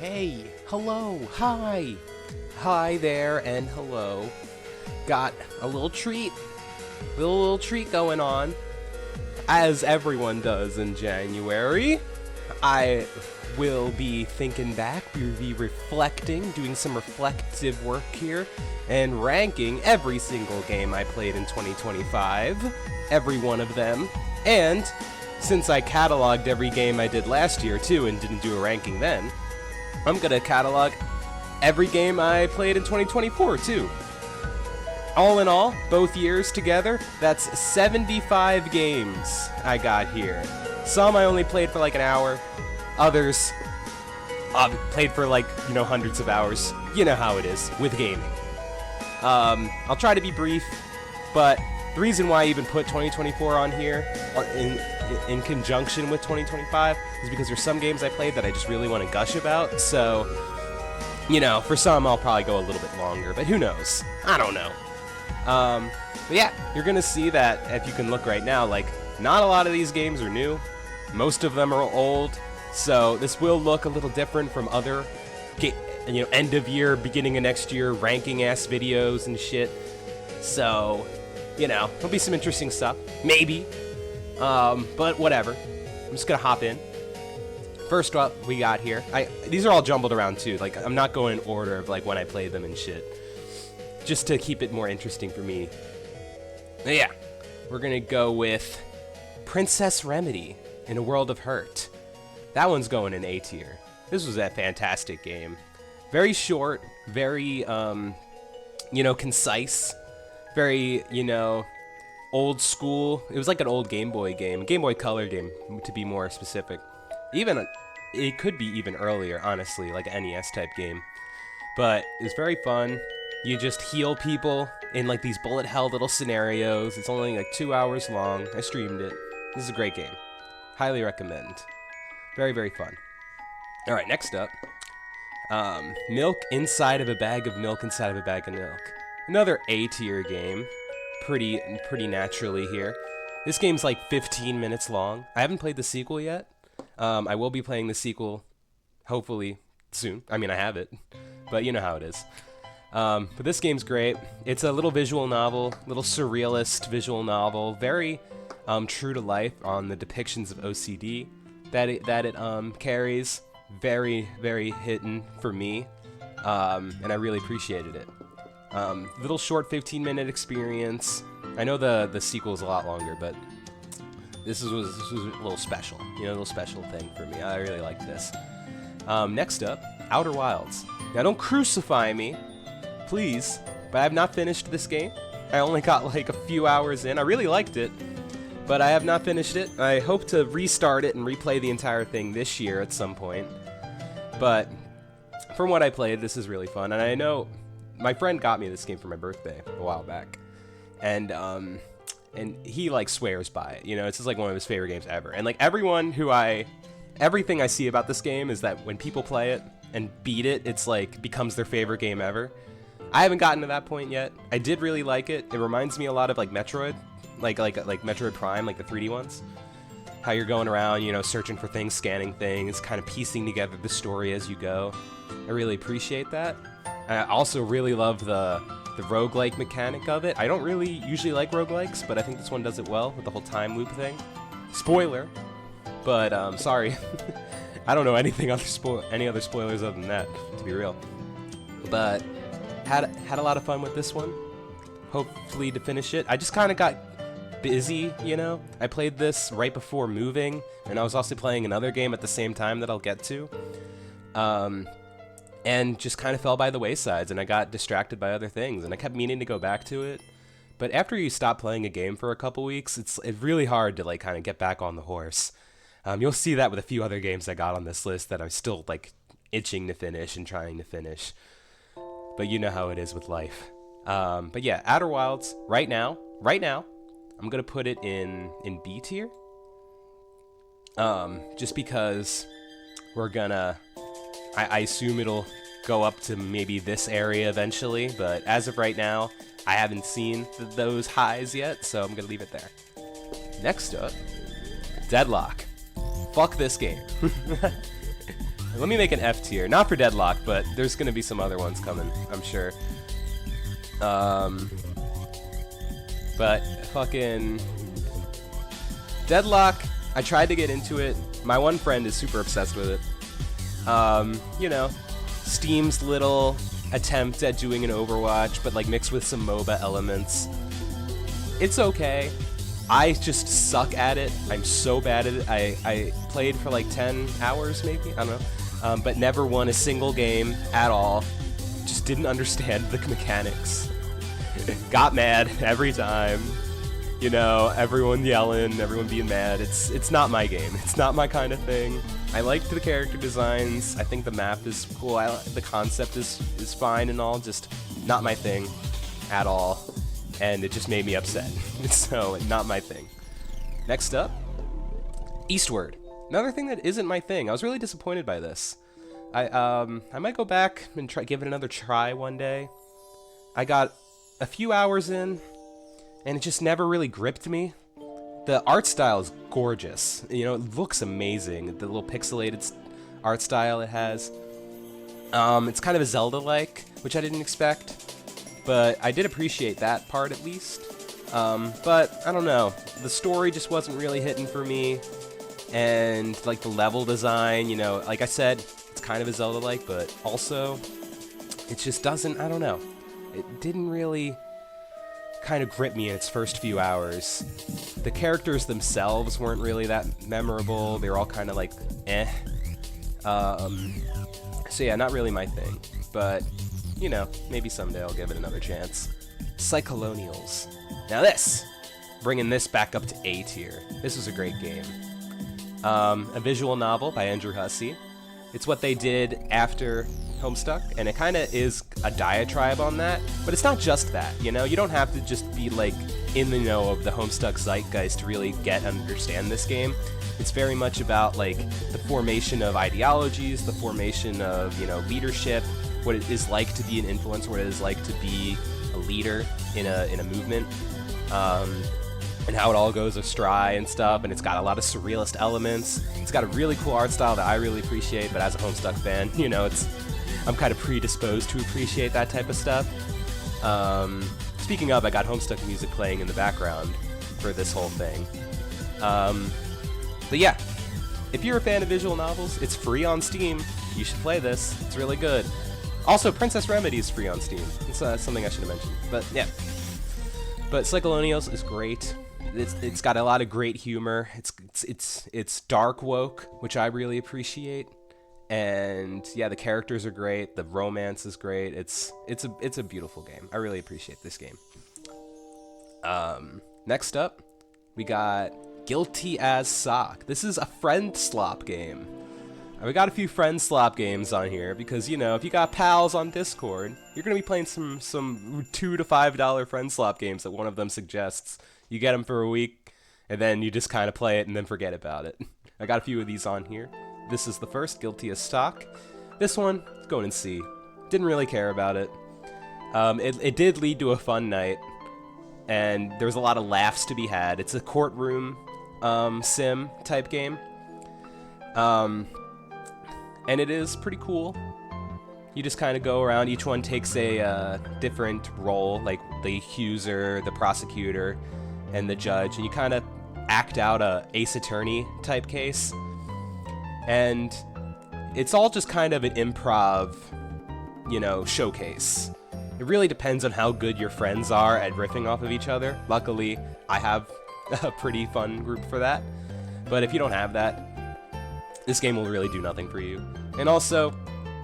Hey, hello, hi. Hi there and hello. Got a little treat going on, as everyone does in January. I will be thinking back, we'll be reflecting, doing some reflective work here, and ranking every single game I played in 2025, every one of them, and since I cataloged every game I did last year too and didn't do a ranking then, I'm gonna catalog every game I played in 2024 too. All in all, both years together, that's 75 games I got here. Some I only played for like an hour, others played for like, hundreds of hours. You know how it is with gaming. I'll try to be brief, but the reason why I even put 2024 on here in conjunction with 2025 is because there's some games I played that I just really want to gush about. So, for some I'll probably go a little bit longer, but who knows? I don't know. But yeah, you're gonna see that if you can look right now, like, not a lot of these games are new. Most of them are old, so this will look a little different from other end of year, beginning of next year ranking ass videos and shit. So, there'll be some interesting stuff, maybe. But whatever. I'm just gonna hop in. First up, we got here. These are all jumbled around too. Like, I'm not going in order of like when I played them and shit, just to keep it more interesting for me. But yeah, we're gonna go with Princess Remedy in a World of Hurt. That one's going in A tier. This was a fantastic game. Very short, very concise, very old school. It was like an old Game Boy game, Game Boy Color game to be more specific. Even it could be even earlier, honestly, like an NES type game. But it's very fun. You just heal people in like these bullet hell little scenarios. It's only like 2 hours long. I streamed it. This is a great game. Highly recommend. Very, very fun. All right, next up, Milk Inside of a Bag of Milk Inside of a Bag of Milk. Another A tier game. Pretty naturally here. This game's like 15 minutes long. I haven't played the sequel yet. I will be playing the sequel hopefully soon. I mean, I have it, but you know how it is. But this game's great. It's a little visual novel, little surrealist visual novel, very true to life on the depictions of OCD that it carries. Very, very hidden for me, and I really appreciated it. Little short 15-minute experience. I know the sequel is a lot longer, but this was a little special. A little special thing for me. I really like this. Next up, Outer Wilds. Now, don't crucify me, please, but I have not finished this game. I only got like a few hours in. I really liked it, but I have not finished it. I hope to restart it and replay the entire thing this year at some point. But from what I played, this is really fun, and I know my friend got me this game for my birthday a while back, and he like swears by it. It's just like one of his favorite games ever. And like everything I see about this game is that when people play it and beat it, it's like becomes their favorite game ever. I haven't gotten to that point yet. I did really like it. It reminds me a lot of like Metroid, like Metroid Prime, like the 3D ones. How you're going around, searching for things, scanning things, kind of piecing together the story as you go. I really appreciate that. I also really love the roguelike mechanic of it. I don't really usually like roguelikes, but I think this one does it well with the whole time loop thing. Spoiler, but sorry. I don't know any other spoilers other than that, to be real. But had a lot of fun with this one. Hopefully to finish it. I just kind of got busy, I played this right before moving, and I was also playing another game at the same time that I'll get to. And just kind of fell by the waysides, and I got distracted by other things, and I kept meaning to go back to it. But after you stop playing a game for a couple weeks, it's really hard to like kind of get back on the horse. You'll see that with a few other games I got on this list that I'm still like itching to finish and trying to finish. But you know how it is with life. But yeah, Outer Wilds, right now, I'm gonna put it in B tier. Just because we're gonna, I assume it'll go up to maybe this area eventually, but as of right now, I haven't seen those highs yet, so I'm gonna leave it there. Next up, Deadlock. Fuck this game. Let me make an F tier. Not for Deadlock, but there's gonna be some other ones coming, I'm sure. But fucking Deadlock, I tried to get into it. My one friend is super obsessed with it. You know, Steam's little attempt at doing an Overwatch, but like mixed with some MOBA elements. It's okay. I just suck at it. I'm so bad at it. I played for like 10 hours maybe, I don't know, but never won a single game at all. Just didn't understand the mechanics. Got mad every time. You know, everyone yelling, everyone being mad. It's not my game. It's not my kind of thing. I liked the character designs. I think the map is cool. The concept is fine and all, just not my thing at all. And it just made me upset. So, not my thing. Next up, Eastward. Another thing that isn't my thing. I was really disappointed by this. I might go back and give it another try one day. I got a few hours in, and it just never really gripped me. The art style is gorgeous. You know, it looks amazing. The little pixelated art style it has. It's kind of a Zelda-like, which I didn't expect. But I did appreciate that part at least. But I don't know. The story just wasn't really hitting for me. And like the level design, you know, like I said, it's kind of a Zelda-like, but also it just doesn't, I don't know. It didn't really kind of grip me in its first few hours. The characters themselves weren't really that memorable. They were all kind of like, eh. So yeah, not really my thing. But, you know, maybe someday I'll give it another chance. Psycholonials. Now this, bringing this back up to A tier. This was a great game. A visual novel by Andrew Hussey. It's what they did after Homestuck, and it kind of is a diatribe on that, but it's not just that, you know? You don't have to just be, like, in the know of the Homestuck zeitgeist to really get and understand this game. It's very much about, like, the formation of ideologies, the formation of, you know, leadership, what it is like to be an influencer, what it is like to be a leader in a movement, and how it all goes astray and stuff, and it's got a lot of surrealist elements. It's got a really cool art style that I really appreciate, but as a Homestuck fan, you know, I'm kind of predisposed to appreciate that type of stuff. Speaking of, I got Homestuck music playing in the background for this whole thing. But yeah, if you're a fan of visual novels, it's free on Steam. You should play this. It's really good. Also, Princess Remedy is free on Steam. It's something I should have mentioned. But yeah. But Psycholonials is great. It's got a lot of great humor. It's dark woke, which I really appreciate. And yeah, the characters are great. The romance is great. It's a beautiful game. I really appreciate this game. Next up, we got Guilty as Sock. This is a friend slop game. And we got a few friend slop games on here because, you know, if you got pals on Discord, you're gonna be playing some $2 to $5 friend slop games that one of them suggests. You get them for a week, and then you just kind of play it and then forget about it. I got a few of these on here. This is the first, Guilty as Sock. This one, going in C. Didn't really care about it. It did lead to a fun night, and there was a lot of laughs to be had. It's a courtroom sim type game. And it is pretty cool. You just kind of go around, each one takes a different role, like the accuser, the prosecutor, and the judge, and you kind of act out a Ace Attorney type case. And it's all just kind of an improv, you know, showcase. It really depends on how good your friends are at riffing off of each other. Luckily, I have a pretty fun group for that. But if you don't have that, this game will really do nothing for you. And also,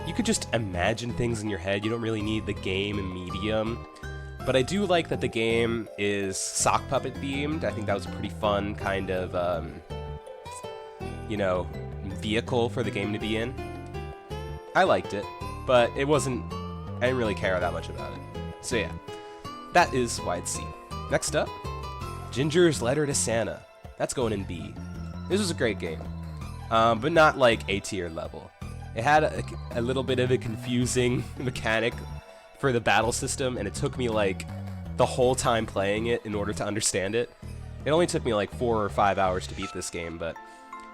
you could just imagine things in your head. You don't really need the game and medium. But I do like that the game is sock puppet themed. I think that was a pretty fun kind of, you know, vehicle for the game to be in. I liked it, but I didn't really care that much about it. So yeah, that is why it's C. Next up, Ginger's Letter to Santa. That's going in B. This was a great game, but not like A tier level. It had a little bit of a confusing mechanic for the battle system, and it took me like the whole time playing it in order to understand it. It only took me like 4 or 5 hours to beat this game, but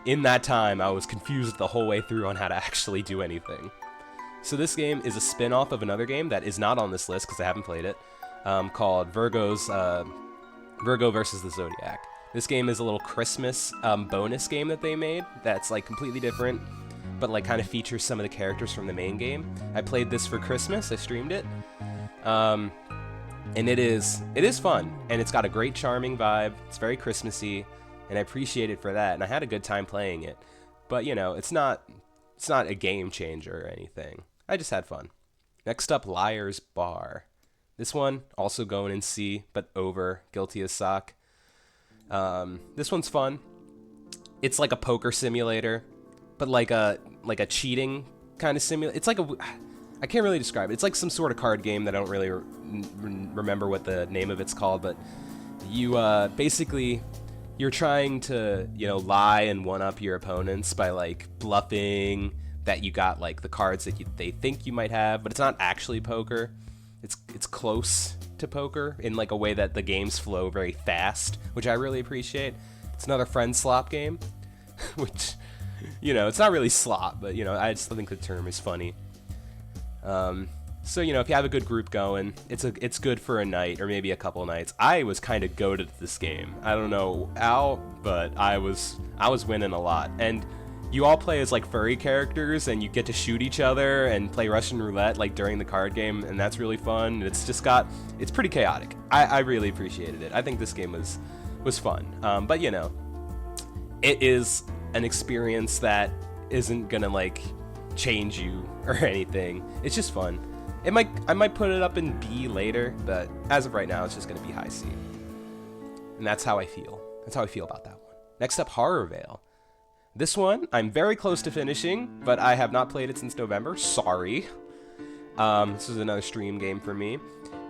in that time, I was confused the whole way through on how to actually do anything. So this game is a spin-off of another game that is not on this list because I haven't played it, called Virgo versus the Zodiac. This game is a little Christmas bonus game that they made that's like completely different, but like kind of features some of the characters from the main game. I played this for Christmas. I streamed it, and it is fun, and it's got a great charming vibe. It's very Christmassy, and I appreciate it for that. And I had a good time playing it, but you know, it's not a game changer or anything. I just had fun. Next up, Liar's Bar. This one also going in C, but over Guilty as Sock. This one's fun. It's like a poker simulator, but like a cheating kind of simulator. It's like I can't really describe it. It's like some sort of card game that I don't really remember what the name of it's called, but you basically you're trying to, you know, lie and one-up your opponents by like bluffing that you got like the cards that they think you might have, but it's not actually poker. It's close to poker in like a way that the games flow very fast, which I really appreciate. It's another friend slop game, which, you know, it's not really slop, but you know, I just think the term is funny. So you know, if you have a good group going, it's good for a night or maybe a couple nights. I was kind of goated at this game. I don't know how, but I was winning a lot. And you all play as like furry characters, and you get to shoot each other and play Russian roulette like during the card game, and that's really fun. It's pretty chaotic. I really appreciated it. I think this game was fun. But you know, it is an experience that isn't gonna like change you or anything. It's just fun. I might put it up in B later, but as of right now, it's just gonna be high C. And that's how I feel. That's how I feel about that one. Next up, Horror Veil. This one, I'm very close to finishing, but I have not played it since November. Sorry. This is another stream game for me.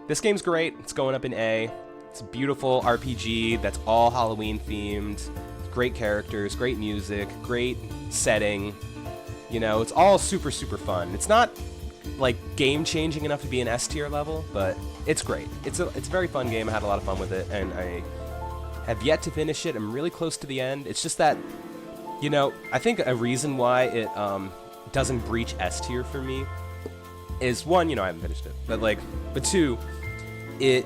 This game's great. It's going up in A. It's a beautiful RPG that's all Halloween themed. Great characters, great music, great setting. You know, it's all super, super fun. It's not like game-changing enough to be an S-tier level, but it's great. It's a very fun game. I had a lot of fun with it, and I have yet to finish it. I'm really close to the end. It's just that, you know, I think a reason why it doesn't breach S-tier for me is, one, you know, I haven't finished it, but two, it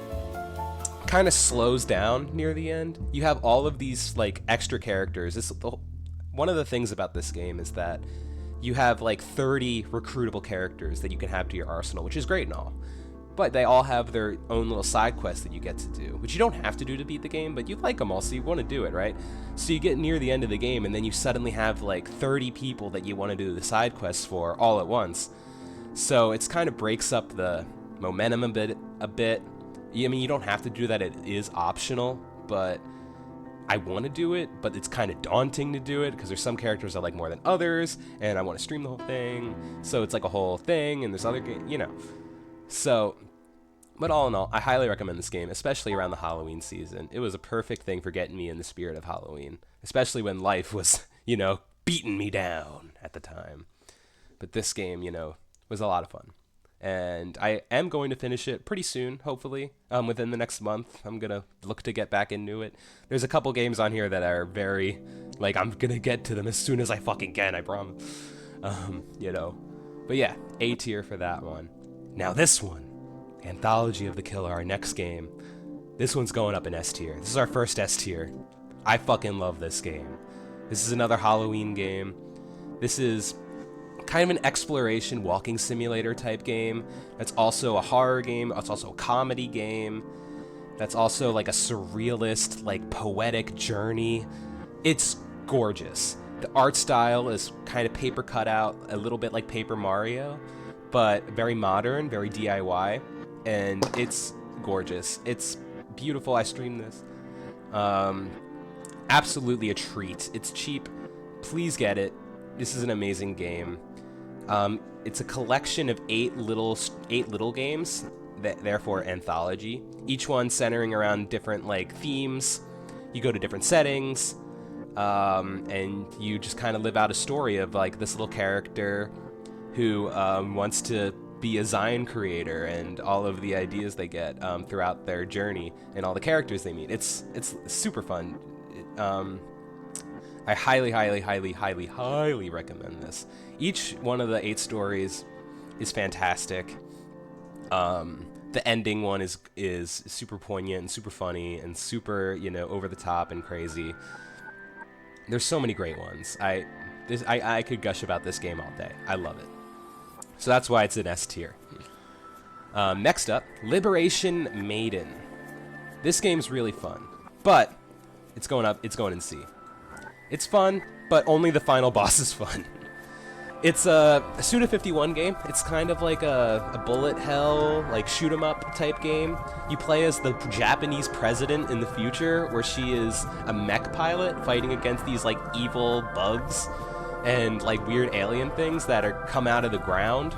kind of slows down near the end. You have all of these like extra characters. One of the things about this game is that you have like 30 recruitable characters that you can have to your arsenal, which is great and all. But they all have their own little side quests that you get to do, which you don't have to do to beat the game, but you like them all, so you want to do it, right? So you get near the end of the game, and then you suddenly have like 30 people that you want to do the side quests for all at once. So it's kind of breaks up the momentum a bit. I mean, you don't have to do that. It is optional, but I want to do it, but it's kind of daunting to do it because there's some characters I like more than others, and I want to stream the whole thing. So it's like a whole thing, and there's other games, you know. So, but all in all, I highly recommend this game, especially around the Halloween season. It was a perfect thing for getting me in the spirit of Halloween, especially when life was, you know, beating me down at the time. But this game, you know, was a lot of fun. And I am going to finish it pretty soon, hopefully, within the next month. I'm going to look to get back into it. There's a couple games on here that are very, like, I'm going to get to them as soon as I fucking can, I promise. You know. But yeah, A tier for that one. Now this one, Anthology of the Killer, our next game. This one's going up in S tier. This is our first S tier. I fucking love this game. This is another Halloween game. This is kind of an exploration walking simulator type game. That's also a horror game. It's also a comedy game. That's also like a surrealist, like poetic journey. It's gorgeous. The art style is kind of paper cut out, a little bit like Paper Mario, but very modern, very DIY, and it's gorgeous. It's beautiful. I streamed this. Absolutely a treat. It's cheap. Please get it. This is an amazing game. It's a collection of eight little games, therefore anthology. Each one centering around different like themes. You go to different settings, and you just kind of live out a story of like this little character who wants to be a Zion creator and all of the ideas they get throughout their journey and all the characters they meet. It's super fun. I highly, highly, highly, highly, highly recommend this. Each one of the 8 stories is fantastic. The ending one is super poignant and super funny and super, you know, over the top and crazy. There's so many great ones. I could gush about this game all day. I love it. So that's why it's an S tier. Next up, Liberation Maiden. This game's really fun, but it's going in C. It's fun, but only the final boss is fun. It's a Suda51 game. It's kind of like a bullet hell, like shoot 'em up type game. You play as the Japanese president in the future, where she is a mech pilot fighting against these like evil bugs and like weird alien things that are come out of the ground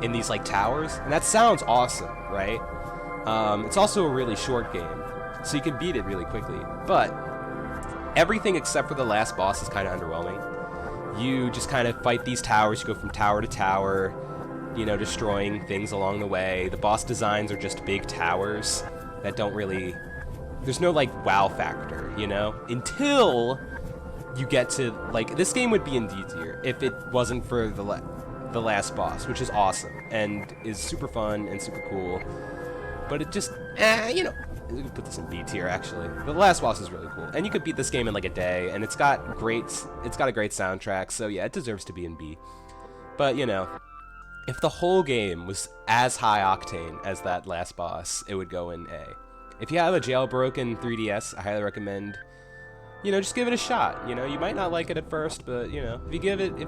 in these like towers. And that sounds awesome, right? It's also a really short game, so you can beat it really quickly. But everything except for the last boss is kind of underwhelming. You just kind of fight these towers, you go from tower to tower, you know, destroying things along the way. The boss designs are just big towers that don't really... There's no, like, wow factor, you know? Until you get to, like... This game would be in D tier if it wasn't for the last boss, which is awesome and is super fun and super cool. But it just, you know... We could put this in B tier, actually. The last boss is really cool, and you could beat this game in like a day, and it's got a great soundtrack, so yeah, it deserves to be in B. But, you know, if the whole game was as high octane as that last boss, it would go in A. If you have a jailbroken 3DS, I highly recommend, you know, just give it a shot. You know, you might not like it at first, but, you know, if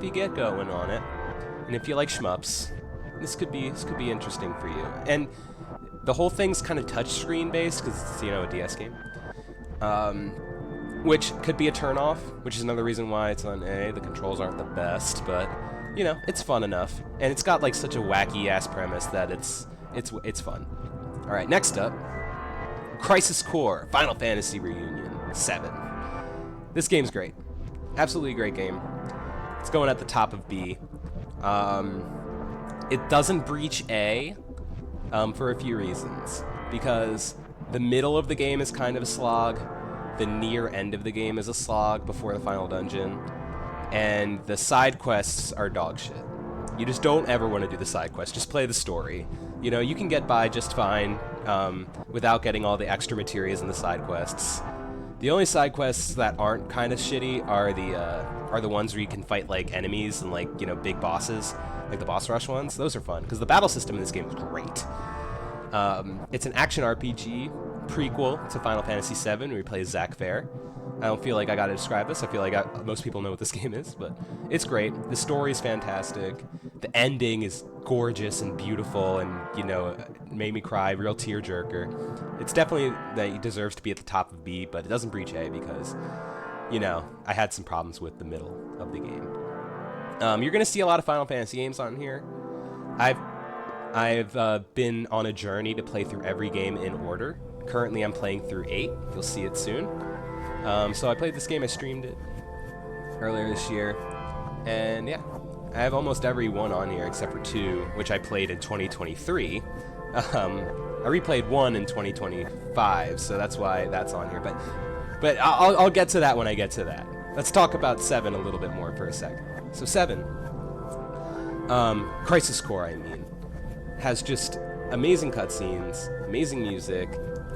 you get going on it, and if you like shmups, this could be interesting for you. And the whole thing's kind of touchscreen based because it's, you know, a DS game, which could be a turnoff, which is another reason why it's on A. The controls aren't the best, but, you know, it's fun enough, and it's got like such a wacky ass premise that it's fun. All right, next up, Crisis Core Final Fantasy Reunion 7. This game's great, absolutely great game. It's going at the top of B. It doesn't breach A. For a few reasons. Because the middle of the game is kind of a slog, the near end of the game is a slog before the final dungeon, and the side quests are dog shit. You just don't ever want to do the side quests, just play the story. You know, you can get by just fine without getting all the extra materials in the side quests. The only side quests that aren't kind of shitty are the ones where you can fight like enemies and like, you know, big bosses. Like the boss rush ones, those are fun, because the battle system in this game is great. It's an action RPG prequel to Final Fantasy VII, where you play Zack Fair. I don't feel like I gotta describe this, I feel like most people know what this game is, but it's great. The story is fantastic, the ending is gorgeous and beautiful, and, you know, made me cry, real tearjerker. It's definitely that it deserves to be at the top of B, but it doesn't breach A because, you know, I had some problems with the middle of the game. You're going to see a lot of Final Fantasy games on here. I've been on a journey to play through every game in order. Currently, I'm playing through 8. You'll see it soon. So I played this game. I streamed it earlier this year. And yeah, I have almost every one on here except for 2, which I played in 2023. I replayed 1 in 2025, so that's why that's on here. But I'll get to that when I get to that. Let's talk about 7 a little bit more for a second. So 7, Crisis Core, I mean, has just amazing cutscenes, amazing music.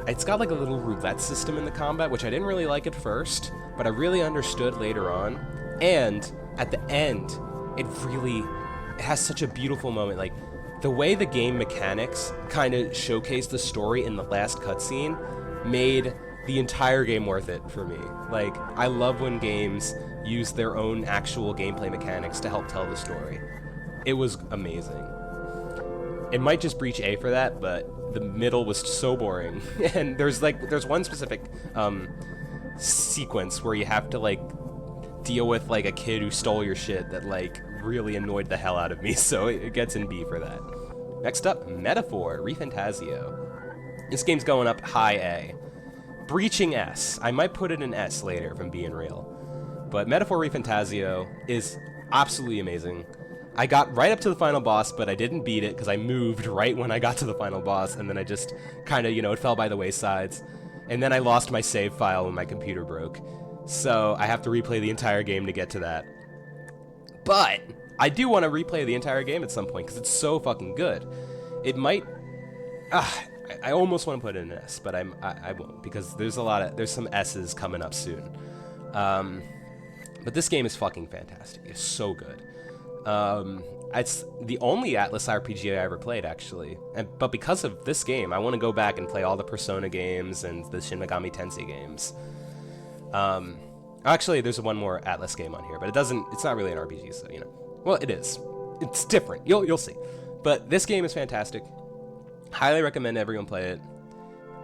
It's got like a little roulette system in the combat, which I didn't really like at first, but I really understood later on. And at the end, it has such a beautiful moment. Like, the way the game mechanics kind of showcased the story in the last cutscene made the entire game worth it for me. Like, I love when games use their own actual gameplay mechanics to help tell the story. It was amazing. It might just breach A for that, but the middle was so boring. And there's one specific sequence where you have to like deal with like a kid who stole your shit that like really annoyed the hell out of me, so it gets in B for that. Next up, Metaphor ReFantazio. This game's going up high A. Breaching S. I might put it in S later if I'm being real. But Metaphor ReFantazio is absolutely amazing. I got right up to the final boss, but I didn't beat it because I moved right when I got to the final boss, and then I just kind of, you know, it fell by the waysides. And then I lost my save file when my computer broke. So I have to replay the entire game to get to that. But I do want to replay the entire game at some point because it's so fucking good. It might... I almost want to put it in an S, but I won't because there's some S's coming up soon. But this game is fucking fantastic. It's so good. It's the only Atlas RPG I ever played, actually. But because of this game, I want to go back and play all the Persona games and the Shin Megami Tensei games. Actually, there's one more Atlas game on here, but it's not really an RPG, so, you know. Well, it is. It's different. You'll see. But this game is fantastic. Highly recommend everyone play it.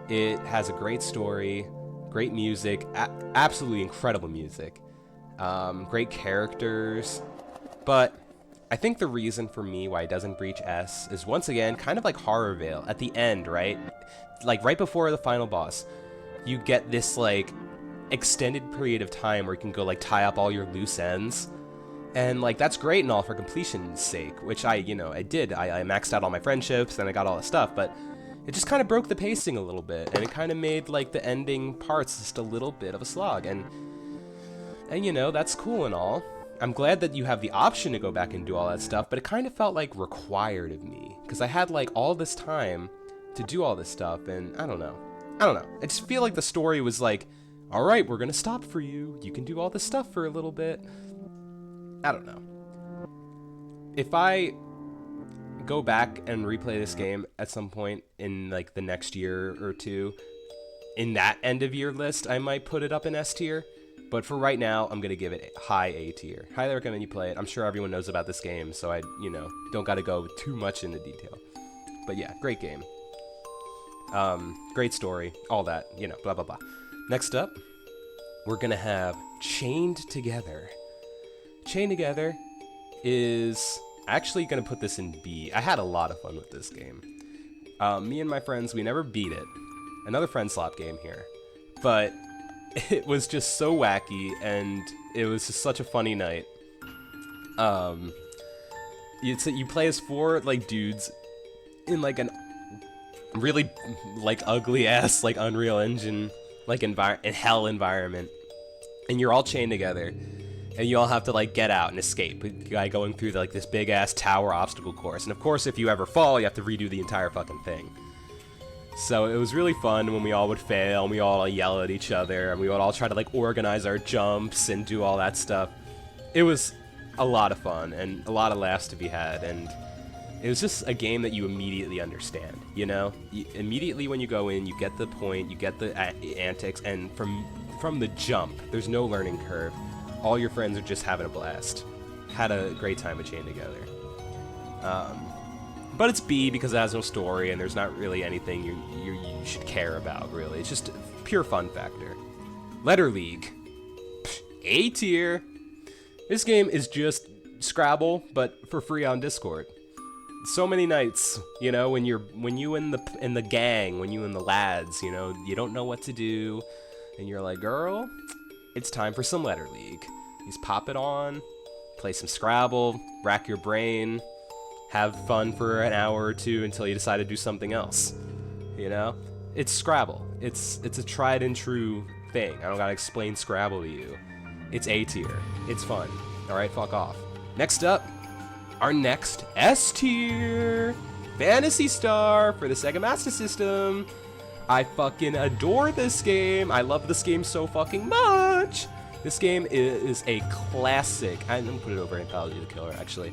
It has a great story, great music, absolutely incredible music, great characters. But I think the reason for me why it doesn't reach S is, once again, kind of like Horror Veil. At the end, right? Like, right before the final boss, you get this, like, extended period of time where you can go, like, tie up all your loose ends. And, like, that's great and all for completion's sake, which I did. I maxed out all my friendships, and I got all the stuff, but it just kind of broke the pacing a little bit, and it kind of made, like, the ending parts just a little bit of a slog, and you know, that's cool and all. I'm glad that you have the option to go back and do all that stuff, but it kind of felt, like, required of me, because I had, like, all this time to do all this stuff, and I don't know. I just feel like the story was like, alright, we're gonna stop for you. You can do all this stuff for a little bit. I don't know. If I go back and replay this game at some point in, like, the next year or two, in that end of year list, I might put it up in S tier. But for right now, I'm gonna give it a high A tier. Highly recommend you play it. I'm sure everyone knows about this game, so I, don't gotta go too much into detail. But yeah, great game. Great story, all that, blah blah blah. Next up, we're gonna have Chained Together. Chained Together is actually going to put this in B. I had a lot of fun with this game. Me and my friends, we never beat it. Another friend slop game here. But it was just so wacky, and it was just such a funny night. You play as 4, like, dudes in, like, an really, like, ugly-ass, like, Unreal Engine, like, hell environment. And you're all chained together. And you all have to, like, get out and escape by going through, like, this big-ass tower obstacle course. And, of course, if you ever fall, you have to redo the entire fucking thing. So it was really fun when we all would fail, and we all yell at each other, and we would all try to, like, organize our jumps and do all that stuff. It was a lot of fun, and a lot of laughs to be had, and it was just a game that you immediately understand, immediately when you go in, you get the point, you get the antics, and from the jump, there's no learning curve. All your friends are just having a blast. Had a great time with Chained Together. But it's B because it has no story and there's not really anything you should care about, really. It's just pure fun factor. Letter League. A tier. This game is just Scrabble, but for free on Discord. So many nights, when you in the gang, when you and the lads, you don't know what to do, and you're like, girl, it's time for some Letter League. You just pop it on, play some Scrabble, rack your brain, have fun for an hour or two until you decide to do something else. It's Scrabble. It's a tried and true thing. I don't gotta explain Scrabble to you. It's A tier. It's fun. Alright, fuck off. Next up, our next S tier, Phantasy Star for the Sega Master System. I fucking adore this game. I love this game so fucking much. This game is a classic. I'm gonna put it over Anthology of the Killer, actually.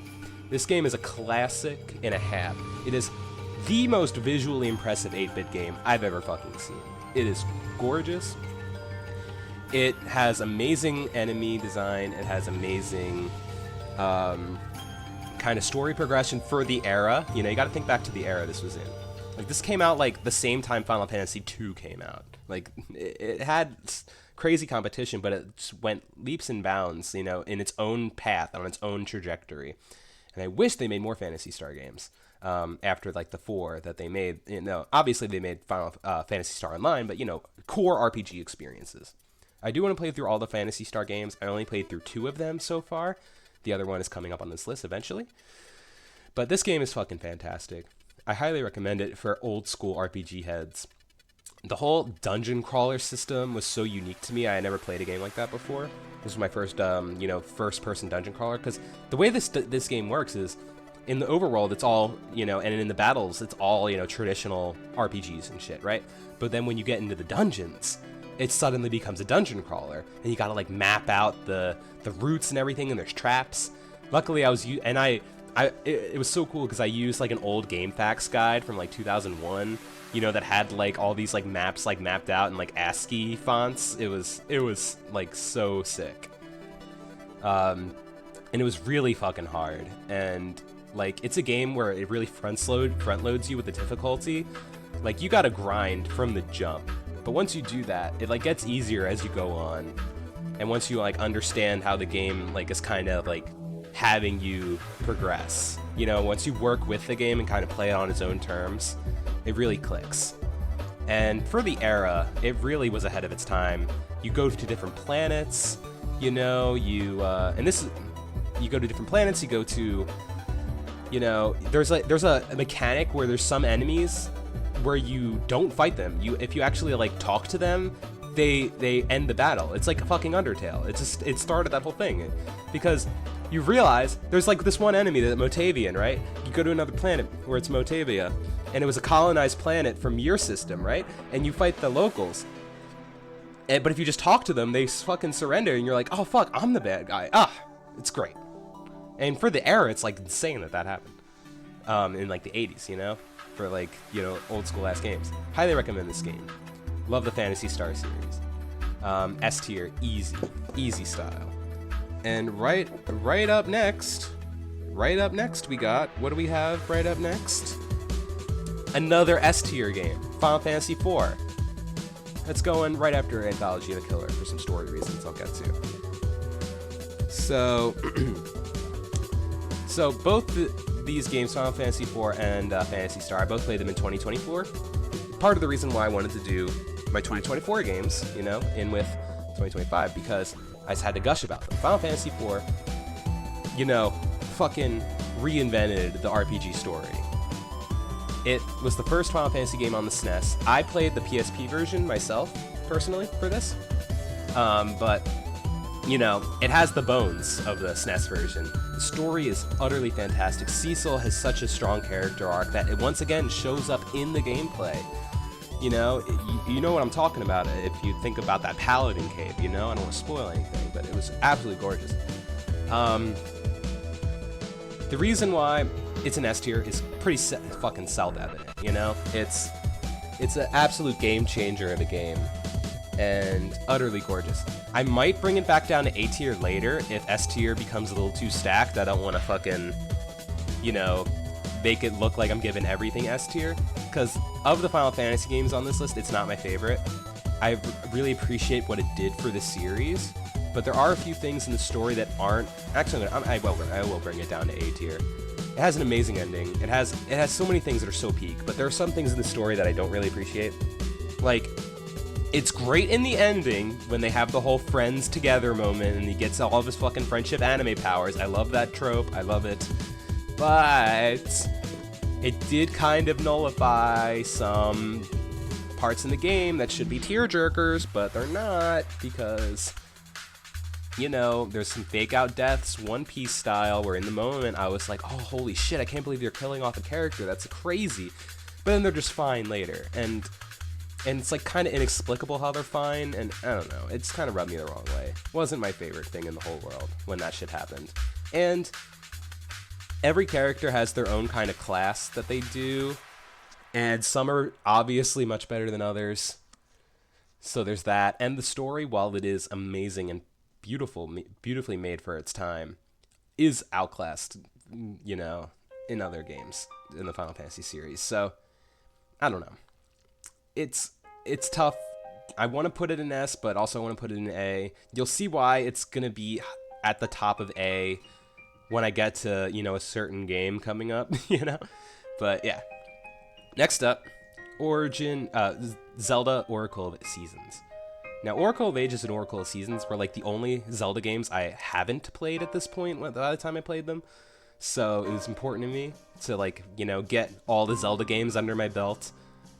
This game is a classic and a half. It is the most visually impressive 8-bit game I've ever fucking seen. It is gorgeous. It has amazing enemy design. It has amazing kind of story progression for the era. You gotta think back to the era this was in. Like, this came out, like, the same time Final Fantasy II came out. Like, it had crazy competition, but it just went leaps and bounds, in its own path, on its own trajectory. And I wish they made more Phantasy Star games after, like, the 4 that they made. Obviously they made Final Phantasy Star Online, but, core RPG experiences. I do want to play through all the Phantasy Star games. I only played through 2 of them so far. The other one is coming up on this list eventually. But this game is fucking fantastic. I highly recommend it for old school RPG heads. The whole dungeon crawler system was so unique to me. I had never played a game like that before. This was my first, first-person dungeon crawler. Because the way this game works is, in the overworld, it's all, and in the battles, it's all, traditional RPGs and shit, right? But then when you get into the dungeons, it suddenly becomes a dungeon crawler, and you gotta like map out the routes and everything, and there's traps. Luckily, it was so cool because I used like an old GameFAQs guide from like 2001. That had like all these like maps like mapped out in like ASCII fonts. It was like so sick. And it was really fucking hard. And like it's a game where it really front loads you with the difficulty. Like you gotta grind from the jump. But once you do that, it like gets easier as you go on. And once you like understand how the game like is kind of like having you progress. Once you work with the game and kind of play it on its own terms, it really clicks. And for the era, it really was ahead of its time. You go to different planets, you go to different planets, you go to, there's a mechanic where there's some enemies where you don't fight them. If you actually like talk to them, they end the battle. It's like a fucking Undertale. It started that whole thing. Because you realize there's like this one enemy, that Motavian, right? You go to another planet where it's Motavia, and it was a colonized planet from your system, right? And you fight the locals. But if you just talk to them, they fucking surrender, and you're like, oh fuck, I'm the bad guy. It's great. And for the era, it's like insane that happened. In like the 80s, for like, old school ass games. Highly recommend this game. Love the Phantasy Star series. S tier, easy style. And right up next, we got, what do we have right up next? Another S tier game, Final Fantasy IV. That's going right after Anthology of the Killer for some story reasons I'll get to. So, both these games, Final Fantasy IV and Phantasy Star, I both played them in 2024. Part of the reason why I wanted to do my 2024 games, in with 2025, because I just had to gush about them. Final Fantasy IV, fucking reinvented the RPG story. It was the first Final Fantasy game on the SNES. I played the PSP version myself, personally, for this. But, it has the bones of the SNES version. The story is utterly fantastic. Cecil has such a strong character arc that it once again shows up in the gameplay. You know what I'm talking about if you think about that Paladin cave, I don't want to spoil anything, but it was absolutely gorgeous. The reason why it's an S tier is pretty fucking self-evident, It's an absolute game changer of a game, and utterly gorgeous. I might bring it back down to A tier later if S tier becomes a little too stacked. I don't want to fucking, make it look like I'm giving everything S tier, because of the Final Fantasy games on this list, it's not my favorite. I really appreciate what it did for the series, but there are a few things in the story that aren't. Actually, I will bring it down to A tier. It has an amazing ending. It has so many things that are so peak, but there are some things in the story that I don't really appreciate. Like, it's great in the ending when they have the whole friends together moment and he gets all of his fucking friendship anime powers. I love that trope. I love it. But it did kind of nullify some parts in the game that should be tearjerkers, but they're not, because, there's some fake out deaths, One Piece style, where in the moment I was like, oh, holy shit, I can't believe they're killing off a character. That's crazy. But then they're just fine later. And it's like kind of inexplicable how they're fine, and I don't know, it's kind of rubbed me the wrong way. Wasn't my favorite thing in the whole world when that shit happened. And every character has their own kind of class that they do, and some are obviously much better than others. So there's that. And the story, while it is amazing and beautifully made for its time, is outclassed, in other games in the Final Fantasy series. So, I don't know. It's tough. I want to put it in S, but also I want to put it in A. You'll see why it's going to be at the top of A when I get to, a certain game coming up, But yeah. Next up, Zelda Oracle of Seasons. Now, Oracle of Ages and Oracle of Seasons were like the only Zelda games I haven't played at this point by the time I played them. So it was important to me to get all the Zelda games under my belt.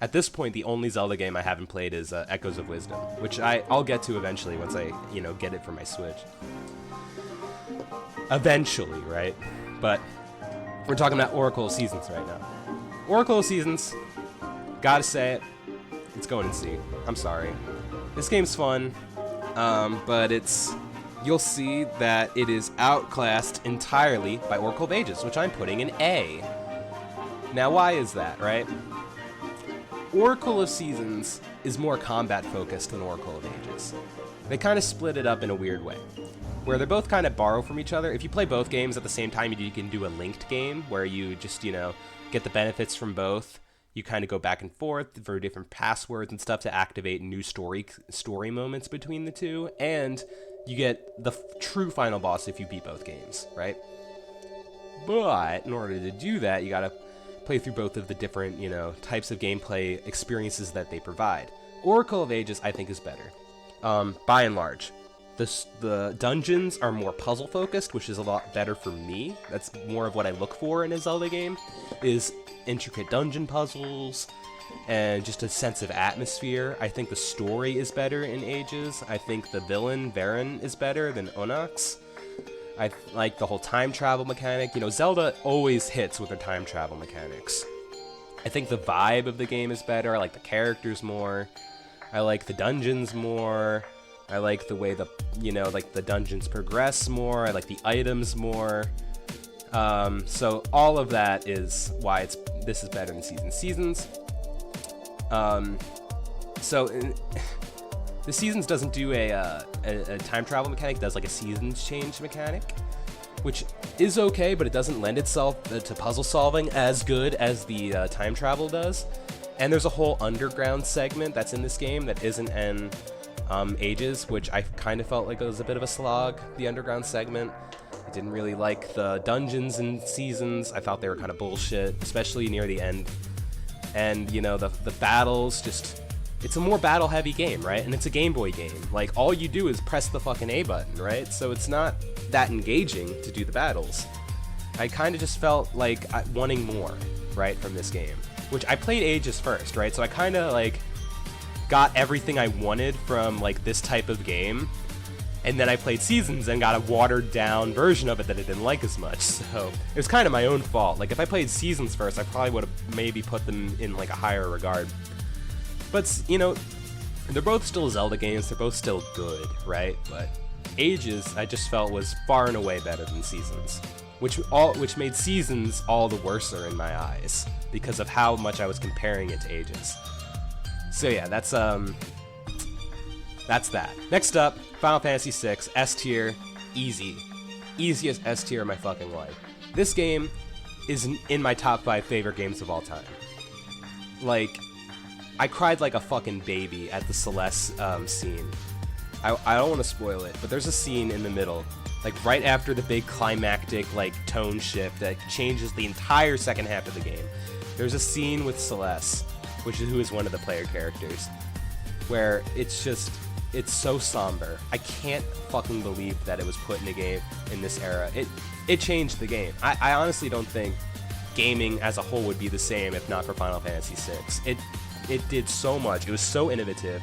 At this point, the only Zelda game I haven't played is Echoes of Wisdom, which I'll get to eventually once I, get it for my Switch. Eventually, right? But we're talking about Oracle of Seasons right now. Oracle of Seasons, gotta say it, it's going in C. I'm sorry. This game's fun, but you'll see that it is outclassed entirely by Oracle of Ages, which I'm putting in A. Now, why is that, right? Oracle of Seasons is more combat-focused than Oracle of Ages. They kind of split it up in a weird way, where they're both kind of borrow from each other. If you play both games at the same time, you can do a linked game, where you just, get the benefits from both. You kind of go back and forth for different passwords and stuff to activate new story moments between the two, and you get the true final boss if you beat both games, right? But in order to do that, you gotta play through both of the different, types of gameplay experiences that they provide. Oracle of Ages, I think, is better, by and large. The dungeons are more puzzle focused, which is a lot better for me. That's more of what I look for in a Zelda game, is intricate dungeon puzzles and just a sense of atmosphere. I think the story is better in Ages. I think the villain, Varen, is better than Onox. I like the whole time travel mechanic. Zelda always hits with their time travel mechanics. I think the vibe of the game is better. I like the characters more. I like the dungeons more. I like the way the dungeons progress more. I like the items more. So all of that is why this is better than Seasons. The Seasons doesn't do a time travel mechanic. It does like a seasons change mechanic, which is okay, but it doesn't lend itself to puzzle solving as good as the time travel does. And there's a whole underground segment that's in this game that isn't in Ages, which I kind of felt like it was a bit of a slog, the underground segment. I didn't really like the dungeons in Seasons. I thought they were kind of bullshit, especially near the end. And, the battles just... It's a more battle-heavy game, right? And it's a Game Boy game. Like, all you do is press the fucking A button, right? So it's not that engaging to do the battles. I kind of just felt like wanting more, right, from this game. Which I played Ages first, right? So I kind of, got everything I wanted from, this type of game. And then I played Seasons and got a watered-down version of it that I didn't like as much. So it was kind of my own fault. If I played Seasons first, I probably would have maybe put them in, a higher regard. But, they're both still Zelda games. They're both still good, right? But Ages, I just felt, was far and away better than Seasons. Which made Seasons all the worser in my eyes, because of how much I was comparing it to Ages. So yeah, that's that. Next up, Final Fantasy VI, S tier, easy. Easiest S tier of my fucking life. This game is in my top 5 favorite games of all time. I cried like a fucking baby at the Celeste scene. I don't want to spoil it, but there's a scene in the middle, right after the big climactic, tone shift that changes the entire second half of the game. There's a scene with Celeste, who is one of the player characters, where it's so somber. I can't fucking believe that it was put in a game in this era. It changed the game. I honestly don't think gaming as a whole would be the same if not for Final Fantasy VI. It did so much. It was so innovative.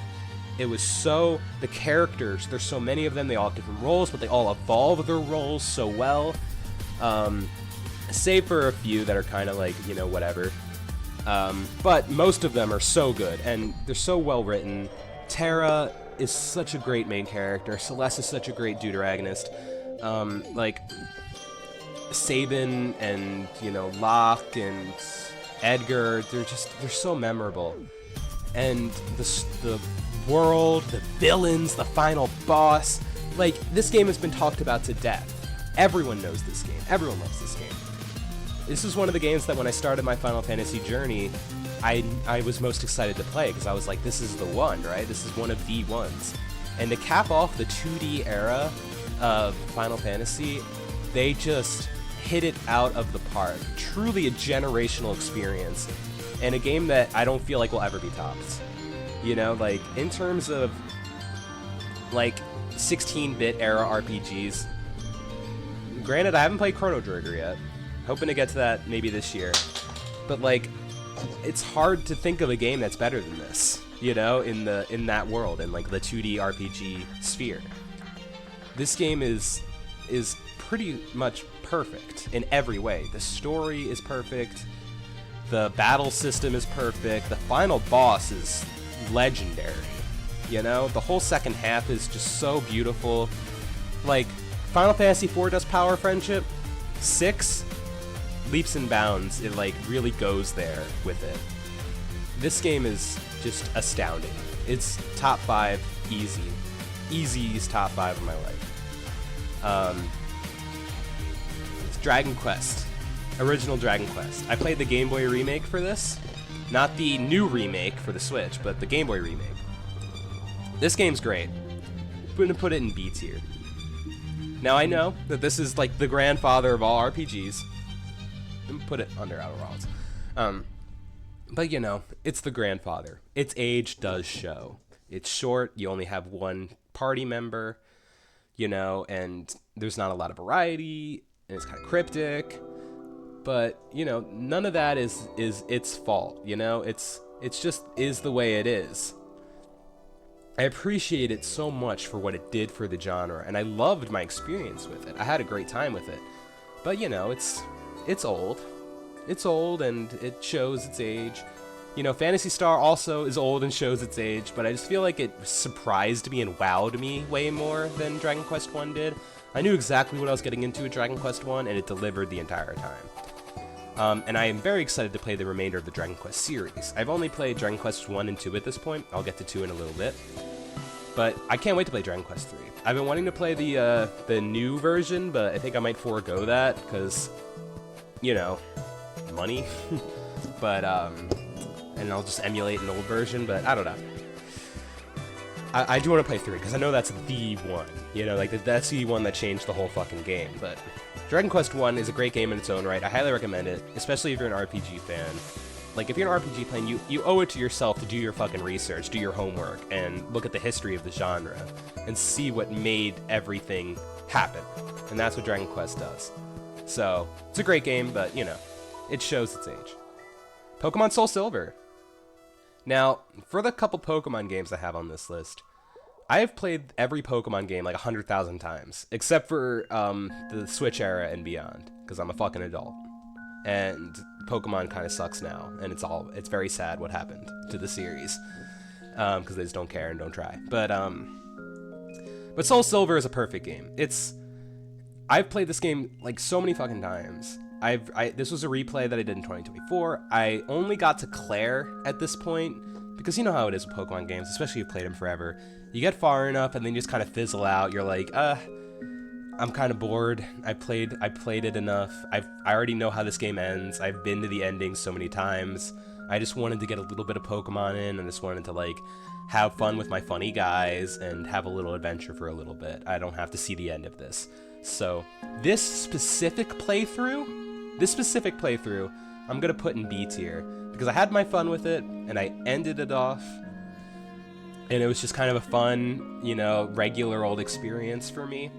It was the characters, there's so many of them, they all have different roles, but they all evolve their roles so well. Save for a few that are kind of whatever. But most of them are so good, and they're so well written. Terra is such a great main character. Celeste is such a great deuteragonist. Sabin and, Locke and Edgar, they're so memorable. And the world, the villains, the final boss, this game has been talked about to death. Everyone knows this game. Everyone loves this game. This is one of the games that when I started my Final Fantasy journey, I was most excited to play, because I was like, this is the one, right? This is one of the ones. And to cap off the 2D era of Final Fantasy, they just hit it out of the park. Truly a generational experience, and a game that I don't feel like will ever be topped. In terms of 16-bit era RPGs, granted I haven't played Chrono Trigger yet, hoping to get to that maybe this year, but it's hard to think of a game that's better than this, you know, in that world, in like the 2D RPG sphere. This game is pretty much perfect in every way. The story is perfect, the battle system is perfect, the final boss is legendary. You know, the whole second half is just so beautiful. Like, Final Fantasy IV does power friendship, 6 leaps and bounds, it like really goes there with it. This game is just astounding. It's top 5 easy. Easy's top 5 of my life. It's Dragon Quest. Original Dragon Quest. I played the Game Boy remake for this. Not the new remake for the Switch, but the Game Boy remake. This game's great. I'm going to put it in B tier. Now I know that this is like the grandfather of all RPGs. I'm put it under Outer Wilds. But you know, it's the grandfather. Its age does show. It's short, you only have one party member, you know, and there's not a lot of variety, and it's kind of cryptic. But, you know, none of that is its fault, you know? It's just is the way it is. I appreciate it so much for what it did for the genre, and I loved my experience with it. I had a great time with it. But, you know, it's old. It's old, and it shows its age. You know, Phantasy Star also is old and shows its age, but I just feel like it surprised me and wowed me way more than Dragon Quest 1 did. I knew exactly what I was getting into with Dragon Quest 1, and it delivered the entire time. And I am very excited to play the remainder of the Dragon Quest series. I've only played Dragon Quest 1 and 2 at this point. I'll get to 2 in a little bit. But I can't wait to play Dragon Quest 3. I've been wanting to play the new version, but I think I might forego that, because, you know, money. But, and I'll just emulate an old version, but I don't know. I do want to play 3, because I know that's the one. You know, like, that's the one that changed the whole fucking game, but Dragon Quest 1 is a great game in its own right. I highly recommend it, especially if you're an RPG fan. Like, if you're an RPG fan, you owe it to yourself to do your fucking research, do your homework, and look at the history of the genre, and see what made everything happen. And that's what Dragon Quest does. So, it's a great game, but, you know, it shows its age. Pokemon Soul Silver. Now, for the couple Pokemon games I have on this list, I have played every Pokemon game like 100,000 times, except for the Switch era and beyond, because I'm a fucking adult. And Pokemon kind of sucks now, and it's very sad what happened to the series, because they just don't care and don't try. But Soul Silver is a perfect game. I've played this game like so many fucking times. This was a replay that I did in 2024. I only got to Claire at this point, because you know how it is with Pokemon games, especially if you've played them forever. You get far enough and then you just kind of fizzle out. You're like, I'm kind of bored. I played it enough. I already know how this game ends. I've been to the ending so many times. I just wanted to get a little bit of Pokemon in, and just wanted to like have fun with my funny guys and have a little adventure for a little bit. I don't have to see the end of this. So this specific playthrough, I'm gonna put in B tier, because I had my fun with it, and I ended it off, and it was just kind of a fun, you know, regular old experience for me.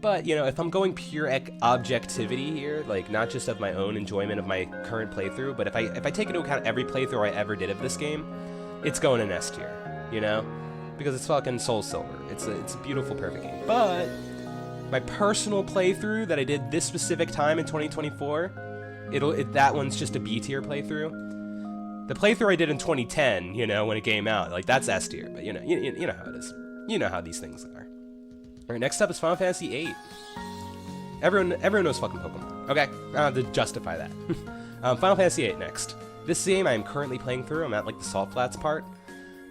But, you know, if I'm going pure objectivity here, like, not just of my own enjoyment of my current playthrough, but if I take into account every playthrough I ever did of this game, it's going in S tier, you know? Because it's fucking Soul Silver. It's a beautiful, perfect game. But my personal playthrough that I did this specific time in 2024, that one's just a B tier playthrough. The playthrough I did in 2010, you know, when it came out, like, that's S tier, but you know how it is. You know how these things are. Alright, next up is Final Fantasy VIII. Everyone knows fucking Pokemon. Okay, I don't have to justify that. Final Fantasy VIII next. This game I am currently playing through. I'm at like the Salt Flats part.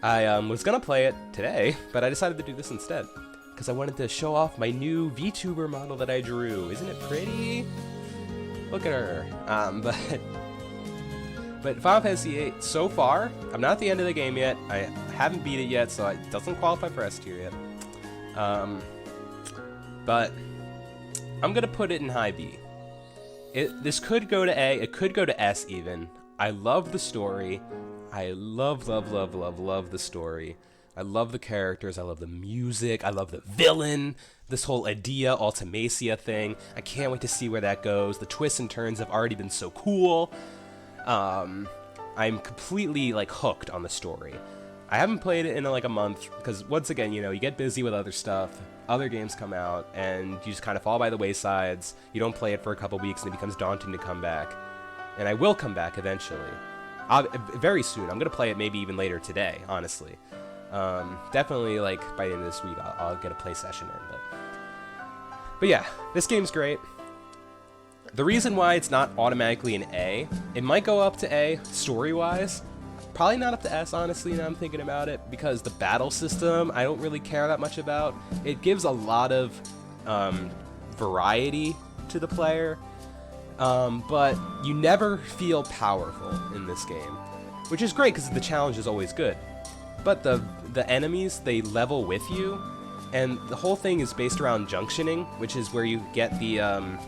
I was gonna play it today, but I decided to do this instead, because I wanted to show off my new VTuber model that I drew. Isn't it pretty? Look at her. But Final Fantasy VIII, so far, I'm not at the end of the game yet. I haven't beat it yet, so it doesn't qualify for S tier yet. But I'm gonna put it in high B. This could go to A, it could go to S even. I love the story. I love the story. I love the characters, I love the music, I love the villain, this whole Idea Ultimacia thing. I can't wait to see where that goes. The twists and turns have already been so cool. I'm completely like hooked on the story. I haven't played it in like a month because once again, you know, you get busy with other stuff, other games come out, and you just kind of fall by the waysides. You don't play it for a couple weeks and it becomes daunting to come back. And I will come back eventually. Very soon. I'm going to play it maybe even later today, honestly. Definitely like by the end of this week I'll get a play session in. But yeah, this game's great. The reason why it's not automatically an A, it might go up to A story-wise. Probably not up to S, honestly, now I'm thinking about it, because the battle system I don't really care that much about. It gives a lot of variety to the player, but you never feel powerful in this game, which is great because the challenge is always good. But the enemies, they level with you, and the whole thing is based around junctioning, which is where you get the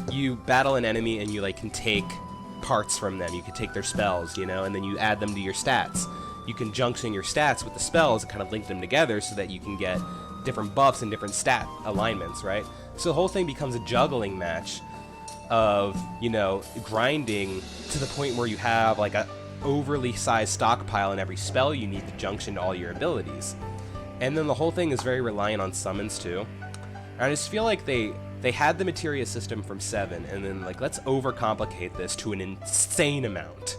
you battle an enemy and you like can take parts from them. You can take their spells, you know, and then you add them to your stats. You can junction your stats with the spells and kind of link them together so that you can get different buffs and different stat alignments, right? So the whole thing becomes a juggling match of, you know, grinding to the point where you have like a overly sized stockpile in every spell you need to junction to all your abilities. And then the whole thing is very reliant on summons too. And I just feel like they had the materia system from 7, and then like let's overcomplicate this to an insane amount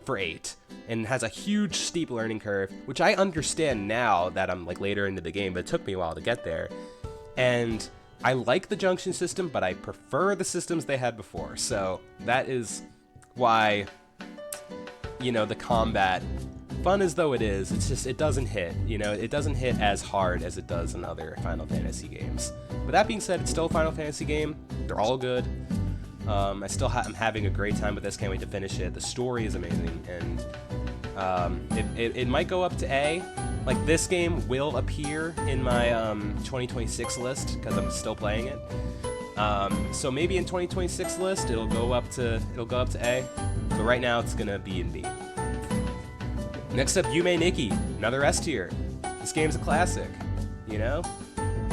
for 8, and it has a huge steep learning curve, which I understand now that I'm like later into the game, but it took me a while to get there. And I like the junction system, but I prefer the systems they had before. So that is why, you know, the combat, fun as though it is, it's just, it doesn't hit, you know, it doesn't hit as hard as it does in other Final Fantasy games. But that being said, it's still a Final Fantasy game. They're all good. I'm having a great time with this. Can't wait to finish it. The story is amazing, and it might go up to A. Like, this game will appear in my 2026 list because I'm still playing it. So maybe in 2026 list it'll go up to A. But right now it's gonna be in B. Next up, Yume Nikki, another S tier. This game's a classic, you know?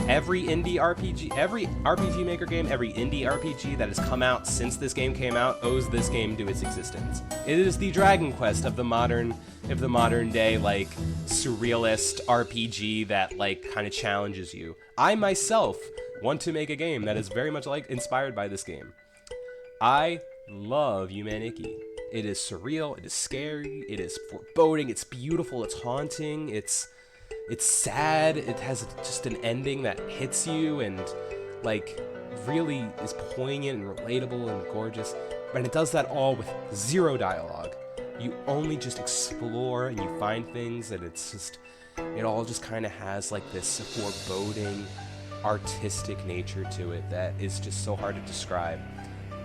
Every indie RPG, every RPG Maker game, every indie RPG that has come out since this game came out owes this game to its existence. It is the Dragon Quest of the modern day, like, surrealist RPG that, like, kind of challenges you. I myself want to make a game that is very much, like, inspired by this game. I love Yume Nikki. It is surreal, it is scary, it is foreboding, it's beautiful, it's haunting, it's sad, it has just an ending that hits you and like really is poignant and relatable and gorgeous. And it does that all with zero dialogue. You only just explore and you find things, and it's just, it all just kind of has like this foreboding artistic nature to it that is just so hard to describe.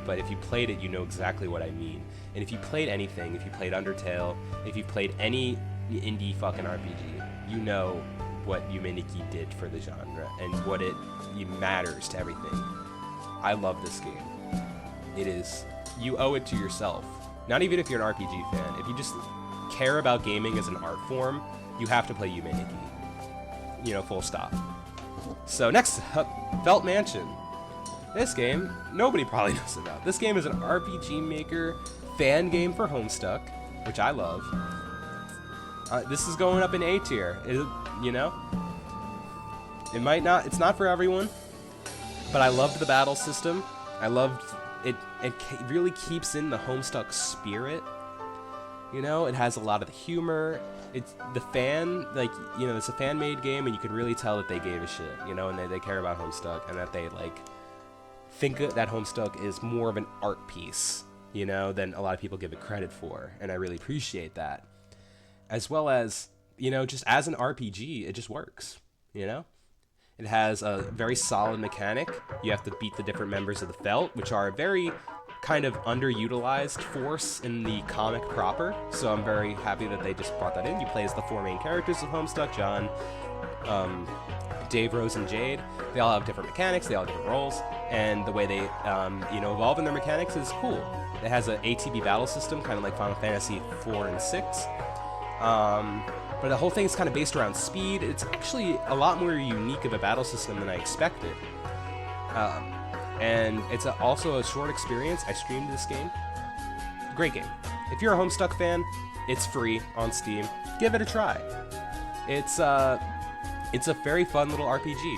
But if you played it, you know exactly what I mean. And if you played anything, if you played Undertale, if you played any indie fucking RPG, you know what Yume Nikki did for the genre and what it matters to everything. I love this game. It is, you owe it to yourself. Not even if you're an RPG fan. If you just care about gaming as an art form, you have to play Yume Nikki. You know, full stop. So next up, Felt Mansion. This game, nobody probably knows about. This game is an RPG Maker fan game for Homestuck, which I love. This is going up in A tier. You know, it might not. It's not for everyone, but I loved the battle system. I loved it. It really keeps in the Homestuck spirit. You know, it has a lot of the humor. It's the fan, like, you know, it's a fan-made game, and you can really tell that they gave a shit. You know, and they care about Homestuck, and that they like think that Homestuck is more of an art piece, you know, than a lot of people give it credit for, and I really appreciate that. As well as, you know, just as an RPG, it just works, you know? It has a very solid mechanic. You have to beat the different members of the Felt, which are a very kind of underutilized force in the comic proper, so I'm very happy that they just brought that in. You play as the 4 main characters of Homestuck, John, Dave, Rose, and Jade. They all have different mechanics, they all have different roles, and the way they, you know, evolve in their mechanics is cool. It has an ATB battle system, kind of like Final Fantasy 4 and 6. But the whole thing is kind of based around speed. It's actually a lot more unique of a battle system than I expected. And it's also a short experience. I streamed this game. Great game. If you're a Homestuck fan, it's free on Steam. Give it a try. It's a very fun little RPG.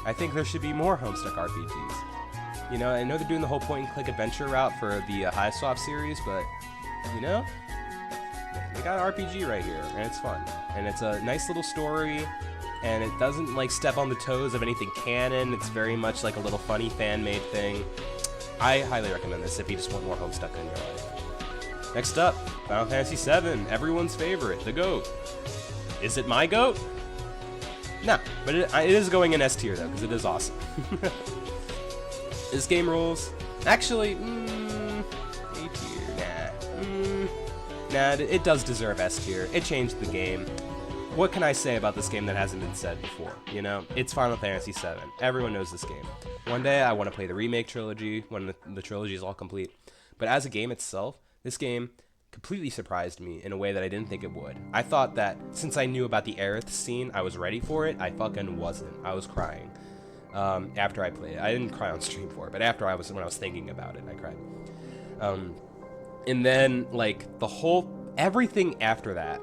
I think there should be more Homestuck RPGs. You know, I know they're doing the whole point-and-click adventure route for the Hive Swap series, but, you know, they got an RPG right here, and it's fun. And it's a nice little story, and it doesn't, like, step on the toes of anything canon. It's very much like a little funny fan-made thing. I highly recommend this if you just want more Homestuck in your life. Next up, Final Fantasy VII, everyone's favorite, the GOAT. Is it my GOAT? No, but it is going in S tier, though, because it is awesome. This game rules. Actually, A tier, nah, it does deserve S tier. It changed the game. What can I say about this game that hasn't been said before? You know, it's Final Fantasy VII. Everyone knows this game. One day, I want to play the remake trilogy when the trilogy is all complete. But as a game itself, this game completely surprised me in a way that I didn't think it would. I thought that since I knew about the Aerith scene, I was ready for it. I fucking wasn't. I was crying after I played it. I didn't cry on stream for it, but when I was thinking about it, I cried. And then like everything after that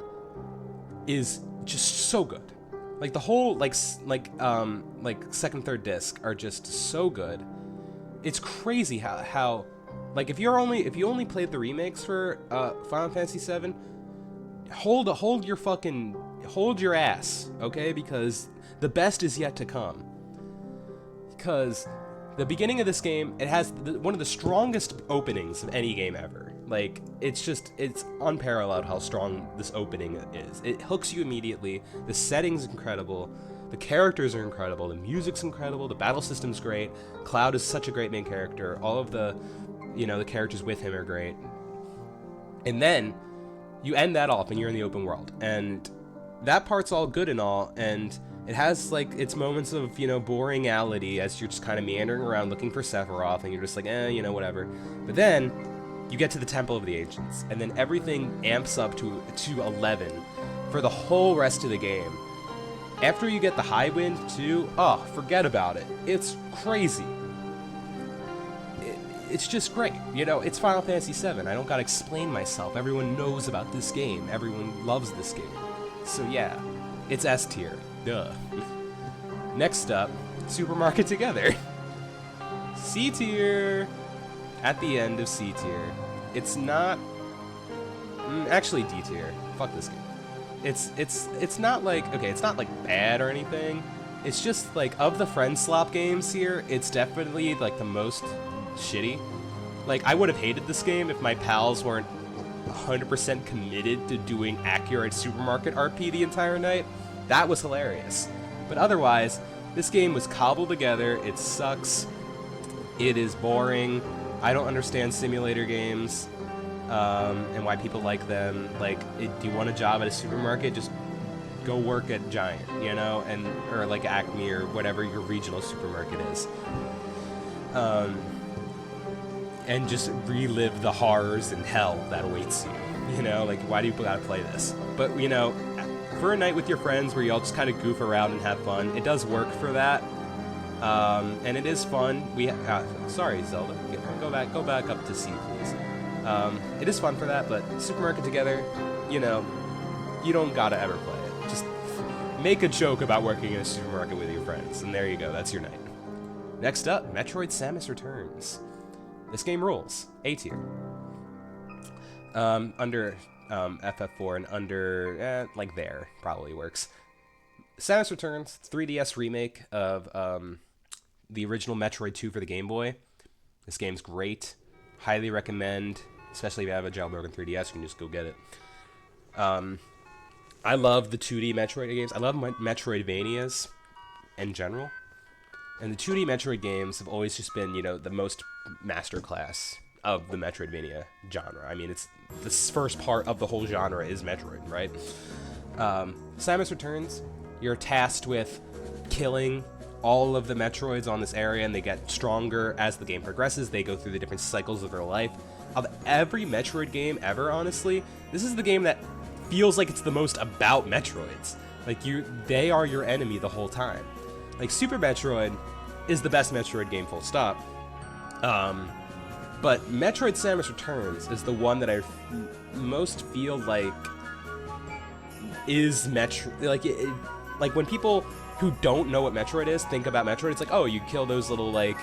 is just so good. Like the whole like second, third disc are just so good. It's crazy how like if you only played the remakes for Final Fantasy VII, hold your ass, okay? Because the best is yet to come. Because the beginning of this game, it has one of the strongest openings of any game ever. Like it's unparalleled how strong this opening is. It hooks you immediately. The setting's incredible. The characters are incredible. The music's incredible. The battle system's great. Cloud is such a great main character. All of the characters with him are great. And then you end that off and you're in the open world. And that part's all good and all, and it has like its moments of, boringality as you're just kind of meandering around looking for Sephiroth, and you're just like, whatever. But then you get to the Temple of the Ancients, and then everything amps up to 11 for the whole rest of the game. After you get the High Wind too, forget about it. It's crazy. It's just great. It's Final Fantasy VII. I don't gotta explain myself. Everyone knows about this game. Everyone loves this game. So yeah, it's S tier. Duh. Next up, Supermarket Together. C tier. At the end of C tier. It's not... actually D tier. Fuck this game. It's not like... Okay, it's not like bad or anything. It's just like, of the friend slop games here, it's definitely like the most shitty. Like, I would have hated this game if my pals weren't 100% committed to doing accurate supermarket RP the entire night. That was hilarious. But otherwise, this game was cobbled together. It sucks. It is boring. I don't understand simulator games and why people like them. Like, do you want a job at a supermarket? Just go work at Giant, or like Acme or whatever your regional supermarket is. And just relive the horrors and hell that awaits you. Like, why do people gotta play this? But, for a night with your friends where you all just kind of goof around and have fun, it does work for that. And it is fun. Sorry, Zelda. Go back up to C, please. It is fun for that, but Supermarket Together, you don't gotta ever play it. Just make a joke about working in a supermarket with your friends, and there you go. That's your night. Next up, Metroid Samus Returns. This game rules. A tier. Under FF4 and under, there probably works. Samus Returns, 3DS remake of the original Metroid 2 for the Game Boy. This game's great. Highly recommend, especially if you have a jailbroken 3DS, you can just go get it. I love the 2D Metroid games. I love Metroidvanias in general. And the 2D Metroid games have always just been, the most masterclass of the Metroidvania genre. I mean, it's the first part of the whole genre is Metroid, right? Samus Returns, you're tasked with killing all of the Metroids on this area, and they get stronger as the game progresses. They go through the different cycles of their life. Of every Metroid game ever, honestly, this is the game that feels like it's the most about Metroids. Like, they are your enemy the whole time. Like, Super Metroid is the best Metroid game, full stop. But Metroid Samus Returns is the one that I most feel like is like when people who don't know what Metroid is think about Metroid, it's like, oh, you kill those little like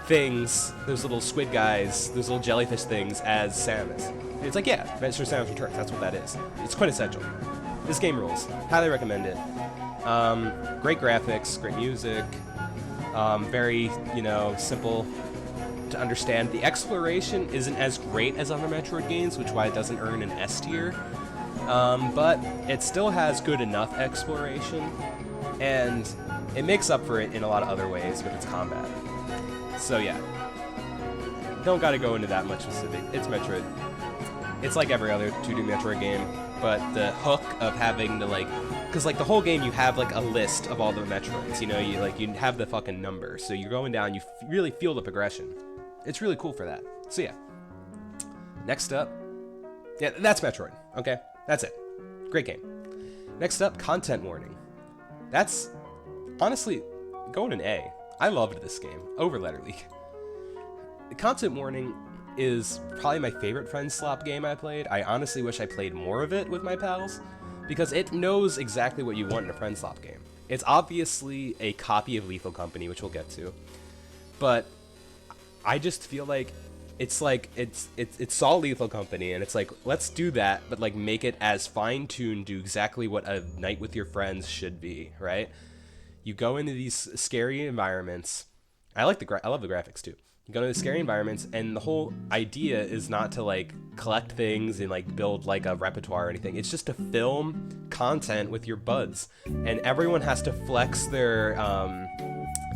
things, those little squid guys, those little jellyfish things as Samus. And it's like, yeah, Metroid Samus Returns, that's what that is. It's quintessential. This game rules. Highly recommend it. Great graphics, great music, very, you know, simple to understand. The exploration isn't as great as other Metroid games, which is why it doesn't earn an S tier. But it still has good enough exploration, and it makes up for it in a lot of other ways with its combat. So yeah, don't gotta go into that much specific. It's Metroid. It's like every other 2D Metroid game, but the hook of having to like, because like the whole game you have like a list of all the Metroids, you know, you have the fucking number, so you're going down, you really feel the progression. It's really cool for that. So yeah, next up, yeah, that's Metroid, okay? That's it. Great game. Next up, content warning. That's honestly going an A. I loved this game over Letter League. The content warning is probably my favorite friend slop game I played. I honestly wish I played more of it with my pals, because it knows exactly what you want in a friend slop game. It's obviously a copy of Lethal Company, which we'll get to, but I just feel like it saw Lethal Company, and it's like, let's do that, but like make it as fine-tuned to exactly what a night with your friends should be, right? You go into these scary environments. I love the graphics too. You go into the scary environments, and the whole idea is not to like collect things and like build like a repertoire or anything. It's just to film content with your buds, and everyone has to flex their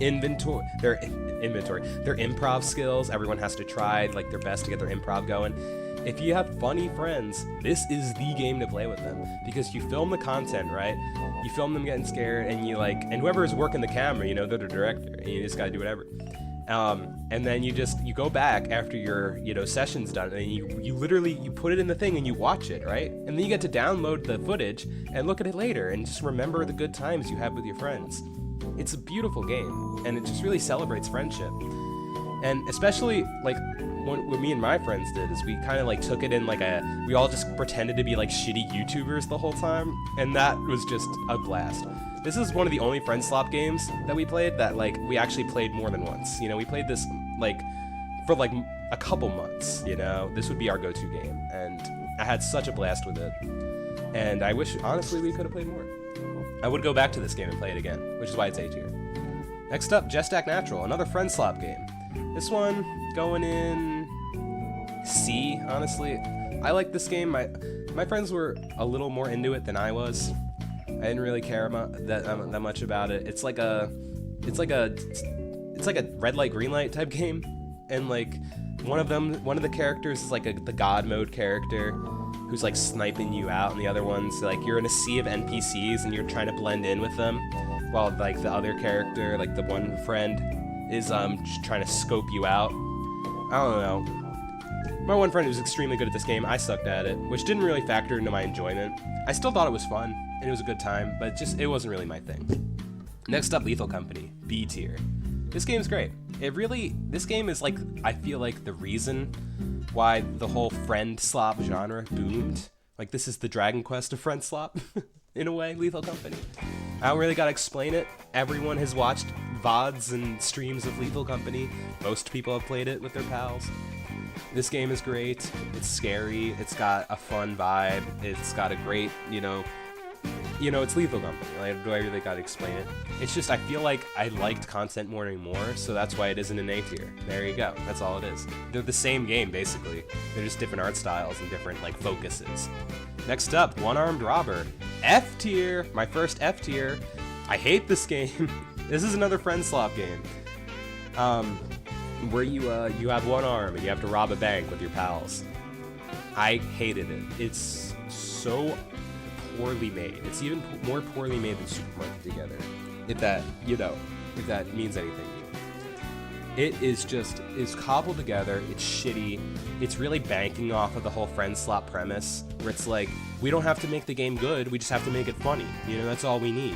their improv skills. Everyone has to try like their best to get their improv going. If you have funny friends, this is the game to play with them, because you film the content, right? You film them getting scared, and you like, and whoever's working the camera, you know, they're the director, and you just gotta do whatever. And then you go back after your, you know, session's done, and you literally put it in the thing and you watch it, right? And then you get to download the footage and look at it later and just remember the good times you had with your friends. It's a beautiful game, and it just really celebrates friendship. And especially like what me and my friends did is we kind of like took it in like we all just pretended to be like shitty YouTubers the whole time, and that was just a blast. This is one of the only friend slop games that we played that like we actually played more than once. You know, we played this like for like a couple months, you know. This would be our go-to game, and I had such a blast with it. And I wish, honestly, we could have played more. I would go back to this game and play it again, which is why it's A tier. Next up, Just Act Natural, another friend slop game. This one going in C, honestly. I like this game. My friends were a little more into it than I was. I didn't really care that much about it. It's like a red light, green light type game, and like one of the characters is like the god mode character who's like sniping you out, and the other one's like you're in a sea of NPCs and you're trying to blend in with them, while like the other character, like the one friend, is just trying to scope you out. I don't know. My one friend was extremely good at this game. I sucked at it, which didn't really factor into my enjoyment. I still thought it was fun, and it was a good time, but it wasn't really my thing. Next up, Lethal Company, B tier. This game's great. This game is like, I feel like the reason why the whole friend slop genre boomed. Like, this is the Dragon Quest of friend slop, in a way, Lethal Company. I don't really gotta explain it. Everyone has watched VODs and streams of Lethal Company. Most people have played it with their pals. This game is great. It's scary. It's got a fun vibe. It's got a great, it's Lethal Company. Like, do I really gotta explain it? It's just, I feel like I liked content warning more, so that's why it isn't an A tier. There you go. That's all it is. They're the same game, basically. They're just different art styles and different, like, focuses. Next up, One-Armed Robber. F tier. My first F tier. I hate this game. This is another friend slop game. Where you have one arm and you have to rob a bank with your pals. I hated it. It's so poorly made. It's even more poorly made than Supermarket Together. If that means anything to you. It is it's cobbled together, it's shitty, it's really banking off of the whole friend slop premise, where it's like, we don't have to make the game good, we just have to make it funny. That's all we need.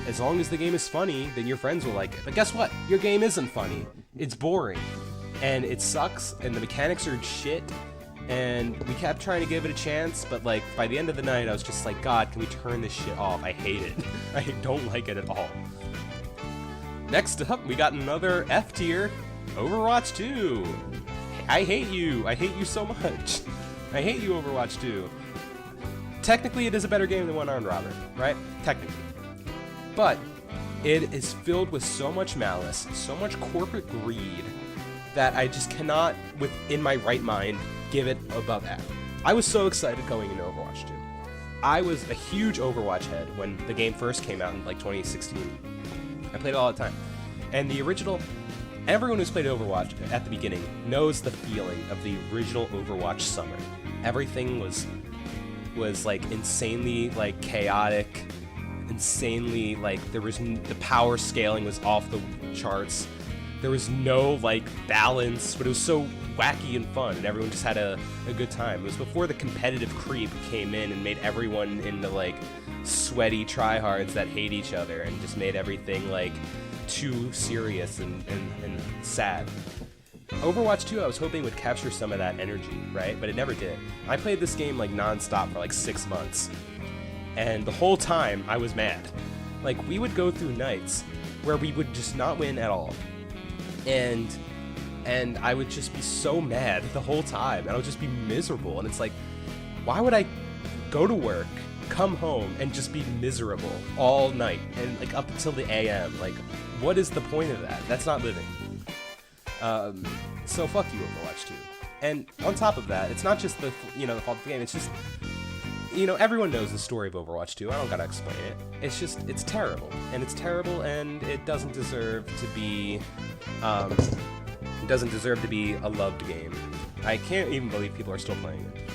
As long as the game is funny, then your friends will like it. But guess what? Your game isn't funny. It's boring. and it sucks, and the mechanics are shit, and we kept trying to give it a chance, but like by the end of the night I was just like, God, can we turn this shit off? I hate it. I don't like it at all. Next up, we got another F tier, Overwatch 2. I hate you. I hate you so much. I hate you, Overwatch 2. Technically, it is a better game than One Armed Robber, right? Technically. But it is filled with so much malice, so much corporate greed, that I just cannot, within my right mind, give it above F. I was so excited going into Overwatch 2. I was a huge Overwatch head when the game first came out in like 2016. I played it all the time. And the original, everyone who's played Overwatch at the beginning knows the feeling of the original Overwatch summer. Everything was like insanely like chaotic, insanely like the power scaling was off the charts. There was no like balance, but it was so wacky and fun, and everyone just had a good time. It was before the competitive creep came in and made everyone into like sweaty tryhards that hate each other and just made everything like too serious and sad. Overwatch 2, I was hoping would capture some of that energy, right? But it never did. I played this game like non-stop for like 6 months, and the whole time I was mad. Like, we would go through nights where we would just not win at all, and I would just be so mad the whole time, and I would just be miserable. And it's like, why would I go to work, come home, and just be miserable all night and like up until the AM? Like, what is the point of that? That's not living. So fuck you, Overwatch 2. And on top of that, it's not just the fault of the game. It's just, everyone knows the story of Overwatch 2. I don't gotta explain it. It's just, it's terrible, and it doesn't deserve to be. It doesn't deserve to be a loved game. I can't even believe people are still playing it.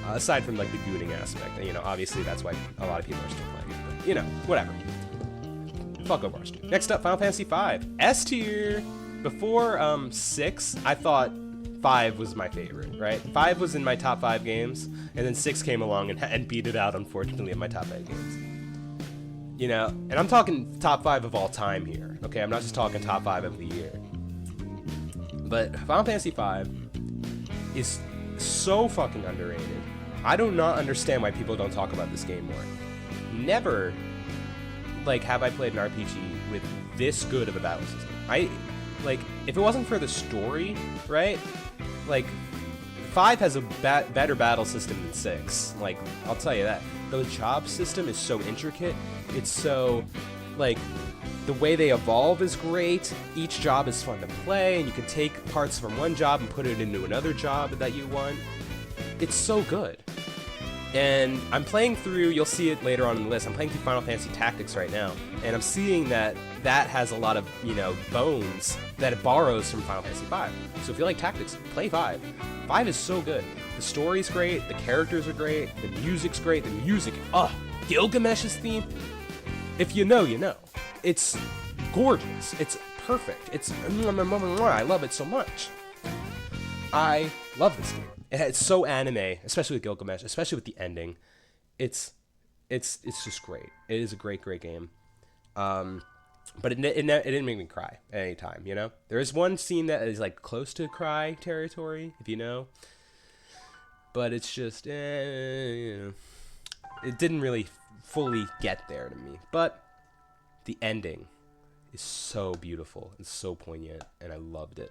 Aside from like the gooning aspect, obviously that's why a lot of people are still playing it. But whatever. Fuck Overwatch 2. Next up, Final Fantasy V. S tier. Before 6, I thought 5 was my favorite, right? 5 was in my top 5 games, and then 6 came along and beat it out, unfortunately, in my top 5 games. And I'm talking top 5 of all time here, okay? I'm not just talking top 5 of the year. But Final Fantasy V is so fucking underrated. I do not understand why people don't talk about this game more. Never, have I played an RPG with this good of a battle system. If it wasn't for the story, right? 5 has a better battle system than 6. I'll tell you that. The job system is so intricate. It's so, the way they evolve is great. Each job is fun to play, and you can take parts from one job and put it into another job that you want. It's so good. And I'm playing through, you'll see it later on in the list, I'm playing through Final Fantasy Tactics right now, and I'm seeing that has a lot of, bones that it borrows from Final Fantasy V. So if you like Tactics, play 5. 5 is so good. The story's great, the characters are great, the music's great, Gilgamesh's theme, if you know, you know. It's gorgeous, it's perfect, I love it so much. I love this game. It's so anime, especially with Gilgamesh, especially with the ending. It's just great. It is a great game. But it didn't make me cry at any time, There is one scene that is close to cry territory, if you know. But it's just, it didn't really fully get there to me. But the ending is so beautiful and so poignant, and I loved it.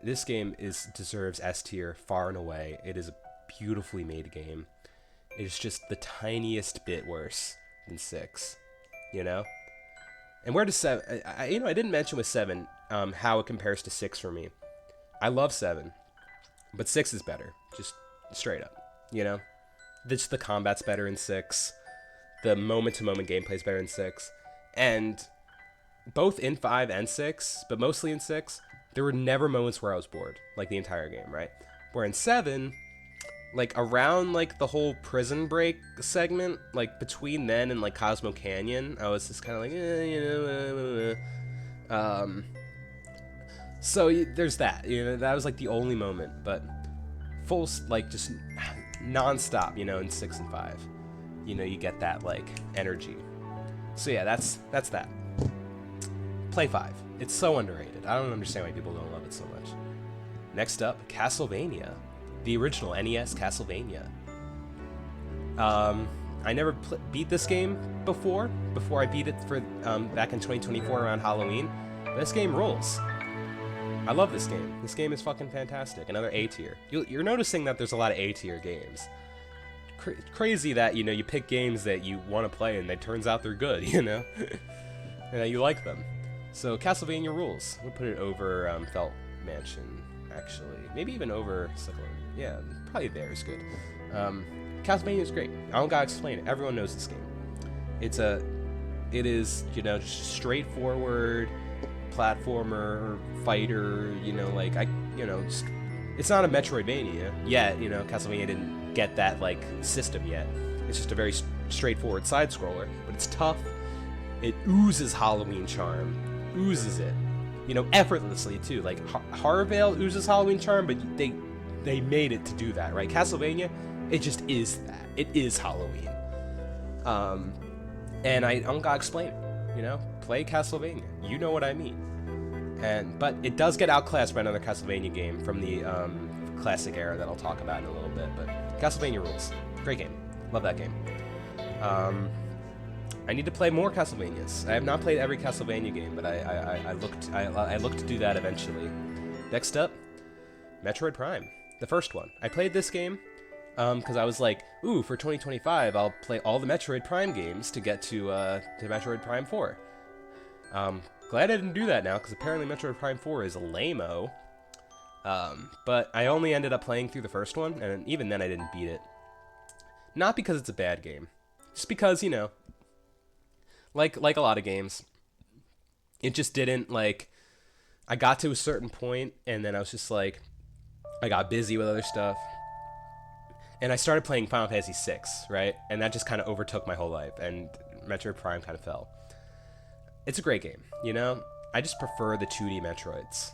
This game deserves S tier far and away. It is a beautifully made game. It is just the tiniest bit worse than 6, And where does 7? I didn't mention with 7 how it compares to 6 for me. I love 7, but 6 is better, just straight up. Just the combat's better in 6. The moment-to-moment gameplay is better in 6, and both in 5 and 6, but mostly in 6. There were never moments where I was bored, the entire game, right? Where in 7, around, the whole prison break segment, between then and, Cosmo Canyon, I was just kind of so there's that, that was, the only moment, but full, just non-stop, in 6 and 5. You get that, energy. So yeah, that's that. Play 5. It's so underrated. I don't understand why people don't love it so much. Next up, Castlevania. The original NES Castlevania. I never beat this game before I beat it for back in 2024 around Halloween. But this game rules. I love this game. This game is fucking fantastic. Another A tier. You're noticing that there's a lot of A tier games. Crazy that, you know, you pick games that you want to play and it turns out they're good, you know? And that you like them. So Castlevania rules. We'll put it over Felt Mansion, actually. Maybe even over Cyclone. Yeah, probably there is good. Castlevania is great. I don't gotta explain it. Everyone knows this game. It is, you know, just straightforward platformer, fighter, you know, like, it's not a Metroidvania yet, you know, Castlevania didn't get that, like, system yet. It's just a very straightforward side-scroller, but it's tough. It oozes Halloween charm. Oozes it. You know, effortlessly, too. Like, Horrorvale oozes Halloween charm, but they made it to do that, right? Castlevania, it just is that. It is Halloween. And I don't gotta explain it, you know? Play Castlevania. You know what I mean. But it does get outclassed by another Castlevania game from the classic era that I'll talk about in a little bit, but Castlevania rules. Great game. Love that game. I need to play more Castlevanias. I have not played every Castlevania game, but I look to do that eventually. Next up, Metroid Prime, the first one. I played this game because I was like, ooh, for 2025, I'll play all the Metroid Prime games to get to Metroid Prime 4. Glad I didn't do that now, because apparently Metroid Prime 4 is lame-o. But I only ended up playing through the first one, and even then I didn't beat it. Not because it's a bad game. Just because, you know, like a lot of games, it just didn't, like, I got to a certain point, and then I was just like, I got busy with other stuff. And I started playing Final Fantasy VI, right? And that just kind of overtook my whole life, and Metroid Prime kind of fell. It's a great game, you know? I just prefer the 2D Metroids.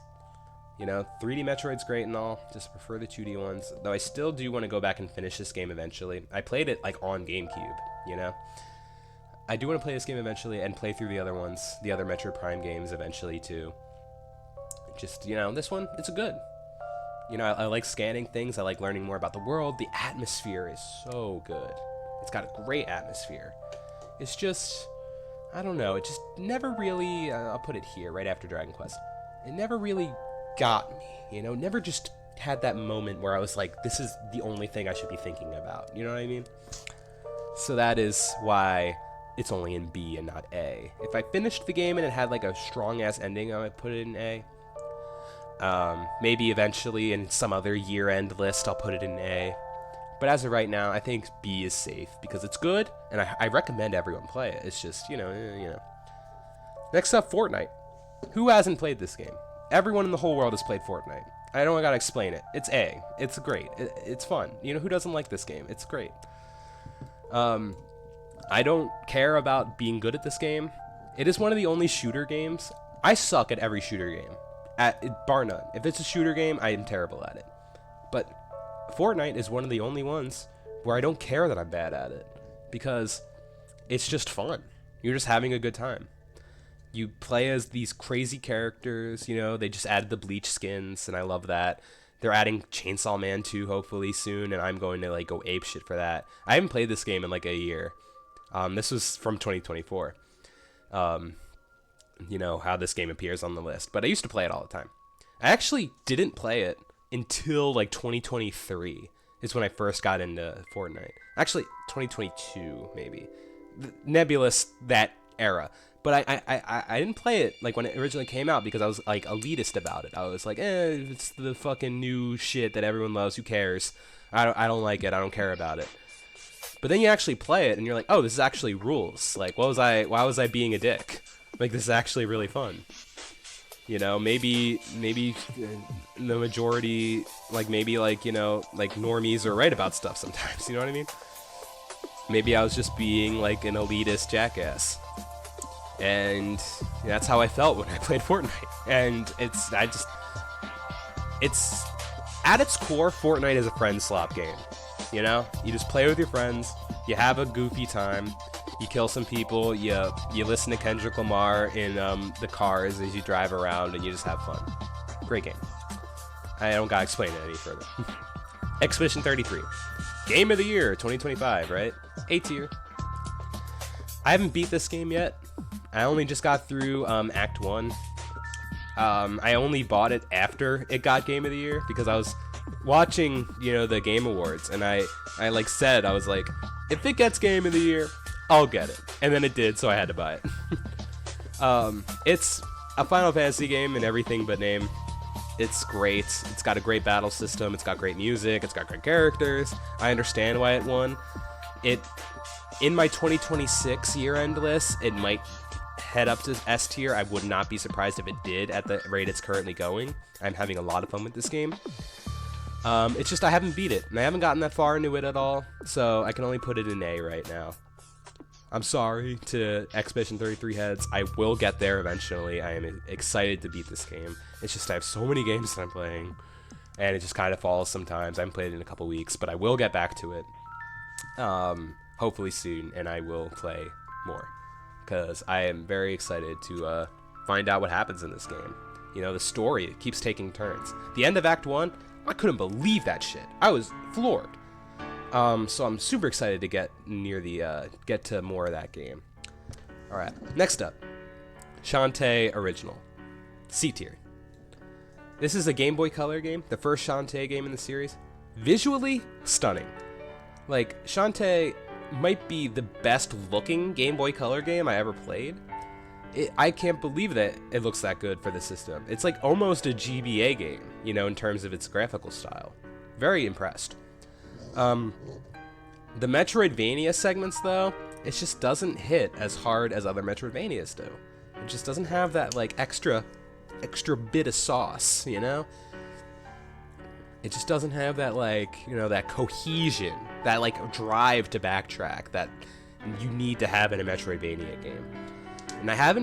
You know, 3D Metroid's great and all, just prefer the 2D ones. Though I still do want to go back and finish this game eventually. I played it, like, on GameCube, you know? I do want to play this game eventually and play through the other ones, the other Metroid Prime games eventually, too. Just, you know, this one, it's good. You know, I like scanning things, I like learning more about the world. The atmosphere is so good. It's got a great atmosphere. It's just, I don't know, it just never really, I'll put it here, right after Dragon Quest. It never really got me, you know, never just had that moment where I was like, this is the only thing I should be thinking about, you know what I mean? So that is why it's only in B and not A. If I finished the game and it had like a strong-ass ending, I might put it in A. Maybe eventually in some other year-end list I'll put it in A. But as of right now, I think B is safe because it's good, and I recommend everyone play it. It's just, you know. Next up, Fortnite. Who hasn't played this game? Everyone in the whole world has played Fortnite. I don't gotta explain it. It's A. It's great. It's fun. You know, who doesn't like this game? It's great. I don't care about being good at this game. It is one of the only shooter games. I suck at every shooter game. Bar none. If it's a shooter game, I am terrible at it. But Fortnite is one of the only ones where I don't care that I'm bad at it. Because it's just fun. You're just having a good time. You play as these crazy characters, you know, they just added the bleach skins, and I love that. They're adding Chainsaw Man 2 hopefully soon, and I'm going to, like, go apeshit for that. I haven't played this game in, like, a year. This was from 2024. You know, how this game appears on the list. But I used to play it all the time. I actually didn't play it until, like, 2023 is when I first got into Fortnite. Actually, 2022, maybe. Nebulous, that era. But I didn't play it, like, when it originally came out because I was, like, elitist about it. I was like, it's the fucking new shit that everyone loves. Who cares? I don't like it. I don't care about it. But then you actually play it, and you're like, oh, this is actually rules. Like, why was I being a dick? Like, this is actually really fun. You know, maybe the majority, like, maybe, like, you know, like, normies are right about stuff sometimes. You know what I mean? Maybe I was just being, like, an elitist jackass. And that's how I felt when I played Fortnite. And it's at its core, Fortnite is a friend slop game. You know, you just play with your friends, you have a goofy time, You kill some people. You listen to Kendrick Lamar in the cars as you drive around, and you just have fun. Great game. I don't gotta explain it any further. Expedition 33, Game of the Year 2025, right? A tier. I haven't beat this game yet. I only just got through Act 1. I only bought it after it got Game of the Year because I was watching, the Game Awards, and I like said, I was like, if it gets Game of the Year, I'll get it. And then it did, so I had to buy it. It's a Final Fantasy game in everything but name. It's great. It's got a great battle system. It's got great music. It's got great characters. I understand why it won. In my 2026 year-end list, it might head up to S tier. I would not be surprised if it did at the rate it's currently going. I'm having a lot of fun with this game. It's just I haven't beat it, and I haven't gotten that far into it at all, so I can only put it in A right now. I'm sorry to Expedition 33 heads. I will get there eventually. I am excited to beat this game. It's just I have so many games that I'm playing, and it just kind of falls sometimes. I haven't played it in a couple weeks, but I will get back to it. Hopefully soon, and I will play more, because I am very excited to find out what happens in this game. The story, it keeps taking turns. The end of Act 1, I couldn't believe that shit. I was floored. So I'm super excited to get to more of that game. Alright, next up, Shantae Original, C tier. This is a Game Boy Color game, the first Shantae game in the series. Visually stunning. Like, Shantae might be the best looking Game Boy Color game I ever played. I can't believe that it looks that good for the system. It's like almost a GBA game, in terms of its graphical style. Very impressed. The Metroidvania segments, though, it just doesn't hit as hard as other Metroidvanias do. It just doesn't have that, like, extra bit of sauce, It just doesn't have that, like, that cohesion, that, like, drive to backtrack that you need to have in a Metroidvania game. And I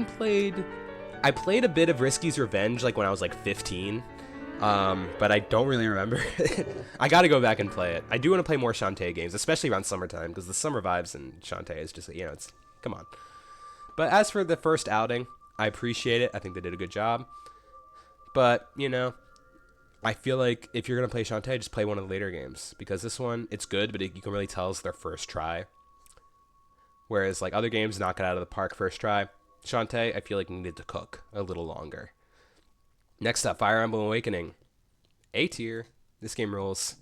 played a bit of Risky's Revenge, like, when I was, like, 15. But I don't really remember it. I gotta go back and play it. I do want to play more Shantae games, especially around summertime, because the summer vibes in Shantae is just, it's, come on. But as for the first outing, I appreciate it. I think they did a good job. But, I feel like if you're going to play Shantae, just play one of the later games, because this one, it's good, but you can really tell it's their first try. Whereas, like, other games knock it out of the park first try. Shantae, I feel like needed to cook a little longer. Next up, Fire Emblem Awakening. A tier. This game rules.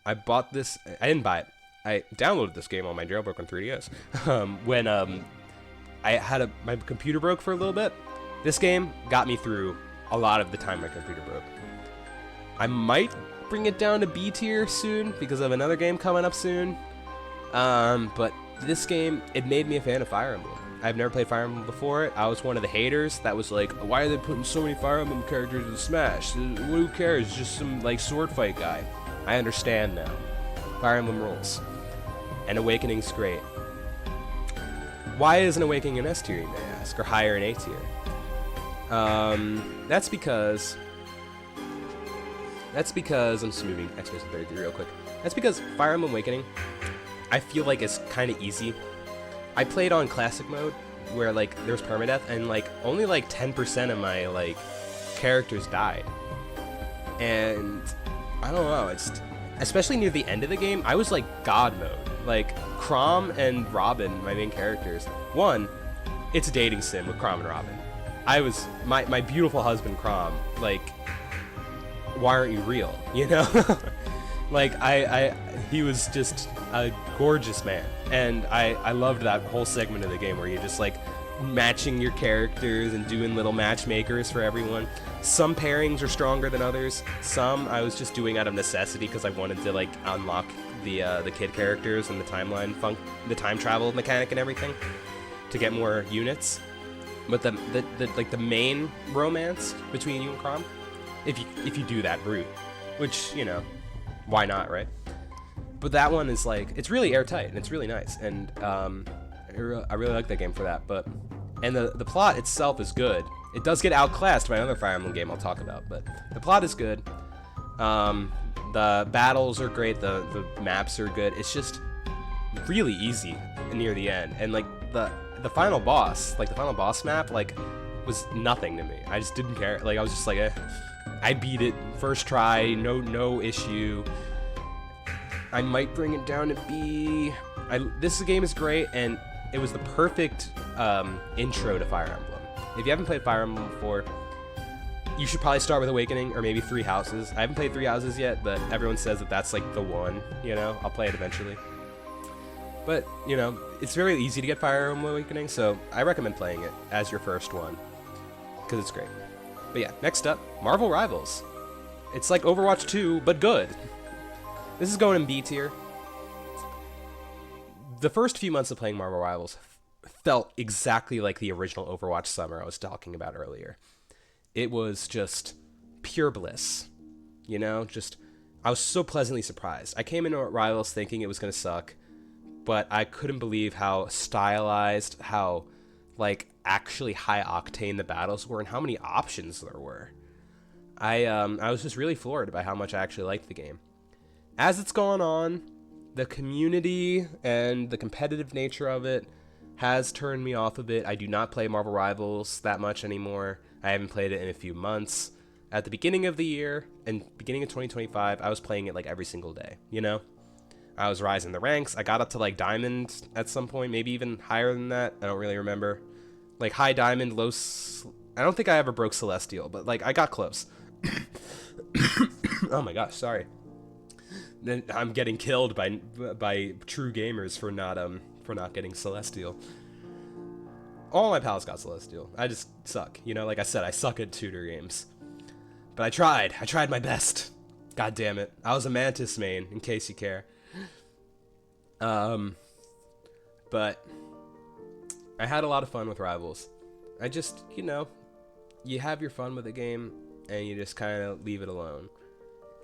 I bought this. I didn't buy it. I downloaded this game on my jailbroken 3DS. When I had my computer broke for a little bit. This game got me through a lot of the time my computer broke. I might bring it down to B tier soon because of another game coming up soon. But this game, it made me a fan of Fire Emblem. I've never played Fire Emblem before. I was one of the haters that was like, why are they putting so many Fire Emblem characters in Smash? Who cares? Just some, like, sword fight guy. I understand now. Fire Emblem rules. And Awakening's great. Why isn't Awakening an S tier, you may ask, or higher in A tier? That's because I'm just moving Expedition 33 real quick. That's because Fire Emblem Awakening, I feel like it's kind of easy. I played on classic mode where, like, there's permadeath, and, like, only like 10% of my, like, characters died. And I don't know, it's especially near the end of the game, I was like god mode. Like, Chrom and Robin, my main characters. One, it's a dating sim with Chrom and Robin. I was my beautiful husband Chrom, like, why aren't you real? Like, he was just a gorgeous man, and I loved that whole segment of the game where you're just, like, matching your characters and doing little matchmakers for everyone. Some pairings are stronger than others. Some I was just doing out of necessity because I wanted to, like, unlock the kid characters and the the time travel mechanic and everything to get more units. But the main romance between you and Chrom, if you do that route, which, why not, right? But that one is, like, it's really airtight and it's really nice, and I really like that game for that. And the plot itself is good. It does get outclassed by another Fire Emblem game I'll talk about, but the plot is good. The battles are great. The maps are good. It's just really easy near the end, and like the final boss, like the final boss map, like was nothing to me. I just didn't care. Like I was just like, I beat it first try, no issue. I might bring it down to B. This game is great, and it was the perfect intro to Fire Emblem. If you haven't played Fire Emblem before, you should probably start with Awakening or maybe Three Houses. I haven't played Three Houses yet, but everyone says that that's like the one, you know? I'll play it eventually. But, you know, it's very easy to get Fire Emblem Awakening, so I recommend playing it as your first one, because it's great. But yeah, next up, Marvel Rivals. It's like Overwatch 2, but good. This is going in B tier. The first few months of playing Marvel Rivals felt exactly like the original Overwatch summer I was talking about earlier. It was just pure bliss, you know? I was so pleasantly surprised. I came into Rivals thinking it was going to suck, but I couldn't believe how stylized, how, like, actually high-octane the battles were and how many options there were. I was just really floored by how much I actually liked the game. As it's gone on, the community and the competitive nature of it has turned me off a bit. I do not play Marvel Rivals that much anymore. I haven't played it in a few months. At the beginning of the year, and beginning of 2025, I was playing it like every single day, you know? I was rising the ranks. I got up to like Diamond at some point, maybe even higher than that. I don't really remember. Like high Diamond, low... I don't think I ever broke Celestial, but like I got close. Oh my gosh, sorry. Then I'm getting killed by true gamers for not getting Celestial. All my pals got Celestial. I just suck. You know, like I said, I suck at shooter games. But I tried my best. God damn it. I was a Mantis main, in case you care. But I had a lot of fun with Rivals. I just, you know, you have your fun with a game and you just kind of leave it alone.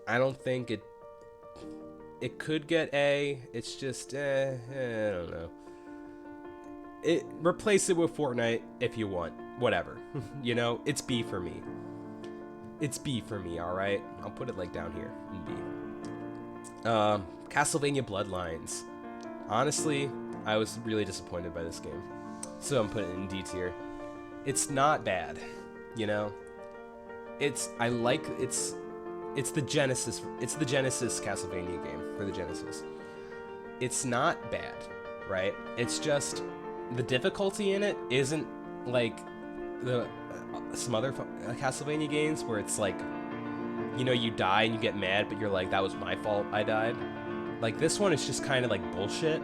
I don't think it could get A. It's just, I don't know. Replace it with Fortnite if you want. Whatever. You know, it's B for me. It's B for me, alright? I'll put it like down here in B. Castlevania Bloodlines. Honestly, I was really disappointed by this game. So I'm putting it in D tier. It's not bad, you know? It's the Genesis Castlevania game for the Genesis. It's not bad, right? It's just the difficulty in it isn't like the some other Castlevania games where it's like, you know, you die and you get mad, but you're like, that was my fault, I died. Like this one is just kind of like bullshit,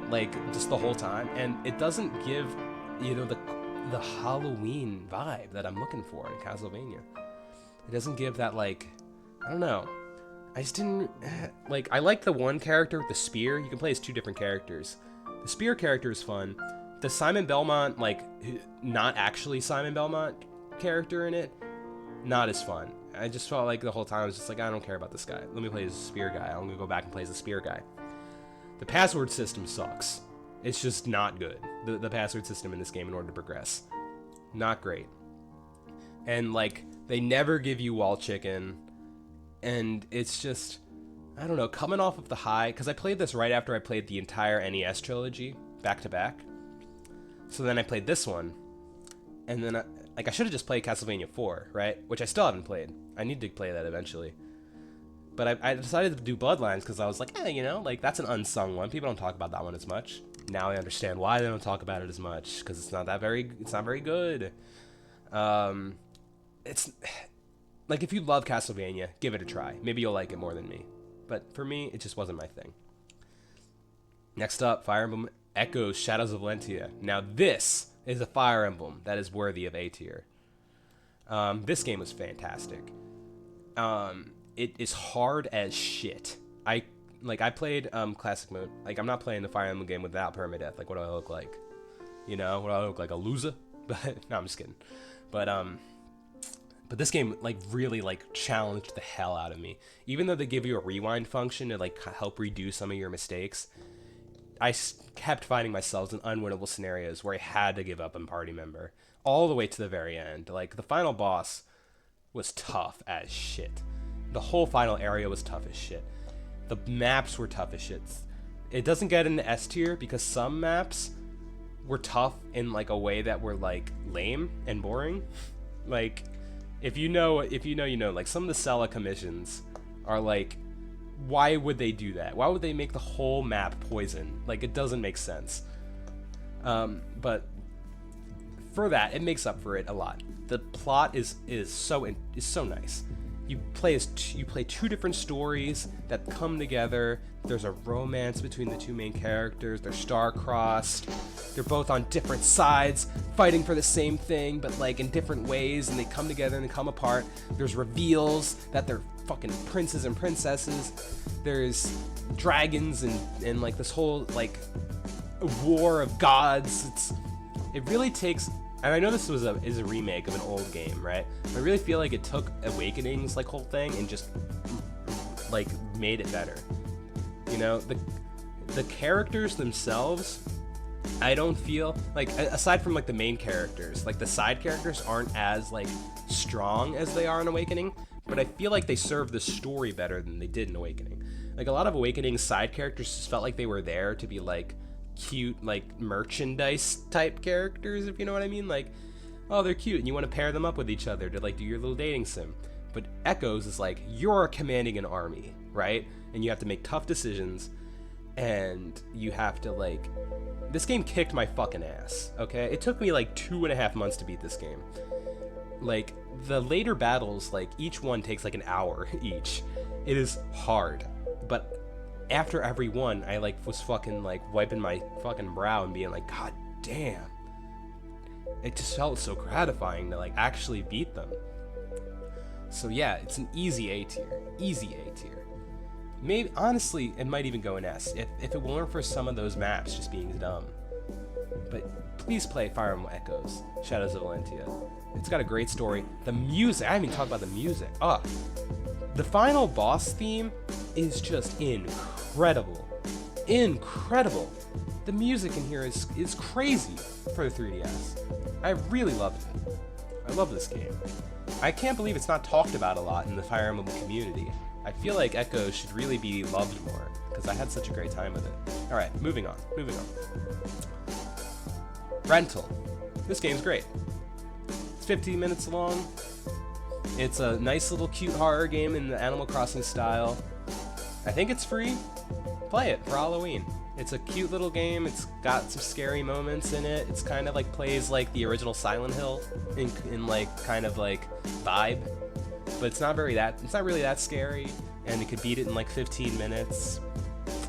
like just the whole time, and it doesn't give, you know, the Halloween vibe that I'm looking for in Castlevania. It doesn't give that, like, I don't know. I just didn't like. I like the one character with the spear. You can play as two different characters. The spear character is fun. The Simon Belmont, like, not actually Simon Belmont character in it, not as fun. I just felt like the whole time I was just like, I don't care about this guy. Let me play as a spear guy. I'm gonna go back and play as a spear guy. The password system sucks. It's just not good. The password system in this game in order to progress. Not great. And, like, they never give you wall chicken. And it's just, I don't know, coming off of the high, because I played this right after I played the entire NES trilogy, back to back. So then I played this one, and then I should have just played Castlevania 4, right? Which I still haven't played. I need to play that eventually. But I decided to do Bloodlines because I was like, you know, like that's an unsung one. People don't talk about that one as much. Now I understand why they don't talk about it as much, because it's not very good. It's like, if you love Castlevania, give it a try. Maybe you'll like it more than me. But for me, it just wasn't my thing. Next up, Fire Emblem Echoes Shadows of Valentia. Now this is a Fire Emblem that is worthy of A tier. This game was fantastic. It is hard as shit. I played classic mode. Like, I'm not playing the Fire Emblem game without permadeath. Like, what do I look like? You know, what do I look like, a loser? But no, I'm just kidding. But this game, like, really, like, challenged the hell out of me. Even though they give you a rewind function to, like, help redo some of your mistakes, I kept finding myself in unwinnable scenarios where I had to give up a party member all the way to the very end. Like, the final boss was tough as shit. The whole final area was tough as shit. The maps were tough as shit. It doesn't get into S tier because some maps were tough in like a way that were like lame and boring. Like, if you know, you know. Like some of the Celica missions are like, why would they do that? Why would they make the whole map poison? Like, it doesn't make sense. But for that, it makes up for it a lot. The plot is so nice. You play two different stories that come together. There's a romance between the two main characters. They're star-crossed. They're both on different sides, fighting for the same thing, but like in different ways, and they come together and they come apart. There's reveals that they're fucking princes and princesses. There's dragons and like this whole like war of gods. It really takes. And I know this is a remake of an old game, right? I really feel like it took Awakening's like whole thing and just like made it better. You know, the characters themselves, I don't feel like, aside from like the main characters, like the side characters aren't as like strong as they are in Awakening, but I feel like they serve the story better than they did in Awakening. Like a lot of Awakening's side characters just felt like they were there to be like cute like merchandise type characters, if you know what I mean. Like, oh, they're cute and you want to pair them up with each other to like do your little dating sim. But Echoes is like, you're commanding an army, right? And you have to make tough decisions, and you have to like, this game kicked my fucking ass, okay? It took me like 2.5 months to beat this game. Like the later battles, like each one takes like an hour each. It is hard, but after every one, I like was fucking like wiping my fucking brow and being like, God damn. It just felt so gratifying to like actually beat them. So yeah, it's an easy A tier. Easy A tier. Maybe, honestly, it might even go in S if it weren't for some of those maps just being dumb. But please play Fire Emblem Echoes, Shadows of Valentia. It's got a great story. The music, I haven't even talked about the music. The final boss theme is just incredible. Incredible. The music in here is crazy for the 3DS. I really loved it. I love this game. I can't believe it's not talked about a lot in the Fire Emblem community. I feel like Echoes should really be loved more, because I had such a great time with it. Alright, moving on. Rental. This game's great. It's 15 minutes long. It's a nice little cute horror game in the Animal Crossing style. I think it's free. Play it for Halloween. It's a cute little game. It's got some scary moments in it. It's kind of like plays like the original Silent Hill in like kind of like vibe. But it's not really that scary, and you could beat it in like 15 minutes.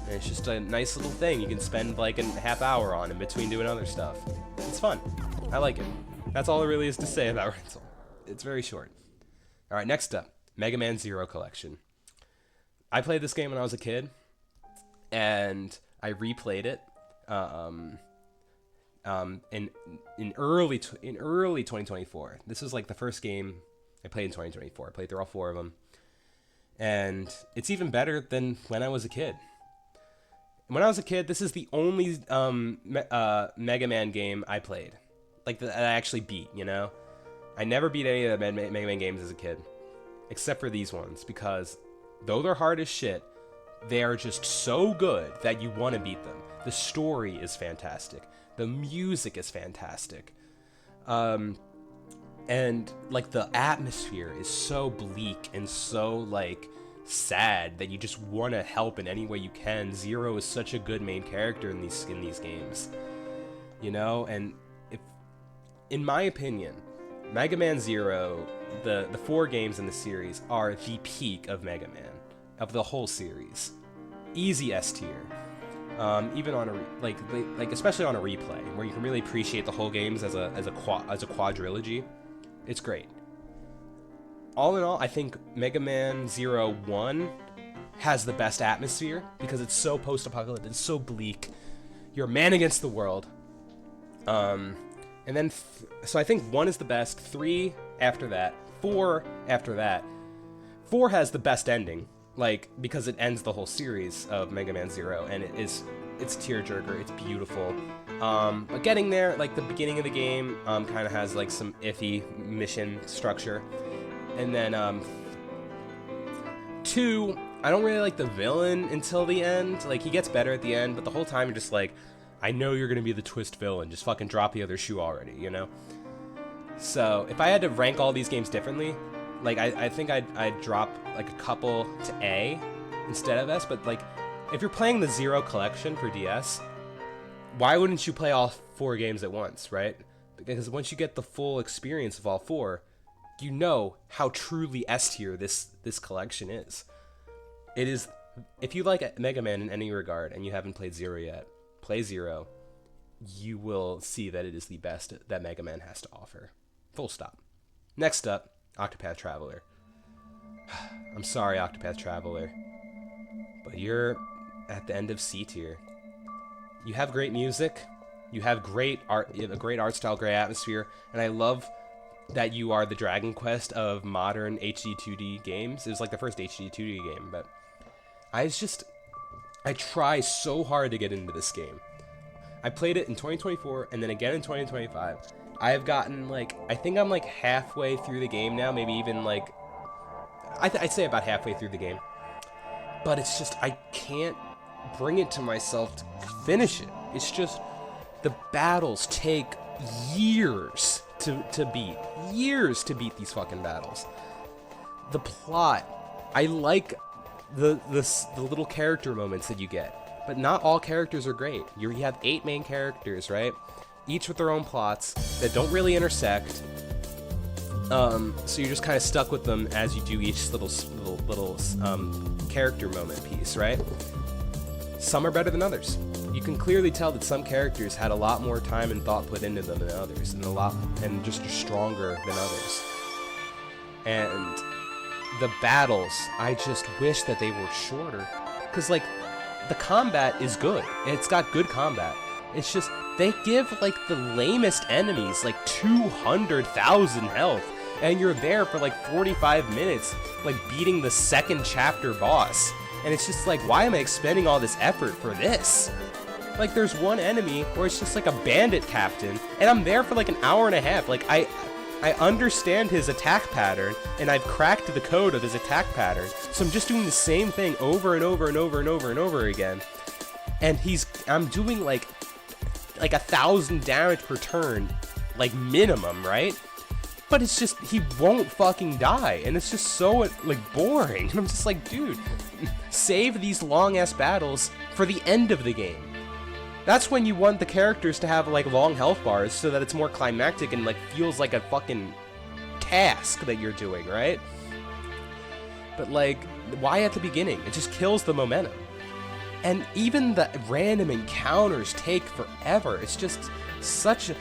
And it's just a nice little thing you can spend like a half hour on in between doing other stuff. It's fun. I like it. That's all there really is to say about Rental. It's very short. Alright, next up, Mega Man Zero Collection. I played this game when I was a kid, and I replayed it in early 2024. This was like the first game I played in 2024. I played through all 4 of them, and it's even better than when I was a kid. When I was a kid, this is the only Mega Man game I played, like that I actually beat. You know, I never beat any of the Mega Man games as a kid, except for these ones, because though they're hard as shit, they are just so good that you want to beat them. The story is fantastic. The music is fantastic. And like the atmosphere is so bleak and so like sad that you just want to help in any way you can. Zero is such a good main character in these games, you know. And if, in my opinion, Mega Man Zero, the 4 games in the series are the peak of Mega Man, of the whole series. Easy S tier. Even on a especially on a replay where you can really appreciate the whole games as a quadrilogy. It's great. All in all, I think Mega Man Zero 1 has the best atmosphere because it's so post-apocalyptic, it's so bleak. You're a man against the world. And then, so I think 1 is the best, 3 after that, 4 after that. 4 has the best ending, like, because it ends the whole series of Mega Man Zero, and it's tearjerker, it's beautiful. But getting there, like the beginning of the game, kind of has like some iffy mission structure. And then 2 I don't really like the villain until the end. Like, he gets better at the end, but the whole time you're just like, I know you're gonna be the twist villain. Just fucking drop the other shoe already, you know? So, if I had to rank all these games differently, like, I think I'd drop, like, a couple to A instead of S, but, like, if you're playing the Zero Collection for DS, why wouldn't you play all 4 games at once, right? Because once you get the full experience of all 4, you know how truly S tier this collection is. It is, if you like Mega Man in any regard and you haven't played Zero yet, play Zero. You will see that it is the best that Mega Man has to offer. Full stop. Next up, Octopath Traveler. I'm sorry, Octopath Traveler, but you're at the end of C tier. You have great music, you have great art, you have a great art style, great atmosphere, and I love that you are the Dragon Quest of modern HD 2D games. It was like the first HD 2D game, but I try so hard to get into this game. I played it in 2024 and then again in 2025. I have gotten, like, I think I'm like halfway through the game now, maybe even like, I'd say about halfway through the game. But it's just, I can't bring it to myself to finish it. It's just, the battles take years to beat. Years to beat these fucking battles. The plot, I like the little character moments that you get, but not all characters are great. You have 8 main characters, right? Each with their own plots that don't really intersect. So you're just kind of stuck with them as you do each little character moment piece, right? Some are better than others. You can clearly tell that some characters had a lot more time and thought put into them than others, and just are stronger than others. And the battles, I just wish that they were shorter, because, like, the combat is good. It's got good combat. It's just, they give, like, the lamest enemies, like, 200,000 health, and you're there for, like, 45 minutes, like, beating the 2nd chapter boss. And it's just like, why am I expending all this effort for this? Like, there's one enemy where it's just like a bandit captain, and I'm there for like an hour and a half. Like, I understand his attack pattern, and I've cracked the code of his attack pattern, so I'm just doing the same thing over and over and over and over and over again. And I'm doing like 1,000 damage per turn, like, minimum, right? But it's just, he won't fucking die, and it's just so, like, boring. And I'm just like, dude, save these long-ass battles for the end of the game. That's when you want the characters to have, like, long health bars so that it's more climactic and, like, feels like a fucking task that you're doing, right? But, like, why at the beginning? It just kills the momentum. And even the random encounters take forever. It's just such a...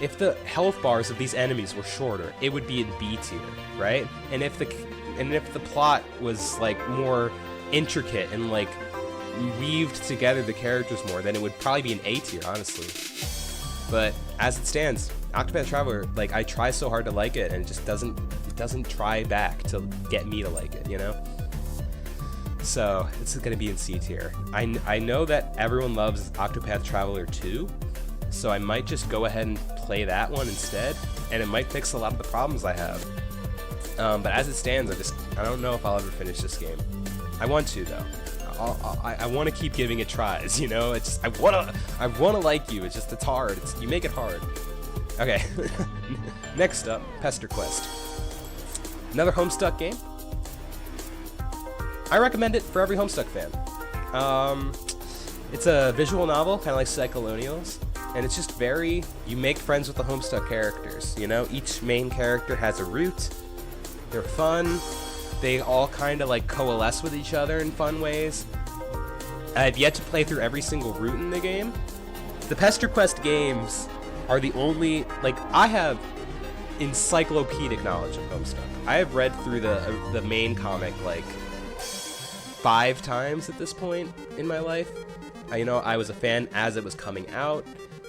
If the health bars of these enemies were shorter, it would be in B tier, right? And if the plot was, like, more intricate and, like, weaved together the characters more, then it would probably be an A tier, honestly. But as it stands, Octopath Traveler, like, I try so hard to like it, and it just doesn't try back to get me to like it, you know? So it's gonna be in C tier. I know that everyone loves Octopath Traveler 2, so I might just go ahead and play that one instead, and it might fix a lot of the problems I have. But as it stands, I don't know if I'll ever finish this game. I want to, though. I want to keep giving it tries, you know? It's just, I wanna like you. It's just, it's hard. You make it hard. Okay. Next up, Pester Quest. Another Homestuck game. I recommend it for every Homestuck fan. It's a visual novel, kind of like Cyclonials, and it's just you make friends with the Homestuck characters, you know? Each main character has a route. They're fun. They all kind of, like, coalesce with each other in fun ways. I've yet to play through every single route in the game. The Pester Quest games are the only, like, I have encyclopedic knowledge of Homestuck. I have read through the main comic, like, 5 times at this point in my life. I was a fan as it was coming out.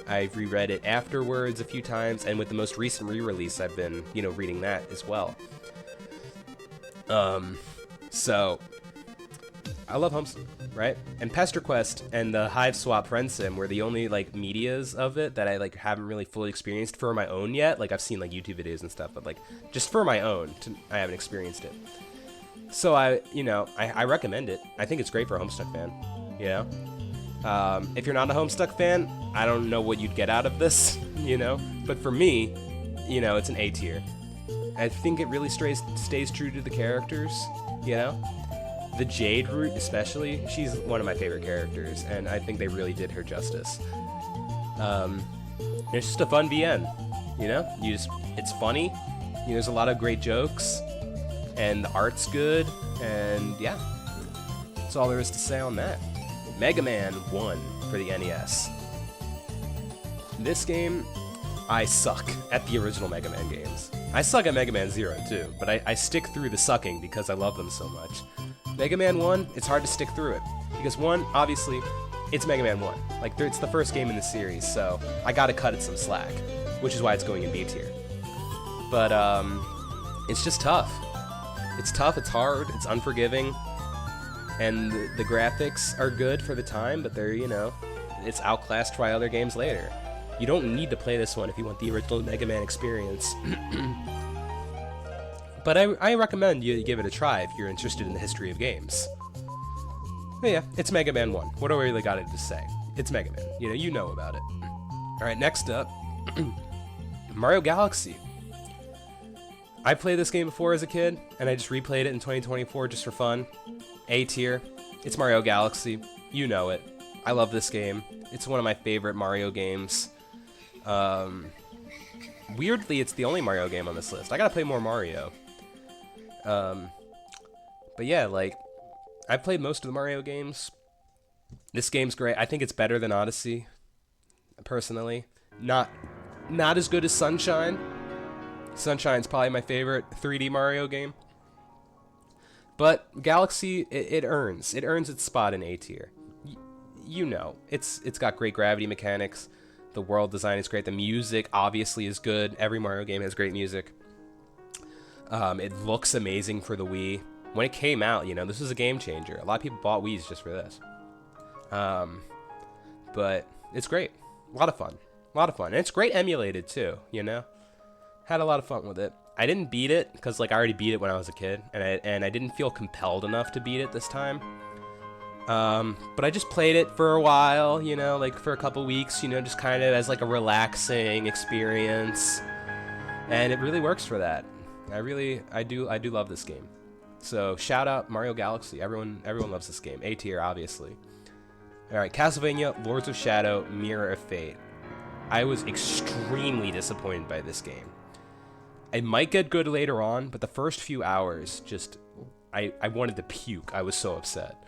I've reread it afterwards a few times, and with the most recent re-release, I've been, reading that as well. So I love Homestuck, right? And Pester Quest and the Hive Swap Friend Sim were the only, like, medias of it that I, like, haven't really fully experienced for my own yet. Like, I've seen, like, YouTube videos and stuff, but, like, just for my own, I haven't experienced it. So I recommend it. I think it's great for a Homestuck fan. You know, if you're not a Homestuck fan, I don't know what you'd get out of this. You know, but for me, you know, it's an A tier. I think it really stays true to the characters. You know, the Jade route especially, she's one of my favorite characters, and I think they really did her justice. It's just a fun VN. You know, it's funny. You know, there's a lot of great jokes, and the art's good, and yeah, that's all there is to say on that. Mega Man 1 for the NES. This game, I suck at the original Mega Man games. I suck at Mega Man 0 too, but I stick through the sucking because I love them so much. Mega Man 1, it's hard to stick through it, because 1, obviously, it's Mega Man 1. Like, it's the first game in the series, so I gotta cut it some slack, which is why it's going in B tier. But, it's just tough. It's tough, it's hard, it's unforgiving, and the graphics are good for the time, but they're, you know, it's outclassed by other games later. You don't need to play this one if you want the original Mega Man experience. But I recommend you give it a try if you're interested in the history of games. But yeah, it's Mega Man 1. What do I really got to say? It's Mega Man. You know about it. Alright, next up, Mario Galaxy. I played this game before as a kid, and I just replayed it in 2024 just for fun. A tier. It's Mario Galaxy. You know it. I love this game. It's one of my favorite Mario games. Weirdly, it's the only Mario game on this list. I gotta play more Mario. But yeah, like, I've played most of the Mario games. This game's great. I think it's better than Odyssey, personally. Not as good as Sunshine. Sunshine's probably my favorite 3D Mario game. But Galaxy, it earns its spot in A tier. You know, it's got great gravity mechanics. The world design is great. The music obviously is good. Every Mario game has great music. It looks amazing for the Wii. When it came out, you know, this was a game changer. A lot of people bought Wiis just for this. But it's great. A lot of fun. And it's great emulated too, you know? Had a lot of fun with it. I didn't beat it because, like, I already beat it when I was a kid, and I didn't feel compelled enough to beat it this time. But I just played it for a while, you know, like for a couple weeks, you know, just kind of as like a relaxing experience, and it really works for that. I do love this game. So shout out Mario Galaxy. Everyone loves this game. A tier, obviously. All right, Castlevania: Lords of Shadow, Mirror of Fate. I was extremely disappointed by this game. It might get good later on, but the first few hours, just I wanted to puke. I was so upset.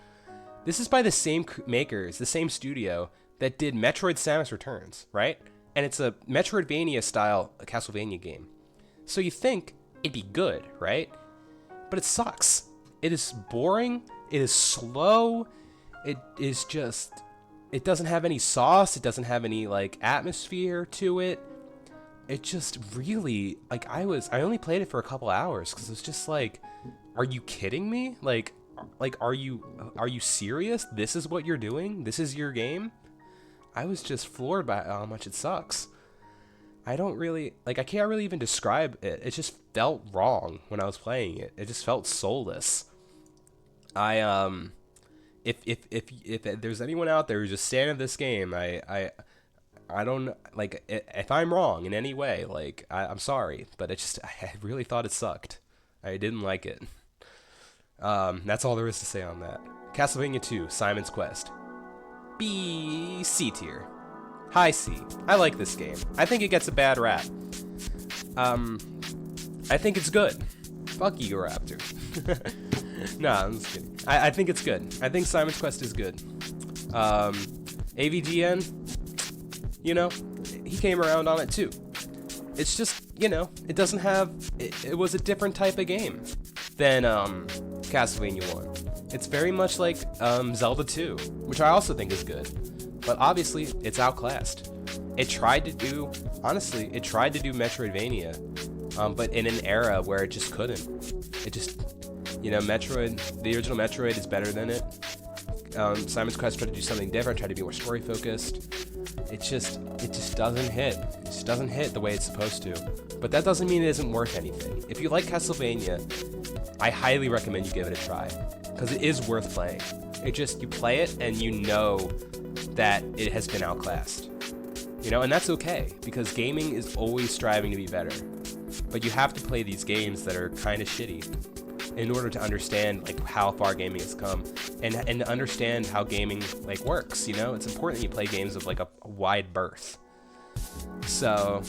This is by the same makers, the same studio that did Metroid: Samus Returns, right? And it's a Metroidvania-style Castlevania game. So you think it'd be good, right? But it sucks. It is boring. It is slow. It is just... It doesn't have any sauce. It doesn't have any, like, atmosphere to it. It just really... Like, I only played it for a couple hours because it's just like, are you kidding me? Like, are you serious? This is what you're doing? This is your game? I was just floored by how much it sucks. I can't really even describe it. It just felt wrong when I was playing it. It just felt soulless. If there's anyone out there who's just standing of this game, I don't, like, if I'm wrong in any way, like, I'm sorry, but I really thought it sucked. I didn't like it. That's all there is to say on that. Castlevania 2, Simon's Quest. C tier. High C. I like this game. I think it gets a bad rap. I think it's good. Fuck Egoraptor. Nah, I'm just kidding. I think it's good. I think Simon's Quest is good. AVGN, you know, he came around on it too. It's just, you know, it doesn't have... It was a different type of game than Castlevania 1. It's very much like Zelda 2, which I also think is good. But obviously, it's outclassed. It tried to do Metroidvania, but in an era where it just couldn't. It just, you know, the original Metroid is better than it. Simon's Quest tried to do something different, tried to be more story focused. It just doesn't hit. It just doesn't hit the way it's supposed to. But that doesn't mean it isn't worth anything. If you like Castlevania, I highly recommend you give it a try, because it is worth playing. It just, you play it and you know that it has been outclassed. You know, and that's okay, because gaming is always striving to be better. But you have to play these games that are kind of shitty in order to understand like how far gaming has come, and to understand how gaming like works. You know, it's important that you play games with like a wide berth. So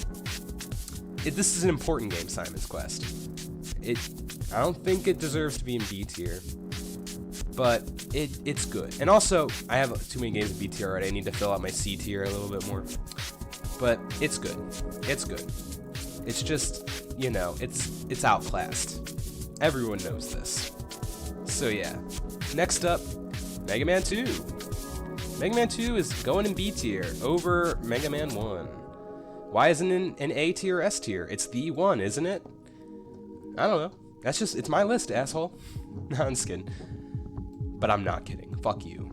this is an important game, Simon's Quest. I don't think it deserves to be in B tier, but it's good. And also, I have too many games in B tier already. I need to fill out my C tier a little bit more. But it's good. It's good. It's just, you know, it's outclassed. Everyone knows this. So yeah. Next up, Mega Man 2. Mega Man 2 is going in B tier over Mega Man 1. Why isn't it in A tier or S tier? It's the one, isn't it? I don't know. That's just, it's my list, asshole. No, I'm just kidding. But I'm not kidding. Fuck you.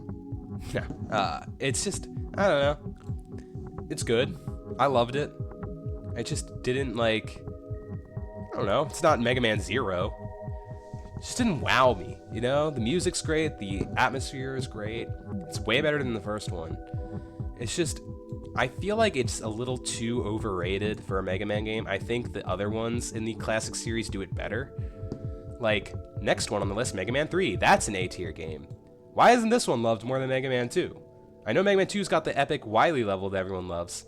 No. It's just, I don't know. It's good. I loved it. I just didn't like, I don't know. It's not Mega Man 0. It just didn't wow me, you know? The music's great. The atmosphere is great. It's way better than the first one. It's just, I feel like it's a little too overrated for a Mega Man game. I think the other ones in the classic series do it better. Like, next one on the list, Mega Man 3. That's an A-tier game. Why isn't this one loved more than Mega Man 2? I know Mega Man 2's got the epic Wily level that everyone loves.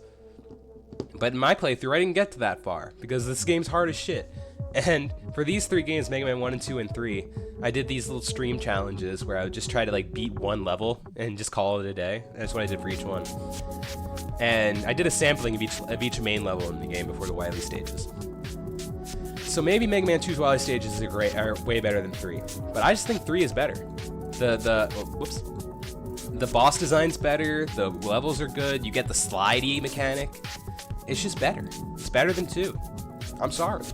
But in my playthrough, I didn't get to that far, because this game's hard as shit. And for these three games, Mega Man 1 and 2 and 3, I did these little stream challenges where I would just try to like beat one level and just call it a day. That's what I did for each one. And I did a sampling of each main level in the game before the Wily stages. So maybe Mega Man 2's Wily stages are way better than 3. But I just think 3 is better. The boss design's better, the levels are good, you get the slidey mechanic. It's just better. It's better than 2. I'm sorry.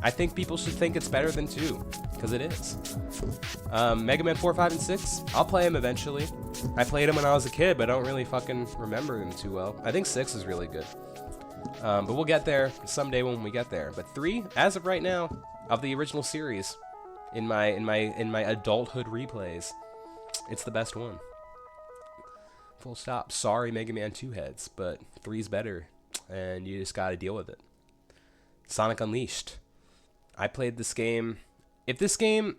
I think people should think it's better than 2, because it is. Mega Man 4, 5, and 6, I'll play them eventually. I played them when I was a kid, but I don't really fucking remember them too well. I think 6 is really good. But we'll get there someday when we get there. But 3, as of right now, of the original series, in my adulthood replays, it's the best one. Full stop. Sorry, Mega Man 2 heads, but 3's better, and you just gotta deal with it. Sonic Unleashed. I played this game. If this game,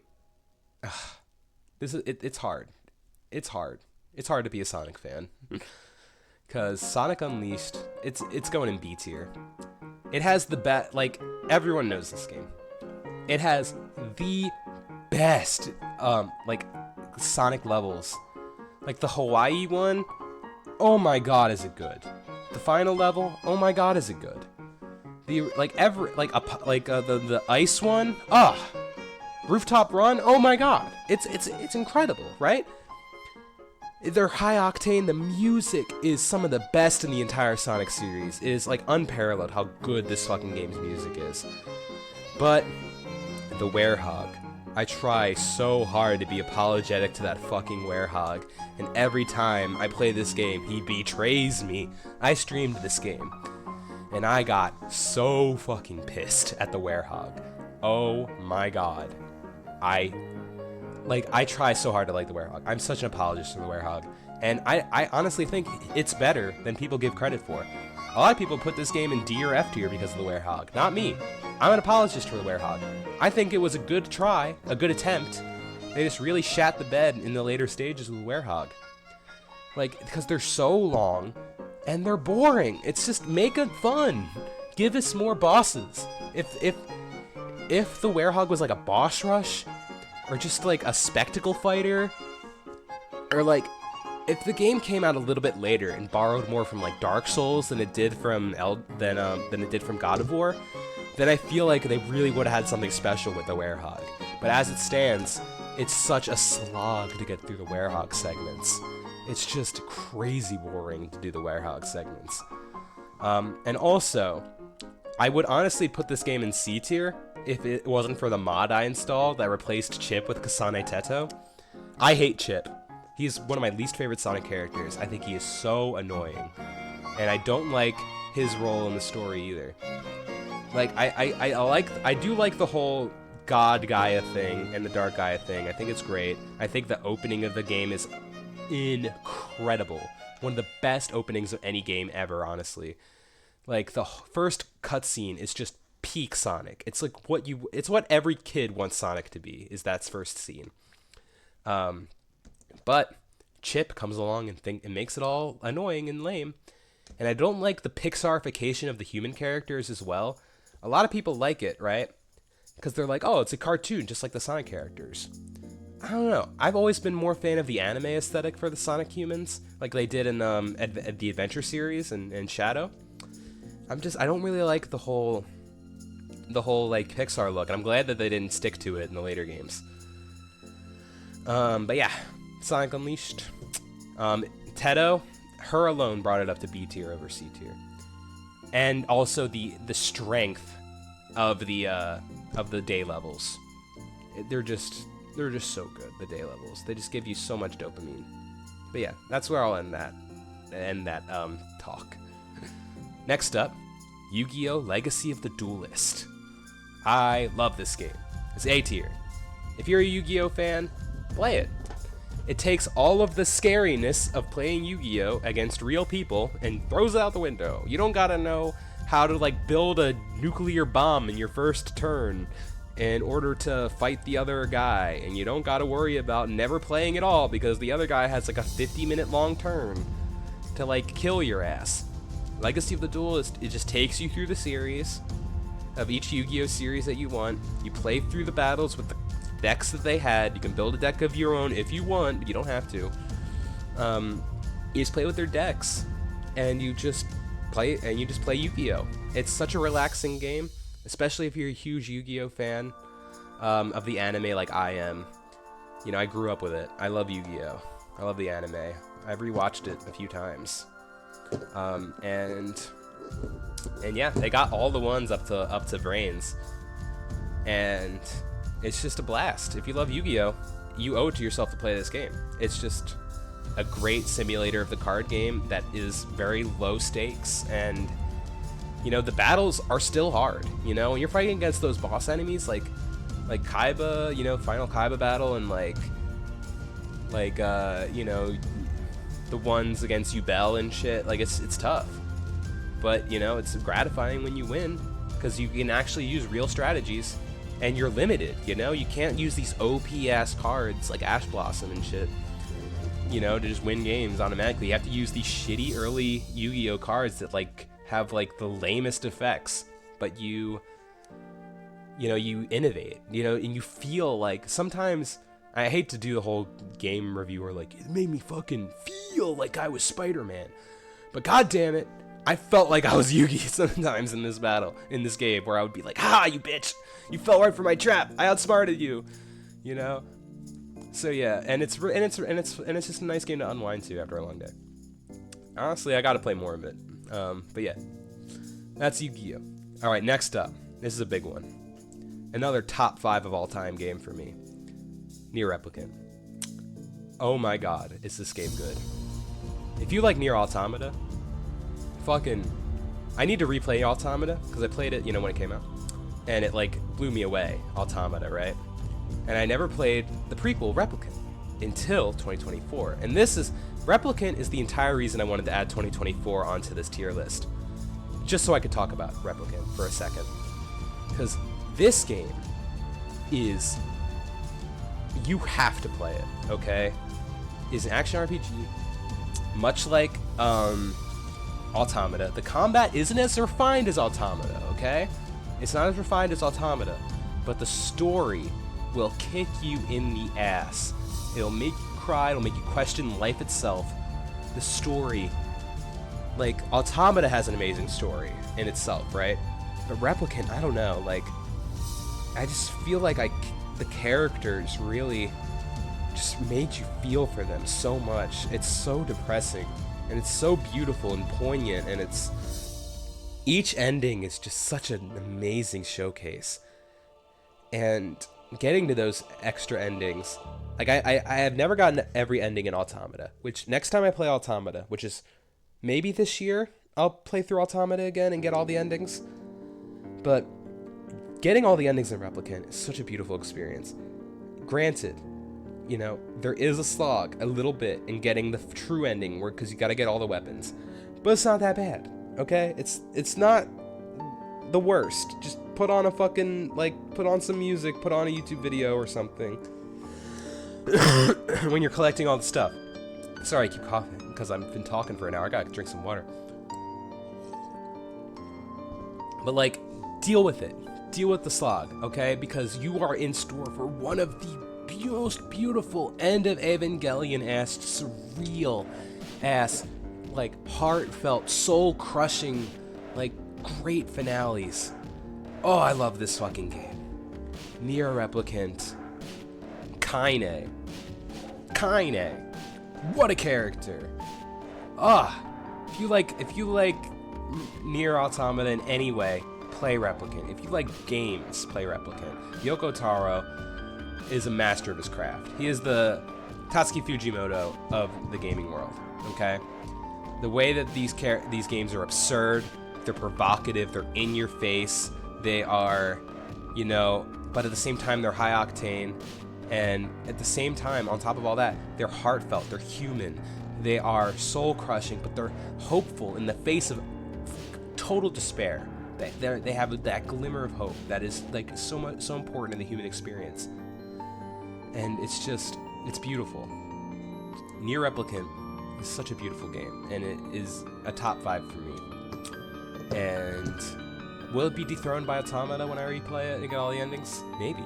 it's hard. It's hard. It's hard to be a Sonic fan, because Sonic Unleashed, it's going in B tier. It has the best. Like, everyone knows this game. It has the best like Sonic levels. Like the Hawaii one, oh my god, is it good? The final level, oh my god, is it good? The the ice one, Rooftop Run, oh my god, it's incredible, right? They're high octane. The music is some of the best in the entire Sonic series. It is like unparalleled how good this fucking game's music is. But the Werehog. I try so hard to be apologetic to that fucking Werehog, and every time I play this game, he betrays me. I streamed this game, and I got so fucking pissed at the Werehog. Oh my god. I try so hard to like the Werehog. I'm such an apologist for the Werehog, and I honestly think it's better than people give credit for. A lot of people put this game in D or F tier because of the Werehog. Not me. I'm an apologist for the Werehog. I think it was a good try, a good attempt. They just really shat the bed in the later stages of the Werehog. Like, because they're so long, and they're boring. It's just, make it fun. Give us more bosses. If the Werehog was like a boss rush, or just like a spectacle fighter, or like, if the game came out a little bit later and borrowed more from like Dark Souls than it did from God of War, then I feel like they really would have had something special with the Werehog. But as it stands, it's such a slog to get through the Werehog segments. It's just crazy boring to do the Werehog segments. And also, I would honestly put this game in C tier if it wasn't for the mod I installed that replaced Chip with Kasane Teto. I hate Chip. He's one of my least favorite Sonic characters. I think he is so annoying. And I don't like his role in the story either. Like, I do like the whole God Gaia thing and the Dark Gaia thing. I think it's great. I think the opening of the game is incredible. One of the best openings of any game ever, honestly. Like, the first cutscene is just peak Sonic. It's like it's what every kid wants Sonic to be, is that first scene. But Chip comes along and makes it all annoying and lame. And I don't like the Pixarification of the human characters as well. A lot of people like it, right? Because they're like, oh, it's a cartoon, just like the Sonic characters. I don't know. I've always been more fan of the anime aesthetic for the Sonic humans, like they did in the Adventure series and Shadow. I don't really like the whole like Pixar look, and I'm glad that they didn't stick to it in the later games. But yeah, Sonic Unleashed. Teto, her alone brought it up to B tier over C tier, and also the strength of the day levels. They're just so good. The day levels, they just give you so much dopamine. But yeah, that's where I'll end that talk. Next up, Yu-Gi-Oh! Legacy of the Duelist. I love this game. It's A tier. If you're a Yu-Gi-Oh! Fan, play it. It takes all of the scariness of playing Yu-Gi-Oh! Against real people and throws it out the window. You don't gotta know how to like build a nuclear bomb in your first turn in order to fight the other guy, and you don't gotta worry about never playing at all because the other guy has like a 50-minute long turn to like kill your ass. Legacy of the Duelist, it just takes you through the series of each Yu-Gi-Oh! Series that you want. You play through the battles with the decks that they had. You can build a deck of your own if you want, but you don't have to. You just play with their decks, and you just play Yu-Gi-Oh! It's such a relaxing game, especially if you're a huge Yu-Gi-Oh! Fan of the anime like I am. You know, I grew up with it. I love Yu-Gi-Oh! I love the anime. I've rewatched it a few times. And yeah, they got all the ones up to brains, and it's just a blast. If you love Yu-Gi-Oh!, you owe it to yourself to play this game. It's just a great simulator of the card game that is very low stakes, and you know, the battles are still hard. You know, when you're fighting against those boss enemies like Kaiba, you know, final Kaiba battle, and you know, the ones against Yubel and shit, like it's tough. But you know, it's gratifying when you win because you can actually use real strategies, and you're limited. You know, you can't use these OP ass cards like Ash Blossom and shit, you know, to just win games automatically. You have to use these shitty early Yu-Gi-Oh! Cards that like have like the lamest effects, but you innovate, you know, and you feel like sometimes. I hate to do the whole game reviewer like, it made me fucking feel like I was Spider-Man. But god damn it, I felt like I was Yugi sometimes in this game, where I would be like, ha, you bitch! You fell right for my trap! I outsmarted you! You know? So yeah, and it's just a nice game to unwind to after a long day. Honestly, I gotta play more of it. But yeah. That's Yu-Gi-Oh! Alright, next up. This is a big one. Another top 5 of all time game for me. Nier Replicant. Oh my god, is this game good. If you like Nier Automata, I need to replay Automata, because I played it, you know, when it came out, and it like blew me away, Automata, right? And I never played the prequel, Replicant, until 2024. And Replicant is the entire reason I wanted to add 2024 onto this tier list. Just so I could talk about Replicant for a second. Because this game is... you have to play it, okay? It's an action RPG, much like Automata. The combat isn't as refined as Automata, okay? It's not as refined as Automata, but the story will kick you in the ass. It'll make you cry, it'll make you question life itself. The story, like, Automata has an amazing story in itself, right? But Replicant, I don't know, like, I just feel like the characters really just made you feel for them so much. It's so depressing, and it's so beautiful and poignant, and each ending is just such an amazing showcase. And getting to those extra endings, like I have never gotten every ending in Automata, which next time I play Automata, which is maybe this year, I'll play through Automata again and get all the endings. But getting all the endings in Replicant is such a beautiful experience. Granted, you know, there is a slog a little bit in getting the true ending, where because you got to get all the weapons, but it's not that bad. Okay, it's not the worst. Just put on a fucking, like, put on some music, put on a YouTube video or something when you're collecting all the stuff. Sorry, I keep coughing because I've been talking for an hour. I gotta drink some water. But, like, deal with it. Deal with the slog, okay? Because you are in store for one of the most beautiful end of Evangelion-ass, surreal-ass, like, heartfelt, soul-crushing, like, great finales. Oh, I love this fucking game. Nier Replicant. Kaine. What a character. Ah, if you like Nier Automata in any way, play Replicant. If you like games, play Replicant. Yoko Taro is a master of his craft. He is the Tatsuki Fujimoto of the gaming world, okay? The way that these games are absurd, they're provocative, they're in your face, they are, you know, but at the same time they're high octane, and at the same time, on top of all that, they're heartfelt, they're human, they are soul crushing, but they're hopeful in the face of total despair. They have that glimmer of hope that is, like, so important in the human experience, and it's beautiful. Nier Replicant is such a beautiful game, and it is a top 5 for me. And will it be dethroned by Automata when I replay it and get all the endings? Maybe.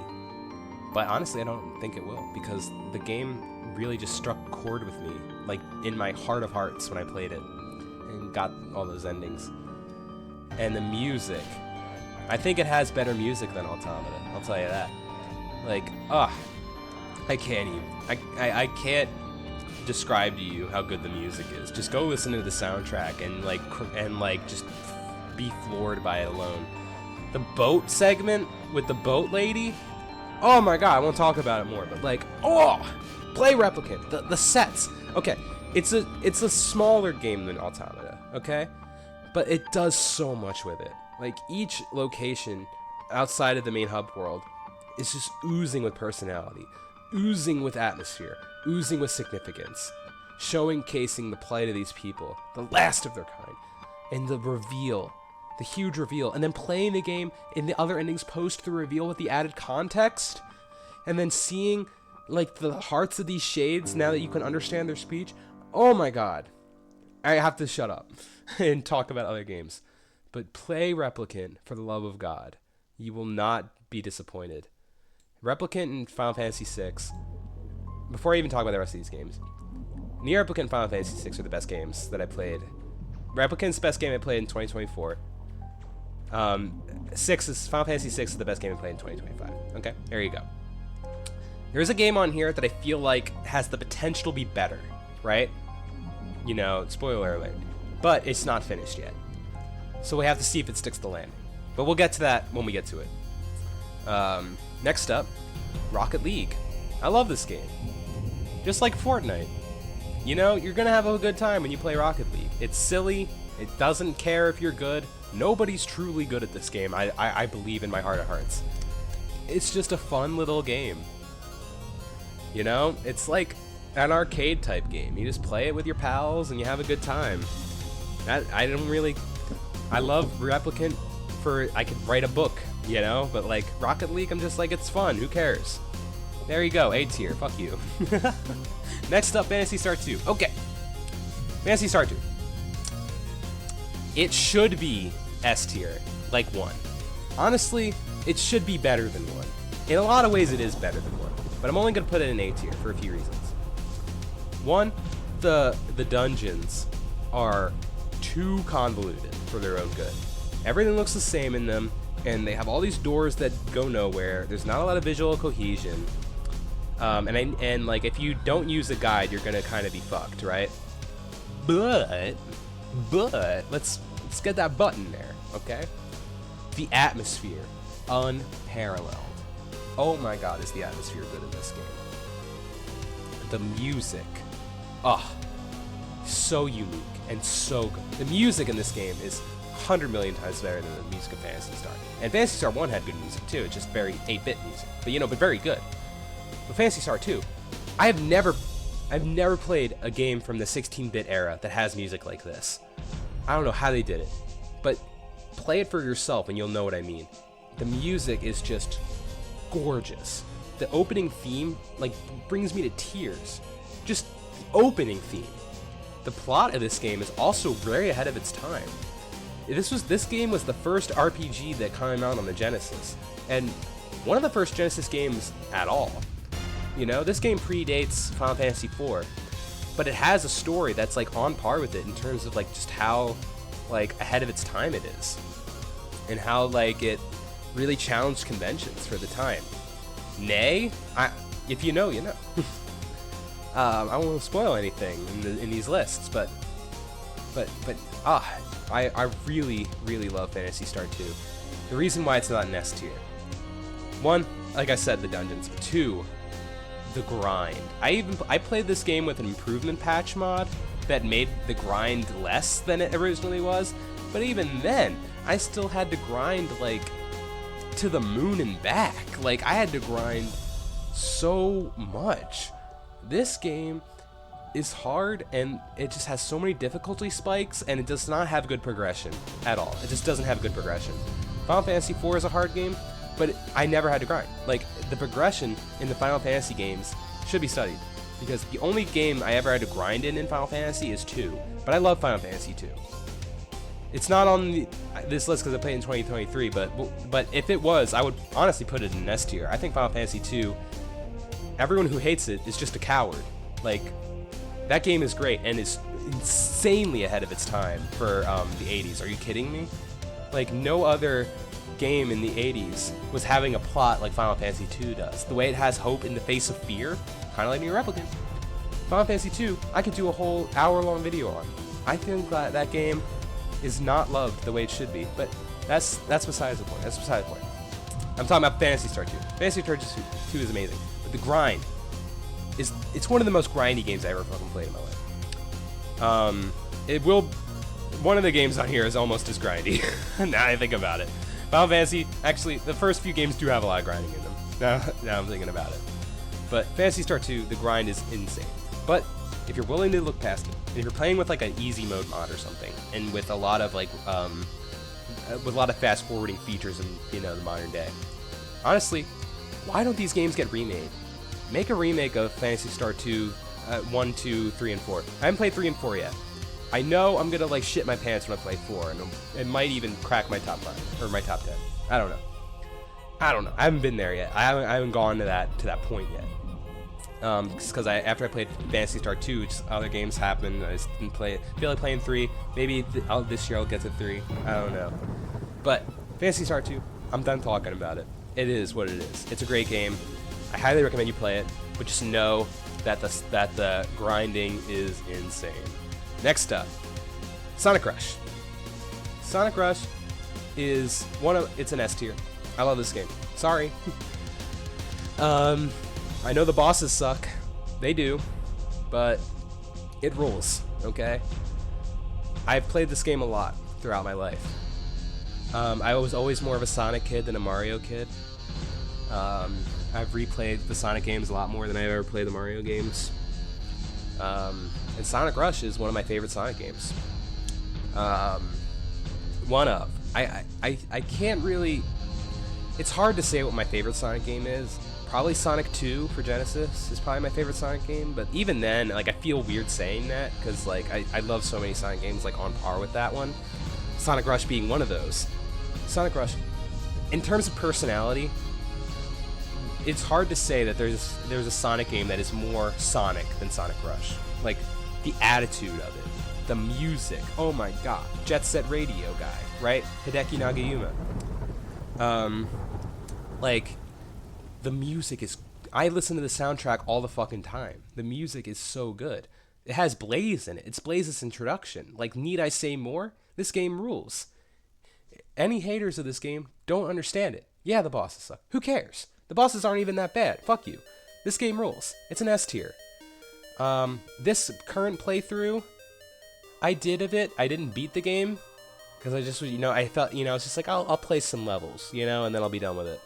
But honestly, I don't think it will, because the game really just struck a chord with me, like, in my heart of hearts when I played it and got all those endings. And the music, I think it has better music than Automata, I'll tell you that. Like, I can't even, I can't describe to you how good the music is. Just go listen to the soundtrack and just be floored by it alone. The boat segment with the boat lady, oh my god, I won't talk about it more, but, like, play Replicant. The sets, okay, it's a smaller game than Automata, okay, but it does so much with it. Like, each location outside of the main hub world is just oozing with personality, oozing with atmosphere, oozing with significance, showcasing the plight of these people, the last of their kind, and the reveal, the huge reveal, and then playing the game in the other endings post the reveal with the added context, and then seeing, like, the hearts of these shades now that you can understand their speech. Oh my god. I have to shut up and talk about other games. But play Replicant, for the love of God. You will not be disappointed. Replicant and Final Fantasy VI, before I even talk about the rest of these games, Nier Replicant and Final Fantasy VI are the best games that I played. Replicant's the best game I played in 2024. Final Fantasy VI is the best game I played in 2025. Okay, there you go. There's a game on here that I feel like has the potential to be better, right? You know, spoiler alert. But it's not finished yet. So we have to see if it sticks the landing. But we'll get to that when we get to it. Next up, Rocket League. I love this game. Just like Fortnite. You know, you're gonna have a good time when you play Rocket League. It's silly. It doesn't care if you're good. Nobody's truly good at this game, I believe in my heart of hearts. It's just a fun little game. You know? It's like an arcade type game. You just play it with your pals and you have a good time. I love Replicant for, I could write a book, you know? But, like, Rocket League, I'm just like, it's fun. Who cares? There you go. A tier. Fuck you. Next up, Phantasy Star 2. Okay. Phantasy Star 2. It should be S tier, like 1. Honestly, it should be better than 1. In a lot of ways, it is better than 1. But I'm only going to put it in A tier for a few reasons. 1, the dungeons are too convoluted for their own good. Everything looks the same in them, and they have all these doors that go nowhere. There's not a lot of visual cohesion. And like, if you don't use a guide, you're gonna kind of be fucked, right? But let's get that button there, okay? The atmosphere, unparalleled. Oh my god, is the atmosphere good in this game? The music, so unique and so good. The music in this game is 100 million times better than the music of Phantasy Star. And Phantasy Star 1 had good music too, it's just very 8-bit music. But very good. But Phantasy Star 2, I've never played a game from the 16-bit era that has music like this. I don't know how they did it, but play it for yourself and you'll know what I mean. The music is just gorgeous. The opening theme, like, brings me to tears. Just the opening theme. The plot of this game is also very ahead of its time. This game was the first RPG that came out on the Genesis, and one of the first Genesis games at all. You know, this game predates Final Fantasy IV, but it has a story that's like on par with it in terms of like just how like ahead of its time it is, and how like it really challenged conventions for the time. Nay, if you know, you know. I won't spoil anything in these lists, but I really love Phantasy Star 2. The reason why it's not an S tier: 1, like I said, the dungeons. 2, the grind. I played this game with an improvement patch mod that made the grind less than it originally was, but even then, I still had to grind like to the moon and back. Like, I had to grind so much. This game is hard, and it just has so many difficulty spikes, and it does not have good progression at all. It just doesn't have good progression. Final Fantasy IV is a hard game, but I never had to grind. Like, the progression in the Final Fantasy games should be studied, because the only game I ever had to grind in Final Fantasy is 2, but I love Final Fantasy 2. It's not on this list because I played in 2023, but if it was, I would honestly put it in S tier. I think Final Fantasy 2, everyone who hates it is just a coward. Like, that game is great and is insanely ahead of its time for the 80s. Are you kidding me? Like, no other game in the 80s was having a plot like Final Fantasy 2 does. The way it has hope in the face of fear, kind of like Nier Replicant. Final Fantasy 2, I could do a whole hour-long video on. I think that game is not loved the way it should be, but that's besides the point. That's besides the point. I'm talking about Phantasy Star 2. Phantasy Star 2 is amazing, but the grind it's one of the most grindy games I ever fucking played in my life. One of the games on here is almost as grindy. Now I think about it. Final Fantasy, actually, the first few games do have a lot of grinding in them. Now I'm thinking about it. But Phantasy Star 2, the grind is insane. But if you're willing to look past it, and if you're playing with like an easy mode mod or something, and with a lot of like with a lot of fast forwarding features in the modern day, honestly, why don't these games get remade? Make a remake of Phantasy Star 2, 1, 2, 3, and 4. I haven't played 3 and 4 yet. I know I'm gonna like shit my pants when I play 4, and it might even crack my top 5 or my top 10. I don't know. I haven't been there yet. I haven't gone to that point yet. Because after I played Phantasy Star 2, just other games happened. I just didn't play it. Feel like playing 3. Maybe this year I'll get to 3. I don't know. But Phantasy Star 2, I'm done talking about it. It is what it is. It's a great game. I highly recommend you play it, but just know that the grinding is insane. Next up, Sonic Rush. Sonic Rush is it's an S tier. I love this game. Sorry. I know the bosses suck. They do. But it rules, okay? I've played this game a lot throughout my life. I was always more of a Sonic kid than a Mario kid. I've replayed the Sonic games a lot more than I've ever played the Mario games. And Sonic Rush is one of my favorite Sonic games. I can't really... It's hard to say what my favorite Sonic game is. Probably Sonic 2 for Genesis is probably my favorite Sonic game, but even then, like, I feel weird saying that, because, like, I love so many Sonic games, like, on par with that one. Sonic Rush being one of those. Sonic Rush, in terms of personality, it's hard to say that there's a Sonic game that is more Sonic than Sonic Rush. Like, the attitude of it, the music, oh my god, Jet Set Radio guy, right? Hideki Nagayuma. Like, the music is... I listen to the soundtrack all the fucking time. The music is so good. It has Blaze in it. It's Blaze's introduction. Like, need I say more? This game rules. Any haters of this game don't understand it. Yeah, the bosses suck. Who cares? The bosses aren't even that bad. Fuck you. This game rules. It's an S tier. This current playthrough I did of it, I didn't beat the game, Because I just, you know, I felt, you know, it's just like, I'll play some levels, you know, and then I'll be done with it.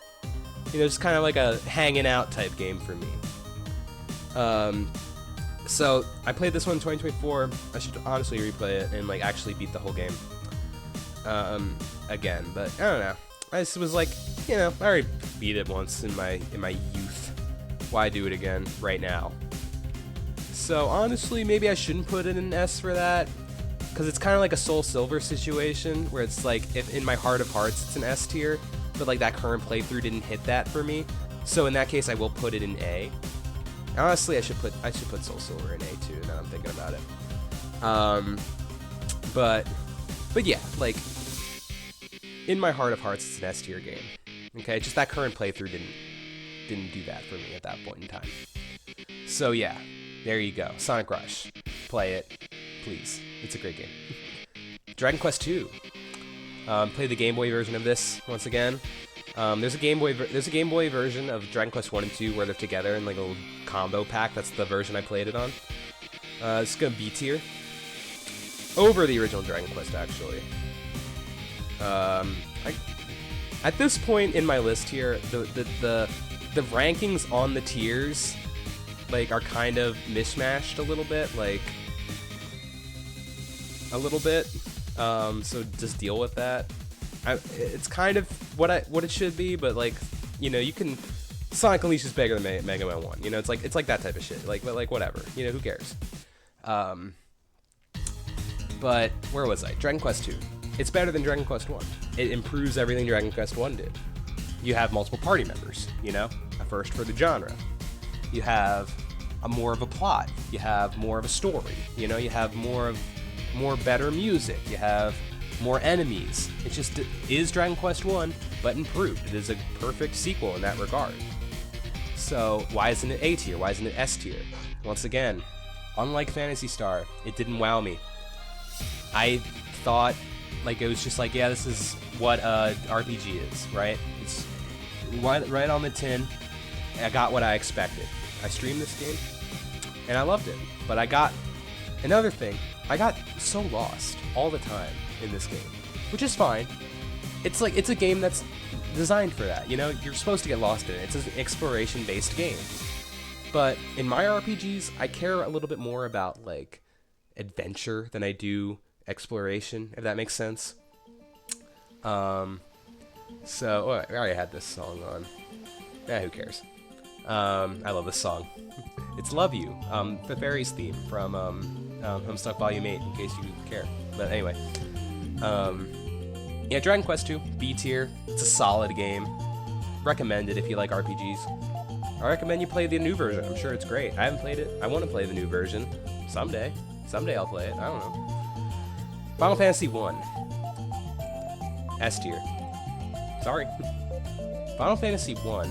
You know, it's kind of like a hanging out type game for me. So I played this one in 2024. I should honestly replay it and like actually beat the whole game again. But I don't know. I just was like, you know, I already beat it once in my youth. Why do it again right now? So honestly, maybe I shouldn't put it in S for that. Because it's kind of like a Soul Silver situation, where it's like, if in my heart of hearts it's an S tier, but like that current playthrough didn't hit that for me. So in that case, I will put it in A. Honestly, I should put Soul Silver in A too. Now I'm thinking about it. But yeah, like in my heart of hearts, it's an S tier game. Okay, just that current playthrough didn't do that for me at that point in time. So yeah, there you go. Sonic Rush, play it. Please. It's a great game. Dragon Quest II. Play the Game Boy version of this once again. There's a Game Boy version of Dragon Quest 1 and 2 where they're together in like a little combo pack. That's the version I played it on. It's gonna B tier over the original Dragon Quest actually. At this point in my list here, the rankings on the tiers like are kind of mishmashed a little bit, so just deal with that. It's kind of what it should be, but like, you know, you can Sonic Unleashed is bigger than Mega Man 1. You know, it's like that type of shit. Like whatever. You know, who cares? But where was I? Dragon Quest 2. It's better than Dragon Quest 1. It improves everything Dragon Quest 1 did. You have multiple party members, you know, a first for the genre. You have more of a plot. You have more of a story. You know, you have more better music. You have more enemies. It just is Dragon Quest 1, but improved. It is a perfect sequel in that regard. So why isn't it A tier? Why isn't it S tier? Once again, unlike Phantasy Star, it didn't wow me. I thought like it was just like, yeah, this is what RPG is, right? It's right on the tin. I got what I expected. I streamed this game and I loved it, but I got another thing. I got so lost all the time in this game, which is fine. It's like, it's a game that's designed for that, you know? You're supposed to get lost in it. It's an exploration-based game. But in my RPGs, I care a little bit more about, like, adventure than I do exploration, if that makes sense. I already had this song on. Who cares? I love this song. It's Love You, the Fairies theme from Homestuck Volume 8, in case you care. But anyway, yeah, Dragon Quest II, B tier. It's a solid game. Recommend it if you like RPGs. I recommend you play the new version. I'm sure it's great. I haven't played it. I want to play the new version someday. Someday I'll play it. I don't know. Final Fantasy 1. S tier. Sorry. Final Fantasy 1.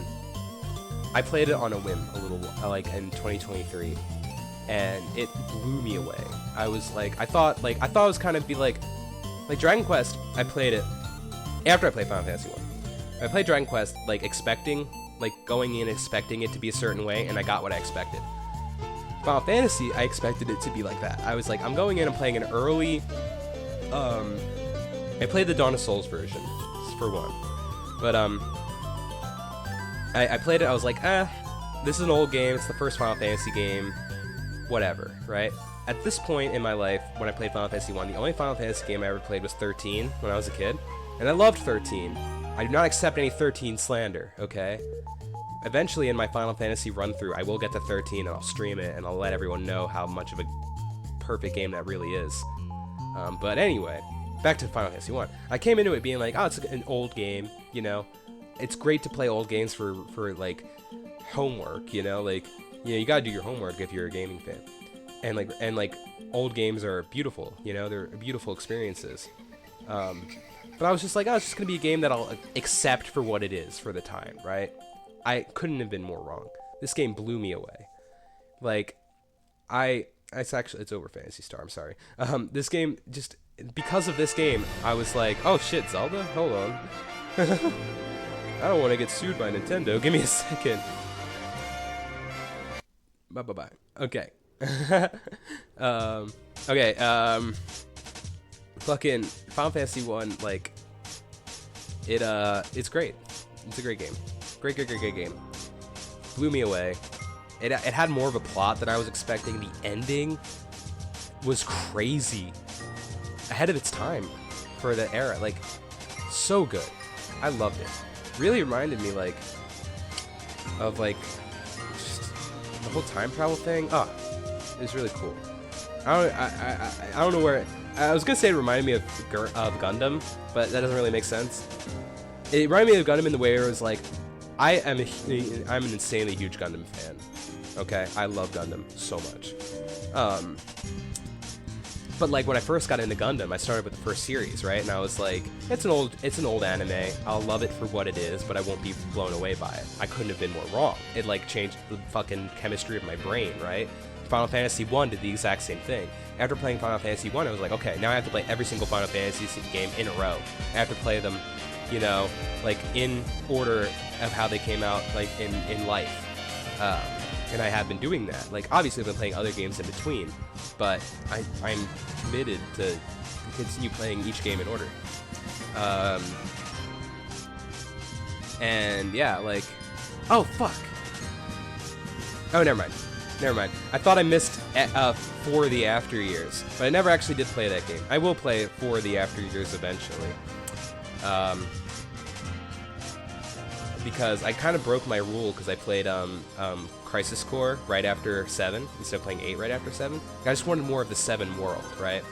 I played it on a whim a little, like in 2023, and it blew me away. I was like, I thought it was kind of be like Dragon Quest. I played it after I played Final Fantasy 1. I played Dragon Quest going in expecting it to be a certain way, and I got what I expected. Final Fantasy, I expected it to be like that. I was like, I'm going in and playing an early. I played the Dawn of Souls version for one, but I played it. I was like, this is an old game. It's the first Final Fantasy game. Whatever, right? At this point in my life, when I played Final Fantasy 1, the only Final Fantasy game I ever played was 13 when I was a kid, and I loved 13. I do not accept any 13 slander, okay? Eventually, in my Final Fantasy run-through, I will get to 13, and I'll stream it, and I'll let everyone know how much of a perfect game that really is. But anyway, back to Final Fantasy 1. I came into it being like, oh, it's an old game, you know? It's great to play old games for like, homework, you know? Like, you know, you gotta do your homework if you're a gaming fan. And like, old games are beautiful, you know? They're beautiful experiences. But I was just like, oh, it's just gonna be a game that I'll accept for what it is for the time, right? I couldn't have been more wrong. This game blew me away. Like, it's over Phantasy Star, I'm sorry. This game, just, because of this game, I was like, oh shit, Zelda? Hold on. I don't want to get sued by Nintendo. Give me a second. Bye. Okay. Okay, fucking Final Fantasy 1, like, it's great. It's a great game. Great game. Blew me away. It had more of a plot than I was expecting. The ending was crazy. Ahead of its time for the era. Like, so good. I loved it. Really reminded me, like, of, like, just the whole time travel thing. Oh, it was really cool. I don't know where... I was gonna say it reminded me of Gundam, but that doesn't really make sense. It reminded me of Gundam in the way where it was like, I'm an insanely huge Gundam fan. Okay, I love Gundam so much. But like when I first got into Gundam, I started with the first series, right? And I was like, it's an old anime. I'll love it for what it is, but I won't be blown away by it. I couldn't have been more wrong. It like changed the fucking chemistry of my brain, right? Final Fantasy 1 did the exact same thing. After playing Final Fantasy 1, I was like, okay, now I have to play every single Final Fantasy game in a row. I have to play them, you know, like in order of how they came out, like in life. And I have been doing that. Like, obviously I've been playing other games in between, but I'm committed to continue playing each game in order. And yeah, like, oh fuck. Oh, never mind. I thought I missed For the After Years, but I never actually did play that game. I will play For the After Years eventually. Because I kind of broke my rule because I played Crisis Core right after 7 instead of playing 8 right after 7. I just wanted more of the 7 world, right?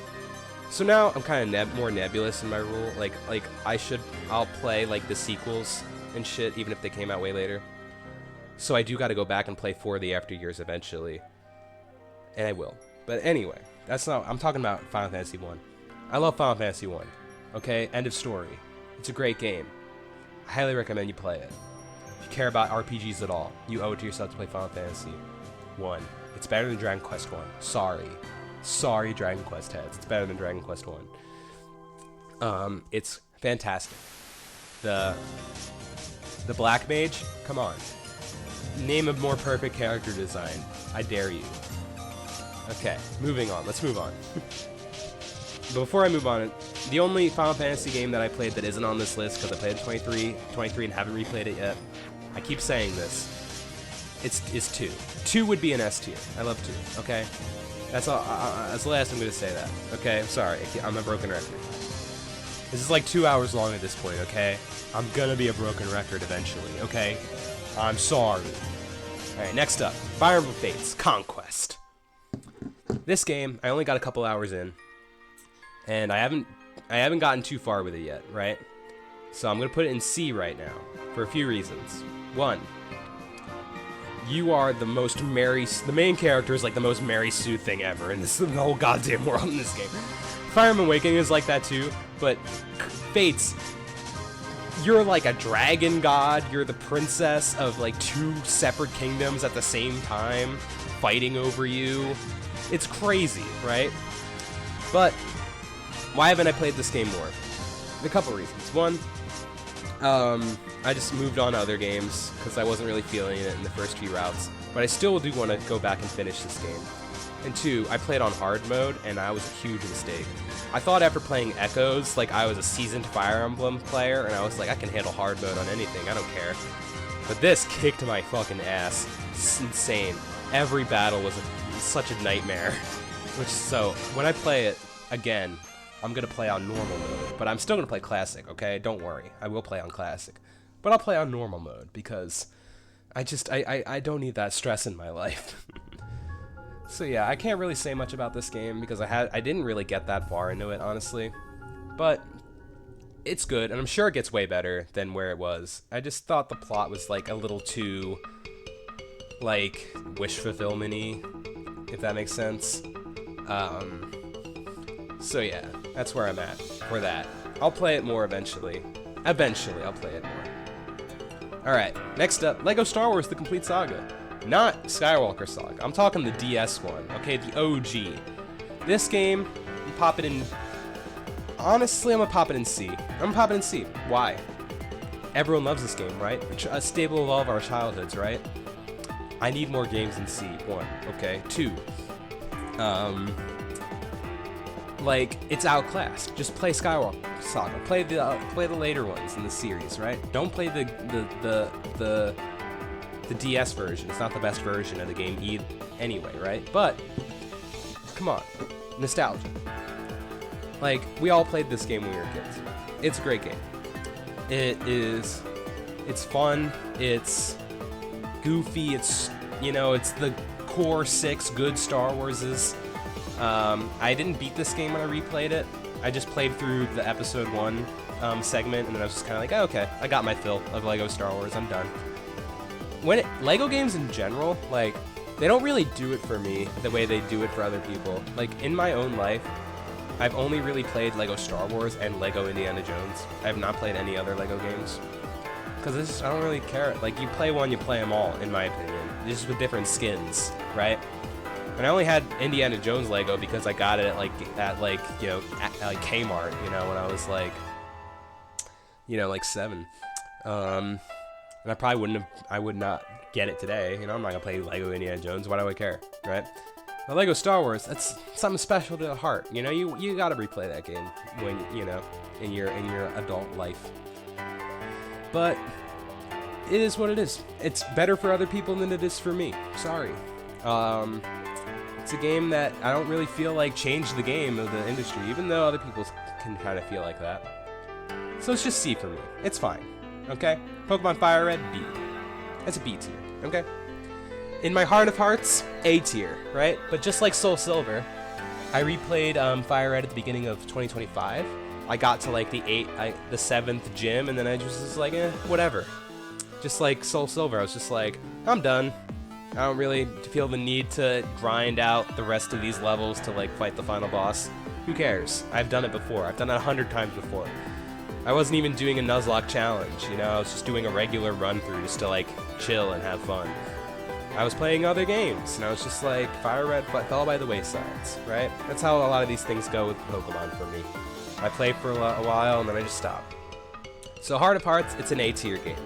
So now I'm kind of more nebulous in my rule. Like I'll play like the sequels and shit even if they came out way later. So I do got to go back and play For the After Years eventually, and I will. But anyway, that's not. I'm talking about Final Fantasy 1. I love Final Fantasy 1. Okay, end of story. It's a great game. I highly recommend you play it. If you care about RPGs at all, you owe it to yourself to play Final Fantasy 1. It's better than Dragon Quest 1. Sorry, Dragon Quest heads. It's better than Dragon Quest 1. It's fantastic. The Black Mage, come on. Name a more perfect character design. I dare you. Okay, moving on. Let's move on. But before I move on, the only Final Fantasy game that I played that isn't on this list, because I played 23 and haven't replayed it yet, I keep saying this, it's 2. 2 would be an S tier. I love 2, okay? That's all. That's the last I'm going to say that. Okay, I'm sorry. I'm a broken record. This is like 2 hours long at this point, okay? I'm going to be a broken record eventually, okay? I'm sorry. Alright, next up, Fire Emblem Fates Conquest. This game, I only got a couple hours in, and I haven't gotten too far with it yet, right? So I'm gonna put it in C right now, for a few reasons. One, you are the most the main character is like the most Mary Sue thing ever in the whole goddamn world in this game. Fire Emblem Awakening is like that too, but Fates, you're like a dragon god, you're the princess of like 2 separate kingdoms at the same time, fighting over you. It's crazy, right? But why haven't I played this game more? A couple reasons. One, I just moved on to other games because I wasn't really feeling it in the first few routes, but I still do want to go back and finish this game. And 2, I played on hard mode, and that was a huge mistake. I thought after playing Echoes, like I was a seasoned Fire Emblem player, and I was like, I can handle hard mode on anything, I don't care. But this kicked my fucking ass. It's insane. Every battle was such a nightmare. So, when I play it again, I'm gonna play on normal mode, but I'm still gonna play Classic, okay? Don't worry, I will play on Classic. But I'll play on normal mode, because I don't need that stress in my life. So yeah, I can't really say much about this game because I didn't really get that far into it, honestly. But it's good, and I'm sure it gets way better than where it was. I just thought the plot was like a little too, like, wish fulfillment-y, if that makes sense. So yeah, that's where I'm at for that. I'll play it more eventually. Eventually, I'll play it more. Alright, next up, LEGO Star Wars The Complete Saga. Not Skywalker Saga. I'm talking the DS one, okay? The OG. This game, I'm popping in... Honestly, I'm gonna pop it in C. I'm gonna pop it in C. Why? Everyone loves this game, right? A staple of all of our childhoods, right? I need more games in C. 1, okay? 2. like, it's outclassed. Just play Skywalker Saga. Play the later ones in the series, right? Don't play the DS version. It's not the best version of the game anyway, right? But come on, nostalgia. Like, we all played this game when we were kids. It's a great game. It's fun. It's goofy. It's, you know, it's the core 6 good Star Warses. I didn't beat this game when I replayed it. I just played through the episode 1 segment, and then I was just kind of like, oh, okay, I got my fill of Lego Star Wars. I'm done. Lego games in general, like, they don't really do it for me the way they do it for other people. Like, in my own life, I've only really played Lego Star Wars and Lego Indiana Jones. I have not played any other Lego games. Because I don't really care. Like, you play one, you play them all, in my opinion. Just with different skins, right? And I only had Indiana Jones Lego because I got it at Kmart, you know, when I was like, you know, like 7. And I probably would not get it today. You know, I'm not gonna play Lego Indiana Jones. Why do I care, right? But Lego Star Wars, that's something special to the heart. You know, you gotta replay that game when, you know, in your adult life. But it is what it is. It's better for other people than it is for me. Sorry. It's a game that I don't really feel like changed the game of the industry, even though other people can kind of feel like that. So it's just C for me. It's fine. Okay? Pokemon Fire Red, B. That's a B tier. Okay? In my heart of hearts, A tier, right? But just like Soul Silver, I replayed Fire Red at the beginning of 2025. I got to like the 7th gym, and then I just was like, whatever. Just like Soul Silver, I was just like, I'm done. I don't really feel the need to grind out the rest of these levels to like fight the final boss. Who cares? I've done it before. I've done it 100 times before. I wasn't even doing a Nuzlocke challenge, you know, I was just doing a regular run through just to like chill and have fun. I was playing other games, and I was just like, Fire Red fell by the waysides, right? That's how a lot of these things go with Pokemon for me. I play for a while, and then I just stop. So Heart of Hearts, it's an A tier game.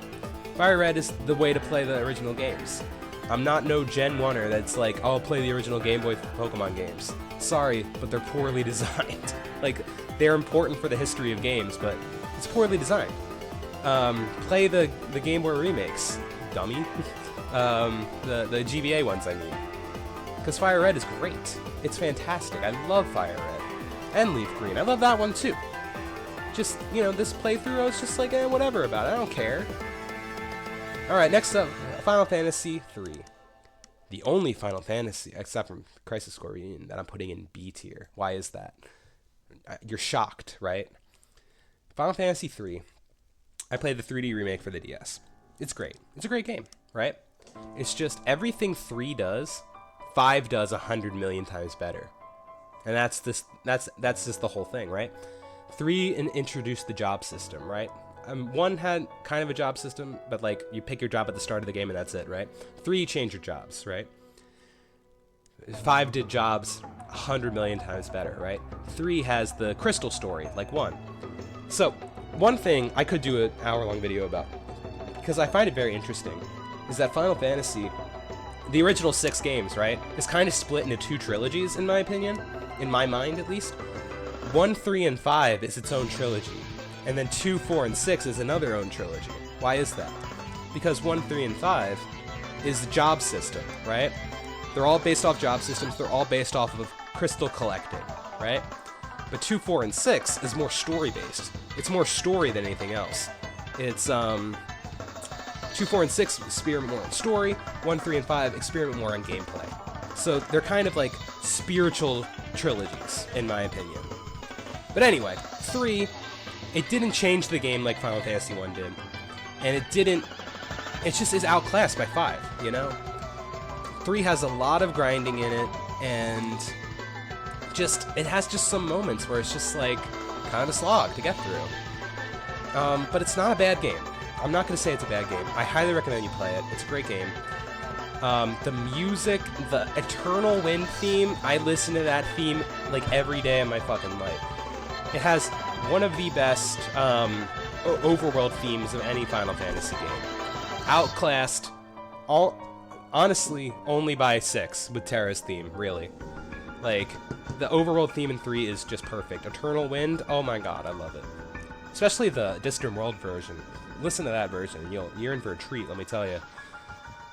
Fire Red is the way to play the original games. I'm not no Gen 1er that's like, oh, I'll play the original Game Boy Pokemon games. Sorry, but they're poorly designed. Like, they're important for the history of games, but it's poorly designed. Play the Game Boy remakes, dummy. The GBA ones, I mean. Because Fire Red is great. It's fantastic. I love Fire Red. And Leaf Green. I love that one, too. Just, you know, this playthrough, I was just like, whatever about it. I don't care. Alright, next up, Final Fantasy III. The only Final Fantasy, except from Crisis Core Reunion, that I'm putting in B tier. Why is that? You're shocked, right? Final Fantasy III. I played the 3D remake for the DS. It's great. It's a great game, right? It's just everything 3 does, 5 does 100 million times better. And that's just the whole thing, right? 3 introduced the job system, right? 1 had kind of a job system, but like you pick your job at the start of the game and that's it, right? 3 change your jobs, right? 5 did jobs 100 million times better, right? 3 has the crystal story, like 1. So, one thing I could do an hour-long video about, because I find it very interesting, is that Final Fantasy, the original 6 games, right, is kind of split into 2 trilogies, in my opinion, in my mind at least. 1, 3, and 5 is its own trilogy, and then 2, 4, and 6 is another own trilogy. Why is that? Because 1, 3, and 5 is the job system, right? They're all based off job systems, they're all based off of crystal collecting, right? But 2, 4, and 6 is more story-based. It's more story than anything else. It's, 2, 4, and 6 experiment more on story, 1, 3, and 5 experiment more on gameplay. So they're kind of like spiritual trilogies, in my opinion. But anyway, 3, it didn't change the game like Final Fantasy 1 did. And it just is outclassed by 5, you know? 3 has a lot of grinding in it, and it has just some moments where it's just like kind of a slog to get through. But it's not a bad game. I'm not going to say it's a bad game. I highly recommend you play it. It's a great game. The music, the Eternal Wind theme, I listen to that theme like every day of my fucking life. It has one of the best overworld themes of any Final Fantasy game. Outclassed, honestly, only by 6 with Terra's theme, really. Like, The overall theme in 3 is just perfect. Eternal Wind, oh my god, I love it. Especially the Distant World version. Listen to that version, you're in for a treat, let me tell you.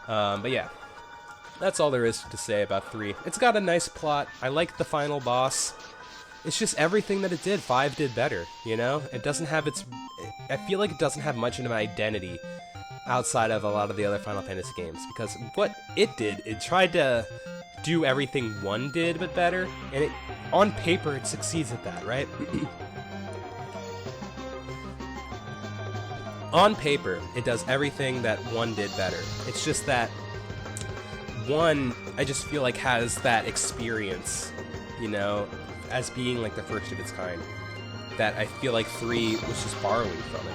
But yeah, that's all there is to say about 3. It's got a nice plot. I like the final boss. It's just everything that it did, 5 did better, you know? It doesn't have its... I feel like it doesn't have much of an identity outside of a lot of the other Final Fantasy games, because what it did, it tried to do everything 1 did, but better, and it, on paper, it succeeds at that, right? On paper, it does everything that 1 did better. It's just that 1, I just feel like, has that experience, you know, as being like the first of its kind, that I feel like 3 was just borrowing from it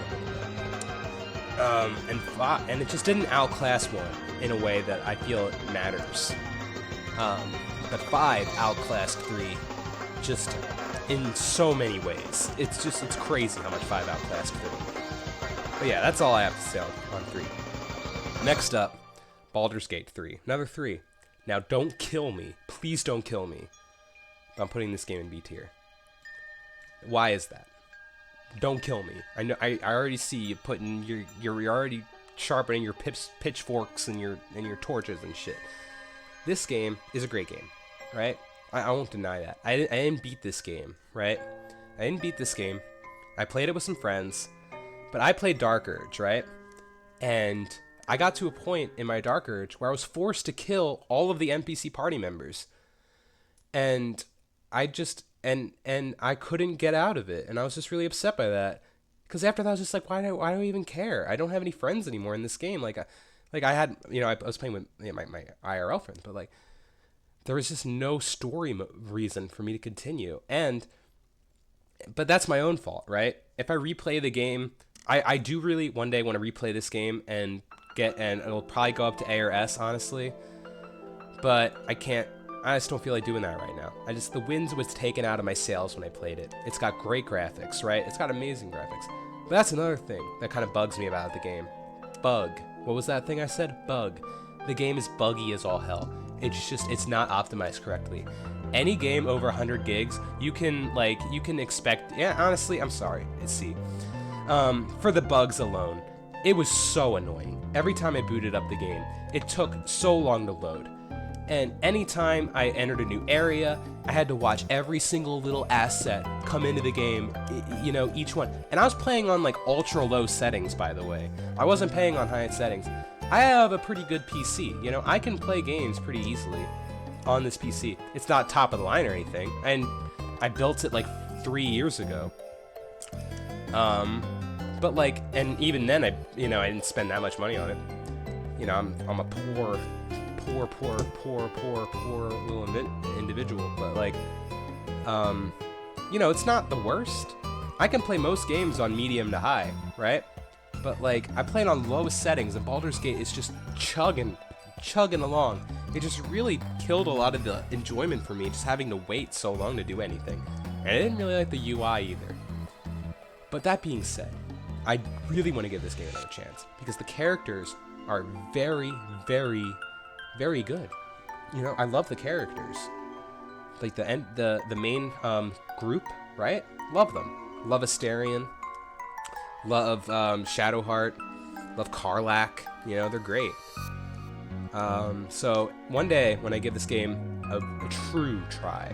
a little bit. And it just didn't outclass 1 in a way that I feel it matters. But 5 outclassed 3 just in so many ways. It's crazy how much 5 outclassed 3. But yeah, that's all I have to say on 3. Next up, Baldur's Gate 3. Another 3. Now, don't kill me. Please don't kill me. I'm putting this game in B tier. Why is that? Don't kill me. I know. I already see you putting you're already sharpening your pitchforks and your torches and shit. This game is a great game, right? I won't deny that. I didn't beat this game, right? I didn't beat this game. I played it with some friends, but I played Dark Urge, right? And I got to a point in my Dark Urge where I was forced to kill all of the NPC party members, and I just and I couldn't get out of it, and I was just really upset by that. Because after that, I was just like, why do I even care? I don't have any friends anymore in this game. Like I had, you know, I was playing with my IRL friends, but like there was just no story reason for me to continue. But that's my own fault, right? If I replay the game, I do really one day want to replay this game and it'll probably go up to A or S, honestly. But I can't. I just don't feel like doing that right now. The wind was taken out of my sails when I played it. It's got great graphics, right? It's got amazing graphics. But that's another thing that kind of bugs me about the game. Bug. What was that thing I said? Bug. The game is buggy as all hell. It's not optimized correctly. Any game over 100 gigs, you can expect, yeah, honestly, I'm sorry, it's C. For the bugs alone, it was so annoying. Every time I booted up the game, it took so long to load. And anytime I entered a new area, I had to watch every single little asset come into the game, you know, each one. And I was playing on like ultra low settings, by the way. I wasn't playing on high settings. I have a pretty good PC, you know, I can play games pretty easily on this PC. It's not top of the line or anything, and I built it like 3 years ago. But like, and even then I didn't spend that much money on it. You know, I'm a poor little individual, but like, you know, it's not the worst. I can play most games on medium to high, right? But like, I play it on lowest settings, and Baldur's Gate is just chugging along. It just really killed a lot of the enjoyment for me, just having to wait so long to do anything. And I didn't really like the UI either. But that being said, I really want to give this game another chance, because the characters are very, very, very good. You know, I love the characters. Like the main group, right? Love them. Love Asterion. Love Shadowheart. Love Karlach. You know, they're great. So one day when I give this game a true try,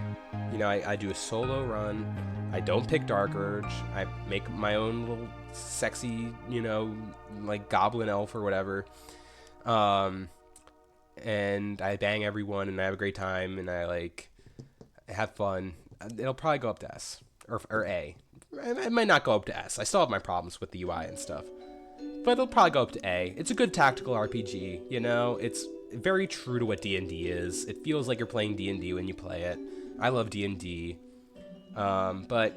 you know, I do a solo run. I don't pick Dark Urge. I make my own little sexy, you know, like goblin elf or whatever. And I bang everyone, and I have a great time, and I have fun. It'll probably go up to S or A. It might not go up to S. I still have my problems with the UI and stuff, but it'll probably go up to A. It's a good tactical RPG. You know, it's very true to what D&D is. It feels like you're playing D&D when you play it. I love D&D, but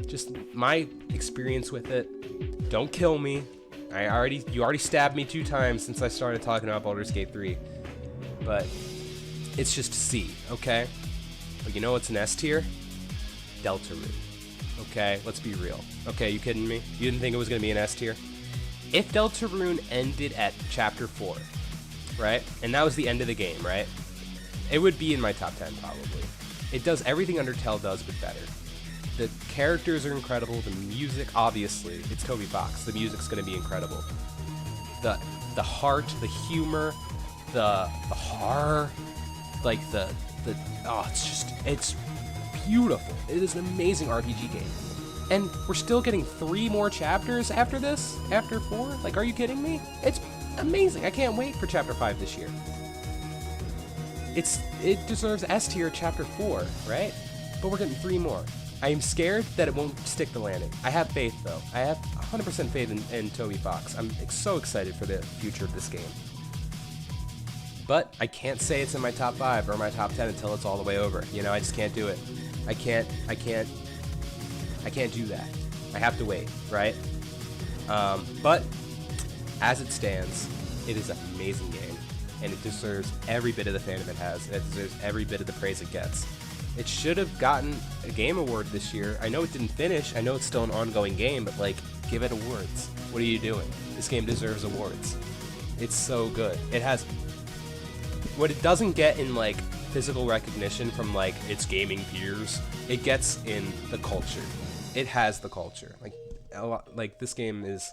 just my experience with it. Don't kill me. You already stabbed me 2 times since I started talking about Baldur's Gate 3. But it's just C, okay? But you know what's an S tier? Deltarune. Okay, let's be real. Okay, you kidding me? You didn't think it was going to be an S tier? If Deltarune ended at Chapter 4, right? And that was the end of the game, right? It would be in my top 10, probably. It does everything Undertale does, but better. The characters are incredible. The music, obviously, it's Toby Fox. The music's going to be incredible. The heart, the humor, the horror, like it's beautiful. It is an amazing RPG game. And we're still getting 3 more chapters after this? After 4? Like, are you kidding me? It's amazing. I can't wait for Chapter 5 this year. It deserves S tier Chapter 4, right? But we're getting 3 more. I am scared that it won't stick the landing. I have faith, though. I have 100% faith in Toby Fox. I'm so excited for the future of this game. But I can't say it's in my top 5 or my top 10 until it's all the way over. You know, I just can't do it. I can't do that. I have to wait, right? But as it stands, it is an amazing game, and it deserves every bit of the fandom it has. It deserves every bit of the praise it gets. It should have gotten a Game Award this year. I know it didn't finish. I know it's still an ongoing game, but like, give it awards. What are you doing? This game deserves awards. It's so good. It has what it doesn't get in like physical recognition from like its gaming peers. It gets in the culture. It has the culture. Like this game is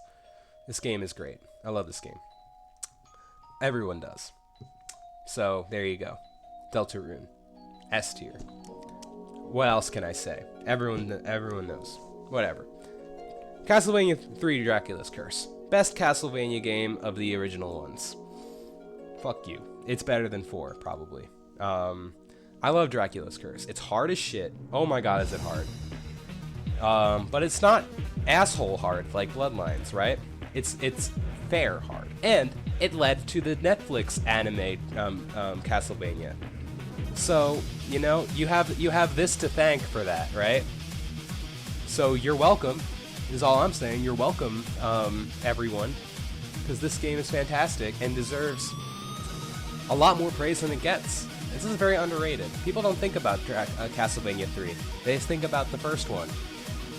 great. I love this game. Everyone does. So there you go. Deltarune, S tier. What else can I say? Everyone knows. Whatever. Castlevania 3 Dracula's Curse. Best Castlevania game of the original ones. Fuck you. It's better than 4, probably. I love Dracula's Curse. It's hard as shit. Oh my god, is it hard. But it's not asshole hard like Bloodlines, right? It's fair hard. And it led to the Netflix anime Castlevania. So, you know, you have this to thank for that, right? So you're welcome, is all I'm saying. You're welcome, everyone, because this game is fantastic and deserves a lot more praise than it gets. This is very underrated. People don't think about Castlevania 3. They just think about the first one.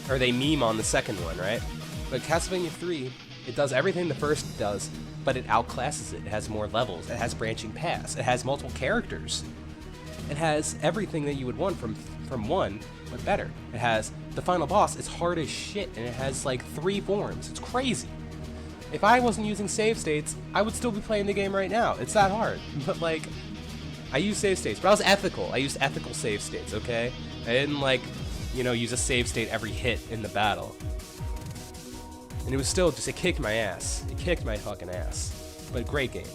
Or they meme on the second one, right? But Castlevania 3, it does everything the first does, but it outclasses it. It has more levels. It has branching paths. It has multiple characters. It has everything that you would want from 1, but better. It has the final boss. It's hard as shit, and it has like 3 forms. It's crazy. If I wasn't using save states, I would still be playing the game right now. It's that hard. But like, I use save states, but I was ethical. I used ethical save states, okay? I didn't like, you know, use a save state every hit in the battle. And it was still just, it kicked my ass. It kicked my fucking ass. But great game.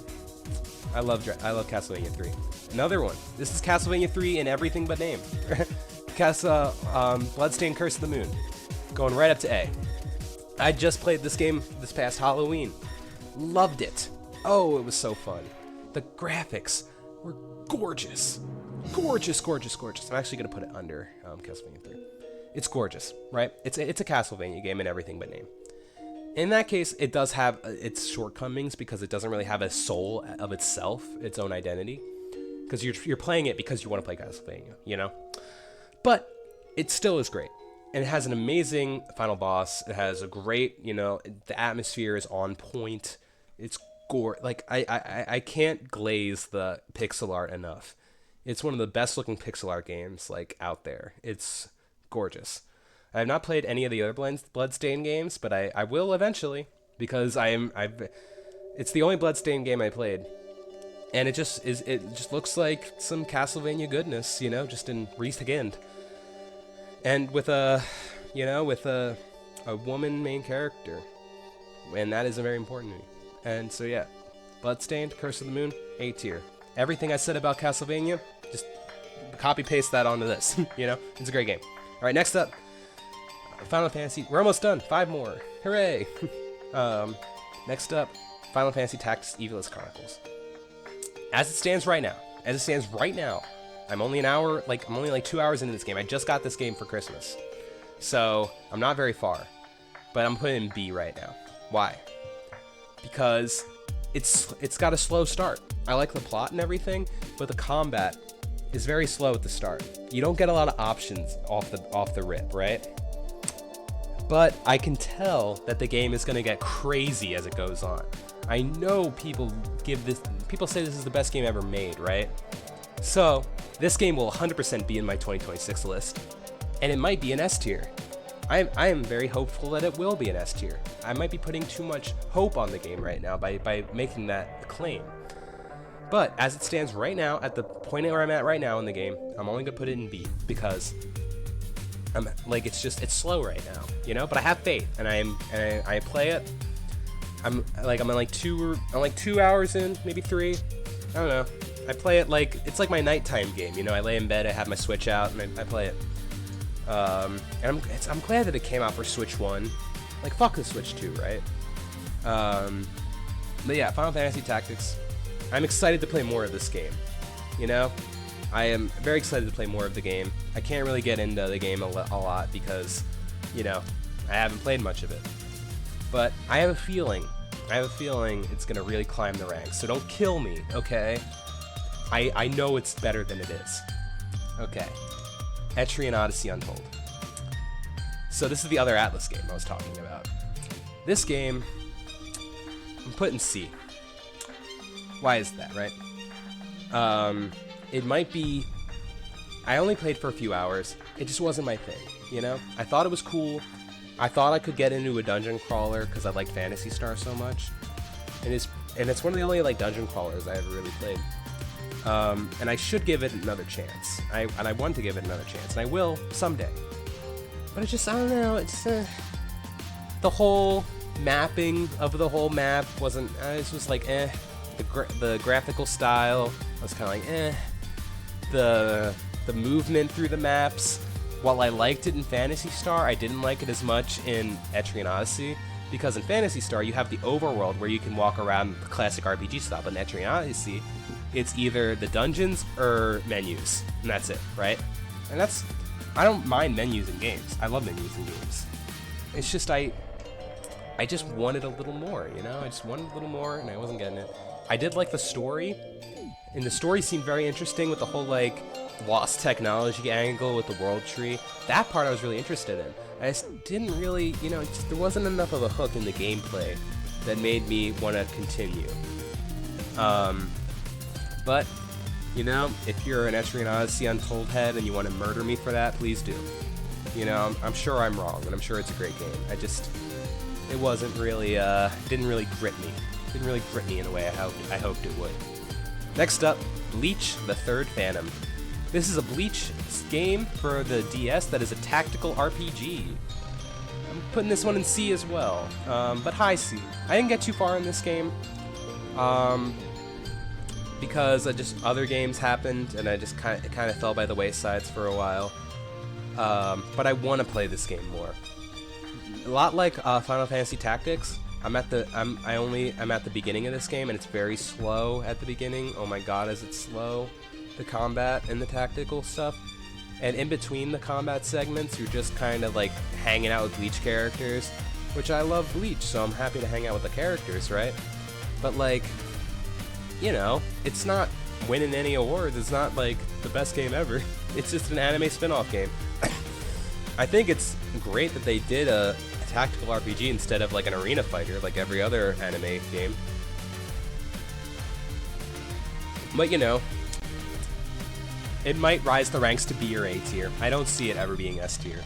I love Castlevania 3. Another one. This is Castlevania 3 in everything but name. Bloodstained Curse of the Moon. Going right up to A. I just played this game this past Halloween. Loved it. Oh, it was so fun. The graphics were gorgeous. Gorgeous, gorgeous, gorgeous. I'm actually going to put it under Castlevania 3. It's gorgeous, right? It's a Castlevania game in everything but name. In that case, it does have its shortcomings because it doesn't really have a soul of itself, its own identity. Because you're playing it because you want to play Castlevania, you know? But it still is great. And it has an amazing final boss. It has a great, you know, the atmosphere is on point. It's like, I can't glaze the pixel art enough. It's one of the best looking pixel art games, like, out there. It's gorgeous. I have not played any of the other Bloodstained games, but I will eventually, because it's the only Bloodstained game I played. And it just looks like some Castlevania goodness, you know, just in reskinned. And with a woman main character. And that is very important to me. And so yeah, Bloodstained, Curse of the Moon, A tier. Everything I said about Castlevania, just copy paste that onto this. You know, it's a great game. All right, next up, Final Fantasy. We're almost done. 5 more. Hooray! Next up, Final Fantasy Tactics Evilus Chronicles. As it stands right now, I'm only like 2 hours into this game. I just got this game for Christmas, so I'm not very far, but I'm putting in B right now. Why? Because it's got a slow start. I like the plot and everything, but the combat is very slow at the start. You don't get a lot of options off the rip, right? But I can tell that the game is going to get crazy as it goes on. I know people say this is the best game ever made, right? So This game will 100% be in my 2026 list, and it might be an S tier. I am very hopeful that it will be an S tier. I might be putting too much hope on the game right now by making that claim. But as it stands right now, at the point where I'm at right now in the game, I'm only gonna put it in B because I'm like it's slow right now, you know. But I have faith, and I play it. I'm like 2 hours in, maybe 3. I don't know. I play it like it's like my nighttime game, you know. I lay in bed, I have my Switch out, and I play it. And I'm glad that it came out for Switch 1. Like fuck the Switch 2, right? But yeah, Final Fantasy Tactics. I'm excited to play more of this game. You know, I am very excited to play more of the game. I can't really get into the game a lot because, you know, I haven't played much of it. But I have a feeling it's gonna really climb the ranks. So don't kill me, okay? I know it's better than it is. Okay. Etrian Odyssey Untold. So this is the other Atlas game I was talking about. This game, I'm putting C. Why is that, right? It might be... I only played for a few hours. It just wasn't my thing, you know? I thought it was cool. I thought I could get into a dungeon crawler because I like Phantasy Star so much. And it's one of the only like dungeon crawlers I ever really played. And I should give it another chance. And I want to give it another chance, and I will someday. But it's just, I don't know, it's the whole mapping of the whole map wasn't, it was like, eh. The graphical style, I was kind of like, eh. The movement through the maps, while I liked it in Phantasy Star, I didn't like it as much in Etrian Odyssey, because in Phantasy Star you have the overworld where you can walk around the classic RPG style, but in Etrian Odyssey, it's either the dungeons or menus, and that's it, right? And I don't mind menus in games. I love menus in games. It's just I just wanted a little more, you know? I just wanted a little more, and I wasn't getting it. I did like the story, and the story seemed very interesting with the whole, like, lost technology angle with the world tree. That part I was really interested in. I just didn't really, you know, there wasn't enough of a hook in the gameplay that made me want to continue. But, you know, if you're an Etrian Odyssey Untold head and you want to murder me for that, please do. You know, I'm sure I'm wrong, and I'm sure it's a great game. It wasn't really, didn't really grip me. Didn't really grip me in the way I hoped it would. Next up, Bleach: The Third Phantom. This is a Bleach game for the DS that is a tactical RPG. I'm putting this one in C as well, but high C. I didn't get too far in this game, because other games happened, and I just kind of fell by the waysides for a while. But I want to play this game more. A lot like Final Fantasy Tactics. I'm at the beginning of this game, and it's very slow at the beginning. Oh my god, is it slow? The combat and the tactical stuff. And in between the combat segments, you're just kind of like hanging out with Bleach characters, which I love Bleach, so I'm happy to hang out with the characters, right? But like, you know, it's not winning any awards. It's not like the best game ever. It's just an anime spin-off game. I think it's great that they did a tactical RPG instead of like an arena fighter like every other anime game. But you know, it might rise the ranks to B or A tier. I don't see it ever being S tier.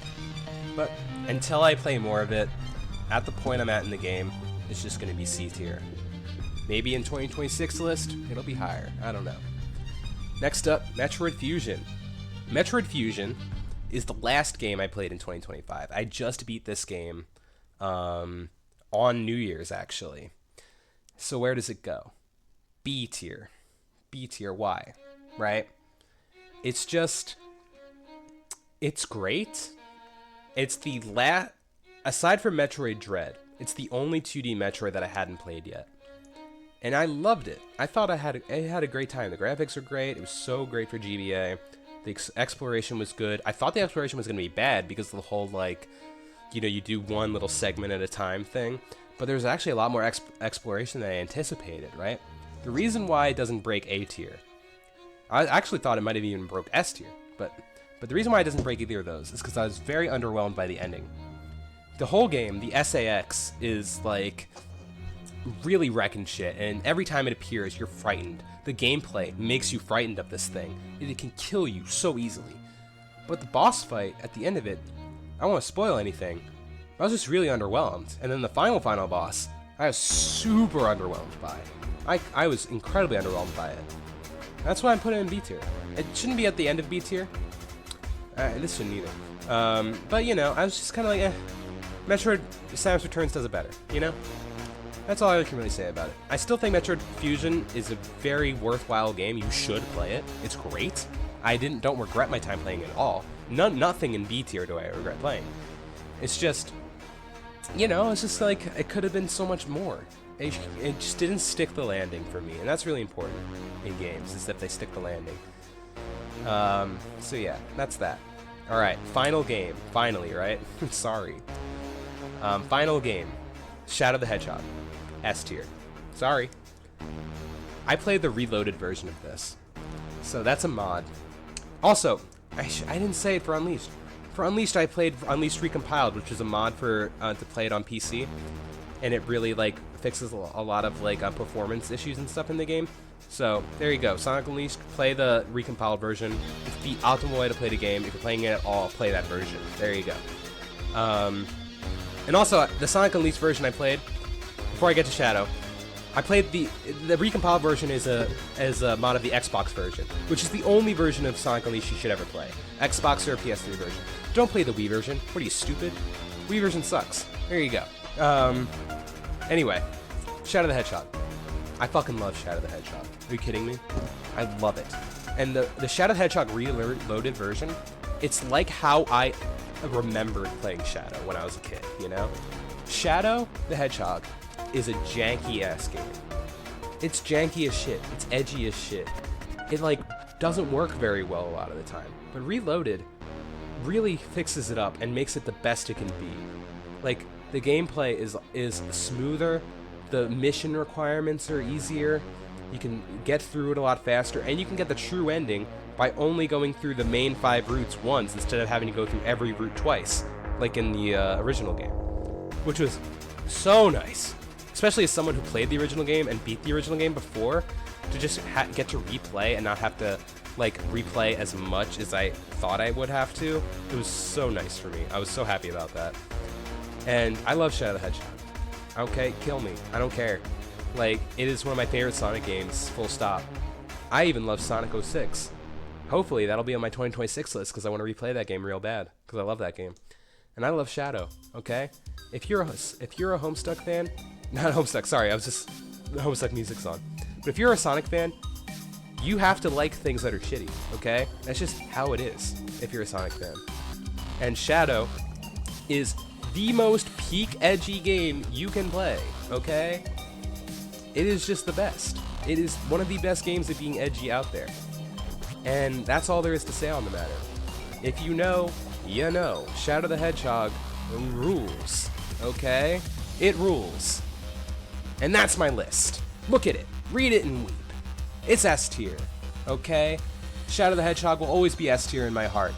But until I play more of it, at the point I'm at in the game, it's just going to be C tier. Maybe in 2026 list, it'll be higher. I don't know. Next up, Metroid Fusion. Metroid Fusion is the last game I played in 2025. I just beat this game on New Year's, actually. So where does it go? B tier. B tier, why? Right? It's just... It's great. It's the aside from Metroid Dread, it's the only 2D Metroid that I hadn't played yet. And I loved it. I thought I had a great time. The graphics were great. It was so great for GBA. The exploration was good. I thought the exploration was going to be bad because of the whole, like, you know, you do one little segment at a time thing. But there's actually a lot more exploration than I anticipated, right? The reason why it doesn't break A tier, I actually thought it might have even broke S tier. But the reason why it doesn't break either of those is because I was very underwhelmed by the ending. The whole game, the SAX, is, like, really wrecking shit, and every time it appears, you're frightened. the gameplay makes you frightened of this thing. It can kill you so easily. But the boss fight, at the end of it, I don't want to spoil anything. I was just really underwhelmed. And then the final boss, I was super underwhelmed by. I was incredibly underwhelmed by it. That's why I'm putting it in B tier. It shouldn't be at the end of B tier. This shouldn't either. But you know, I was just kind of like, eh. Metroid Samus Returns does it better, you know? That's all I can really say about it. I still think Metroid Fusion is a very worthwhile game. You should play it. It's great. I don't regret my time playing it at all. Nothing in B tier do I regret playing. It's just, you know, it's just like, it could have been so much more. It just didn't stick the landing for me, and that's really important in games, is that they stick the landing. So yeah, that's that. Alright, final game. Finally, right? Sorry. Final game. Shadow the Hedgehog. S tier. Sorry. I played the reloaded version of this. So that's a mod. Also, I didn't say it for Unleashed. For Unleashed, I played Unleashed Recompiled, which is a mod for to play it on PC. And it really, like, fixes a lot of, like, performance issues and stuff in the game. So, there you go. Sonic Unleashed, play the recompiled version. It's the optimal way to play the game. If you're playing it at all, play that version. There you go. And also, the Sonic Unleashed version I played, before I get to Shadow, I played the recompiled version is a mod of the Xbox version, which is the only version of Sonic Unleashed you should ever play. Xbox or PS3 version. Don't play the Wii version. What are you, stupid? Wii version sucks. There you go. Anyway, Shadow the Hedgehog. I fucking love Shadow the Hedgehog. Are you kidding me? I love it. And the Shadow the Hedgehog reloaded version, it's like how I remembered playing Shadow when I was a kid, you know? Shadow the Hedgehog is a janky-ass game. It's janky as shit. It's edgy as shit. It, like, doesn't work very well a lot of the time. But Reloaded really fixes it up and makes it the best it can be. Like, the gameplay is smoother, the mission requirements are easier, you can get through it a lot faster, and you can get the true ending by only going through the main 5 routes once instead of having to go through every route twice, like in the original game. Which was so nice. Especially as someone who played the original game and beat the original game before, to just get to replay and not have to, like, replay as much as I thought I would have to. It was so nice for me. I was so happy about that. And I love Shadow the Hedgehog. Okay, kill me. I don't care. Like, it is one of my favorite Sonic games, full stop. I even love Sonic 06. Hopefully that'll be on my 2026 list, because I want to replay that game real bad, because I love that game. And I love Shadow, okay? If you're a Homestuck fan, not Homestuck, sorry, the Homestuck music's on. But if you're a Sonic fan, you have to like things that are shitty, okay? That's just how it is, if you're a Sonic fan. And Shadow is the most peak edgy game you can play, okay? It is just the best. It is one of the best games at being edgy out there. And that's all there is to say on the matter. If you know, you know. Shadow the Hedgehog rules, okay? It rules. And that's my list. Look at it. Read it and weep. It's S tier, okay? Shadow the Hedgehog will always be S tier in my heart.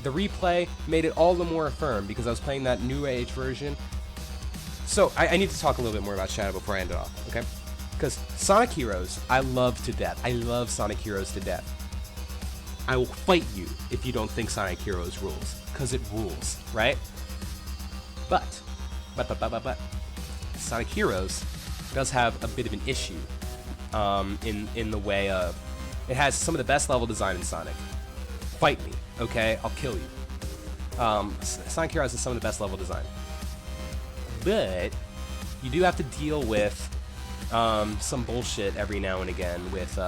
The replay made it all the more affirmed because I was playing that new age version. So, I need to talk a little bit more about Shadow before I end it off, okay? Because Sonic Heroes, I love to death. I love Sonic Heroes to death. I will fight you if you don't think Sonic Heroes rules. Because it rules, right? But, Sonic Heroes does have a bit of an issue in the way of, it has some of the best level design in Sonic. Fight me, okay? I'll kill you. Sonic Heroes has some of the best level design. But you do have to deal with some bullshit every now and again with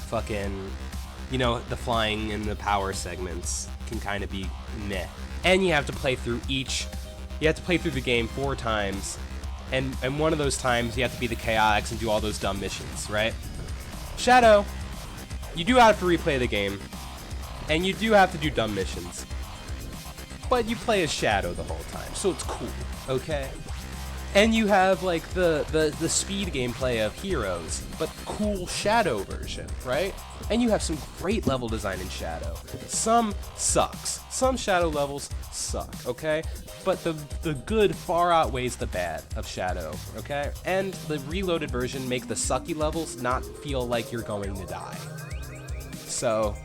fucking, you know, the flying and the power segments can kind of be meh. And you have to play through the game 4 times, and one of those times you have to be the Chaotix and do all those dumb missions, right? Shadow, you do have to replay the game, and you do have to do dumb missions, but you play as Shadow the whole time, so it's cool, okay? And you have like the speed gameplay of Heroes, but cool Shadow version, right? And you have some great level design in Shadow. Some sucks. Some Shadow levels suck, okay? But the good far outweighs the bad of Shadow, okay? And the reloaded version make the sucky levels not feel like you're going to die. So,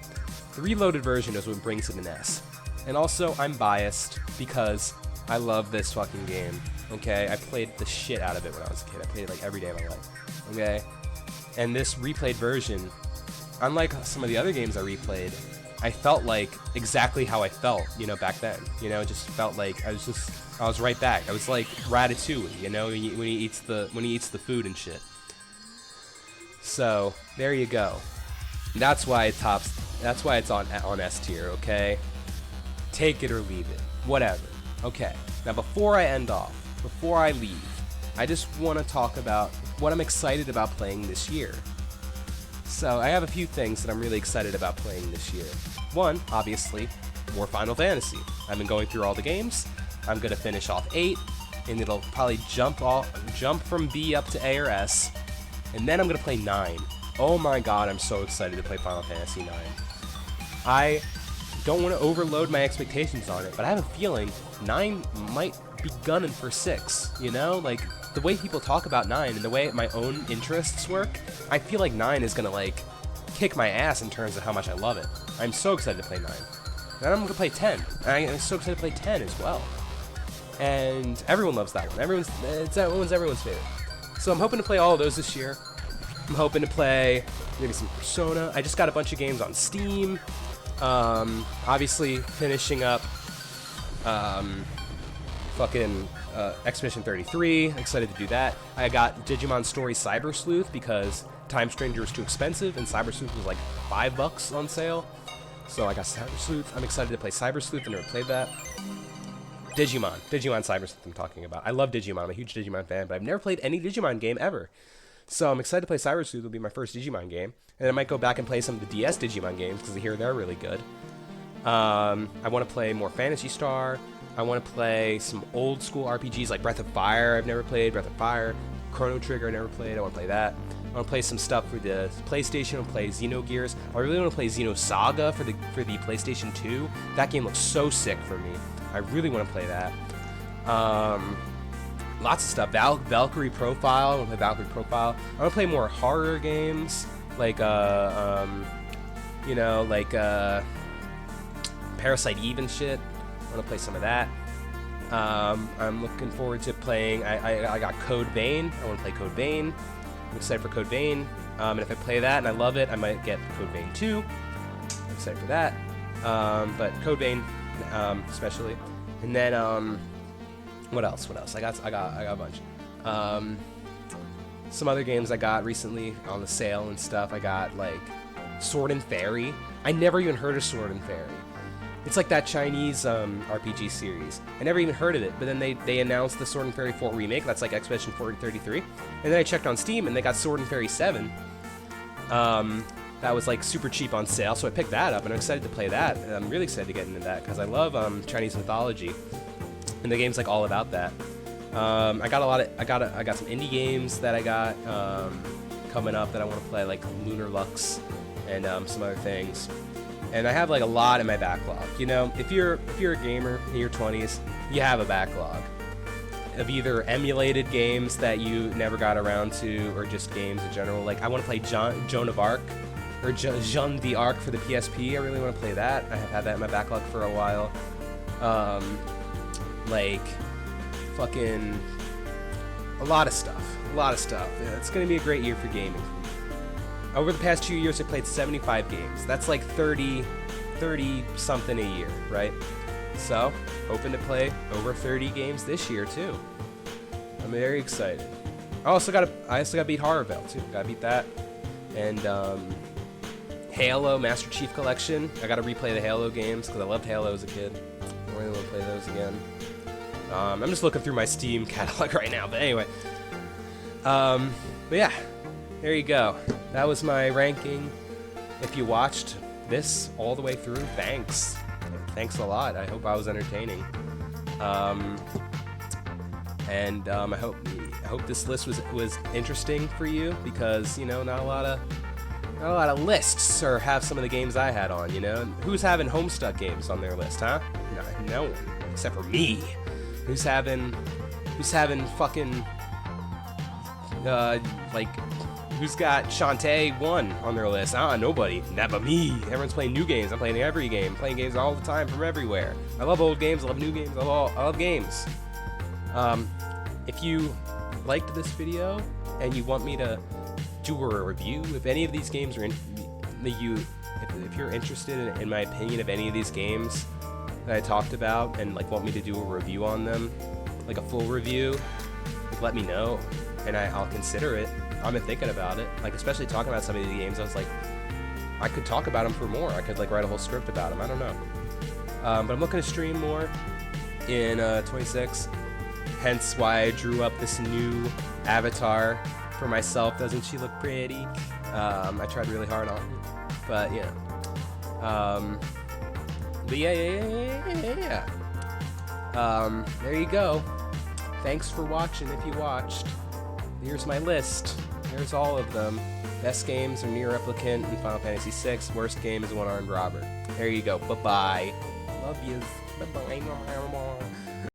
the reloaded version is what brings it an S. And also, I'm biased because I love this fucking game. Okay, I played the shit out of it when I was a kid. I played it like every day of my life. Okay, and this replayed version, unlike some of the other games I replayed, I felt like exactly how I felt, you know, back then. You know, it just felt like I was right back. I was like Ratatouille, you know, when he eats the food and shit. So there you go. That's why it tops. That's why it's on S tier. Okay, take it or leave it, whatever. Okay, now before I end off. Before I leave, I just want to talk about what I'm excited about playing this year. So I have a few things that I'm really excited about playing this year. One, obviously, more Final Fantasy. I've been going through all the games. I'm going to finish off 8, and it'll probably jump from B up to A or S, and then I'm going to play 9. Oh my god, I'm so excited to play Final Fantasy 9. I don't want to overload my expectations on it, but I have a feeling 9 might be gunning for 6, you know? Like, the way people talk about 9 and the way my own interests work, I feel like 9 is gonna, like, kick my ass in terms of how much I love it. I'm so excited to play 9. And I'm gonna play 10. I'm so excited to play 10 as well. And everyone loves that one. Everyone's favorite. So I'm hoping to play all of those this year. I'm hoping to play maybe some Persona. I just got a bunch of games on Steam. Obviously finishing up Expedition 33, excited to do that. I got Digimon Story Cyber Sleuth because Time Stranger was too expensive and Cyber Sleuth was like $5 on sale. So I got Cyber Sleuth. I'm excited to play Cyber Sleuth. I never played that. Digimon Cyber Sleuth I'm talking about. I love Digimon. I'm a huge Digimon fan, but I've never played any Digimon game ever. So I'm excited to play Cyber Sleuth. It'll be my first Digimon game. And I might go back and play some of the DS Digimon games because I hear they're really good. I want to play more Phantasy Star. I want to play some old school RPGs like Breath of Fire. I've never played Breath of Fire. Chrono Trigger I never played. I want to play that. I want to play some stuff for the PlayStation. I want to play Xenogears. I really want to play Xenosaga for the PlayStation 2. That game looks so sick for me. I really want to play that. Lots of stuff. Valkyrie Profile. I want to play Valkyrie Profile. I want to play more horror games like Parasite Eve and shit. I want to play some of that. I'm looking forward to playing. I got Code Vein. I want to play Code Vein. I'm excited for Code Vein. And if I play that and I love it, I might get Code Vein 2. I'm excited for that. But Code Vein, especially. And then what else? I got a bunch. Some other games I got recently on the sale and stuff. I got like Sword and Fairy. I never even heard of Sword and Fairy. It's like that Chinese RPG series. I never even heard of it, but then they announced the Sword and Fairy 4 remake. That's like Expedition 433. And then I checked on Steam, and they got Sword and Fairy 7. That was like super cheap on sale, so I picked that up, and I'm excited to play that. And I'm really excited to get into that because I love Chinese mythology, and the game's like all about that. I got some indie games that I got coming up that I want to play, like Lunar Lux and some other things. And I have like a lot in my backlog. You know, if you're a gamer in your 20s, you have a backlog of either emulated games that you never got around to, or just games in general. Like I want to play Joan of Arc, or Jeanne d'Arc for the PSP. I really want to play that. I have had that in my backlog for a while. Like fucking a lot of stuff. Yeah, it's gonna be a great year for gaming. Over the past 2 years, I played 75 games. That's like 30 something a year, right? So, hoping to play over 30 games this year too. I'm very excited. I also gotta beat Horrorville too. Gotta beat that. And Halo Master Chief Collection. I gotta replay the Halo games because I loved Halo as a kid. I really want to play those again. I'm just looking through my Steam catalog right now, but anyway. But yeah, there you go. That was my ranking. If you watched this all the way through, thanks a lot. I hope I was entertaining. And I hope this list was interesting for you, because, you know, not a lot of lists or have some of the games I had on, you know. Who's having Homestuck games on their list, huh? No one, except for me. Who's having fucking like, who's got Shantae 1 on their list? Nobody. Not but me. Everyone's playing new games. I'm playing every game. Playing games all the time from everywhere. I love old games. I love new games. I love games. If you liked this video and you want me to do a review, if any of these games are if you're interested in my opinion of any of these games that I talked about, and like want me to do a review on them, like a full review, like, let me know, and I'll consider it. I've been thinking about it, like, especially talking about some of these games. I was like, I could talk about them for more. I could like write a whole script about them. I don't know. But I'm looking to stream more in 26. Hence why I drew up this new avatar for myself. Doesn't she look pretty? I tried really hard on it, but yeah. But yeah. There you go. Thanks for watching if you watched. Here's my list. Here's all of them. Best games are Nier Replicant and Final Fantasy VI. Worst game is One Armed Robber. There you go. Bye-bye. Love yous. Bye-bye.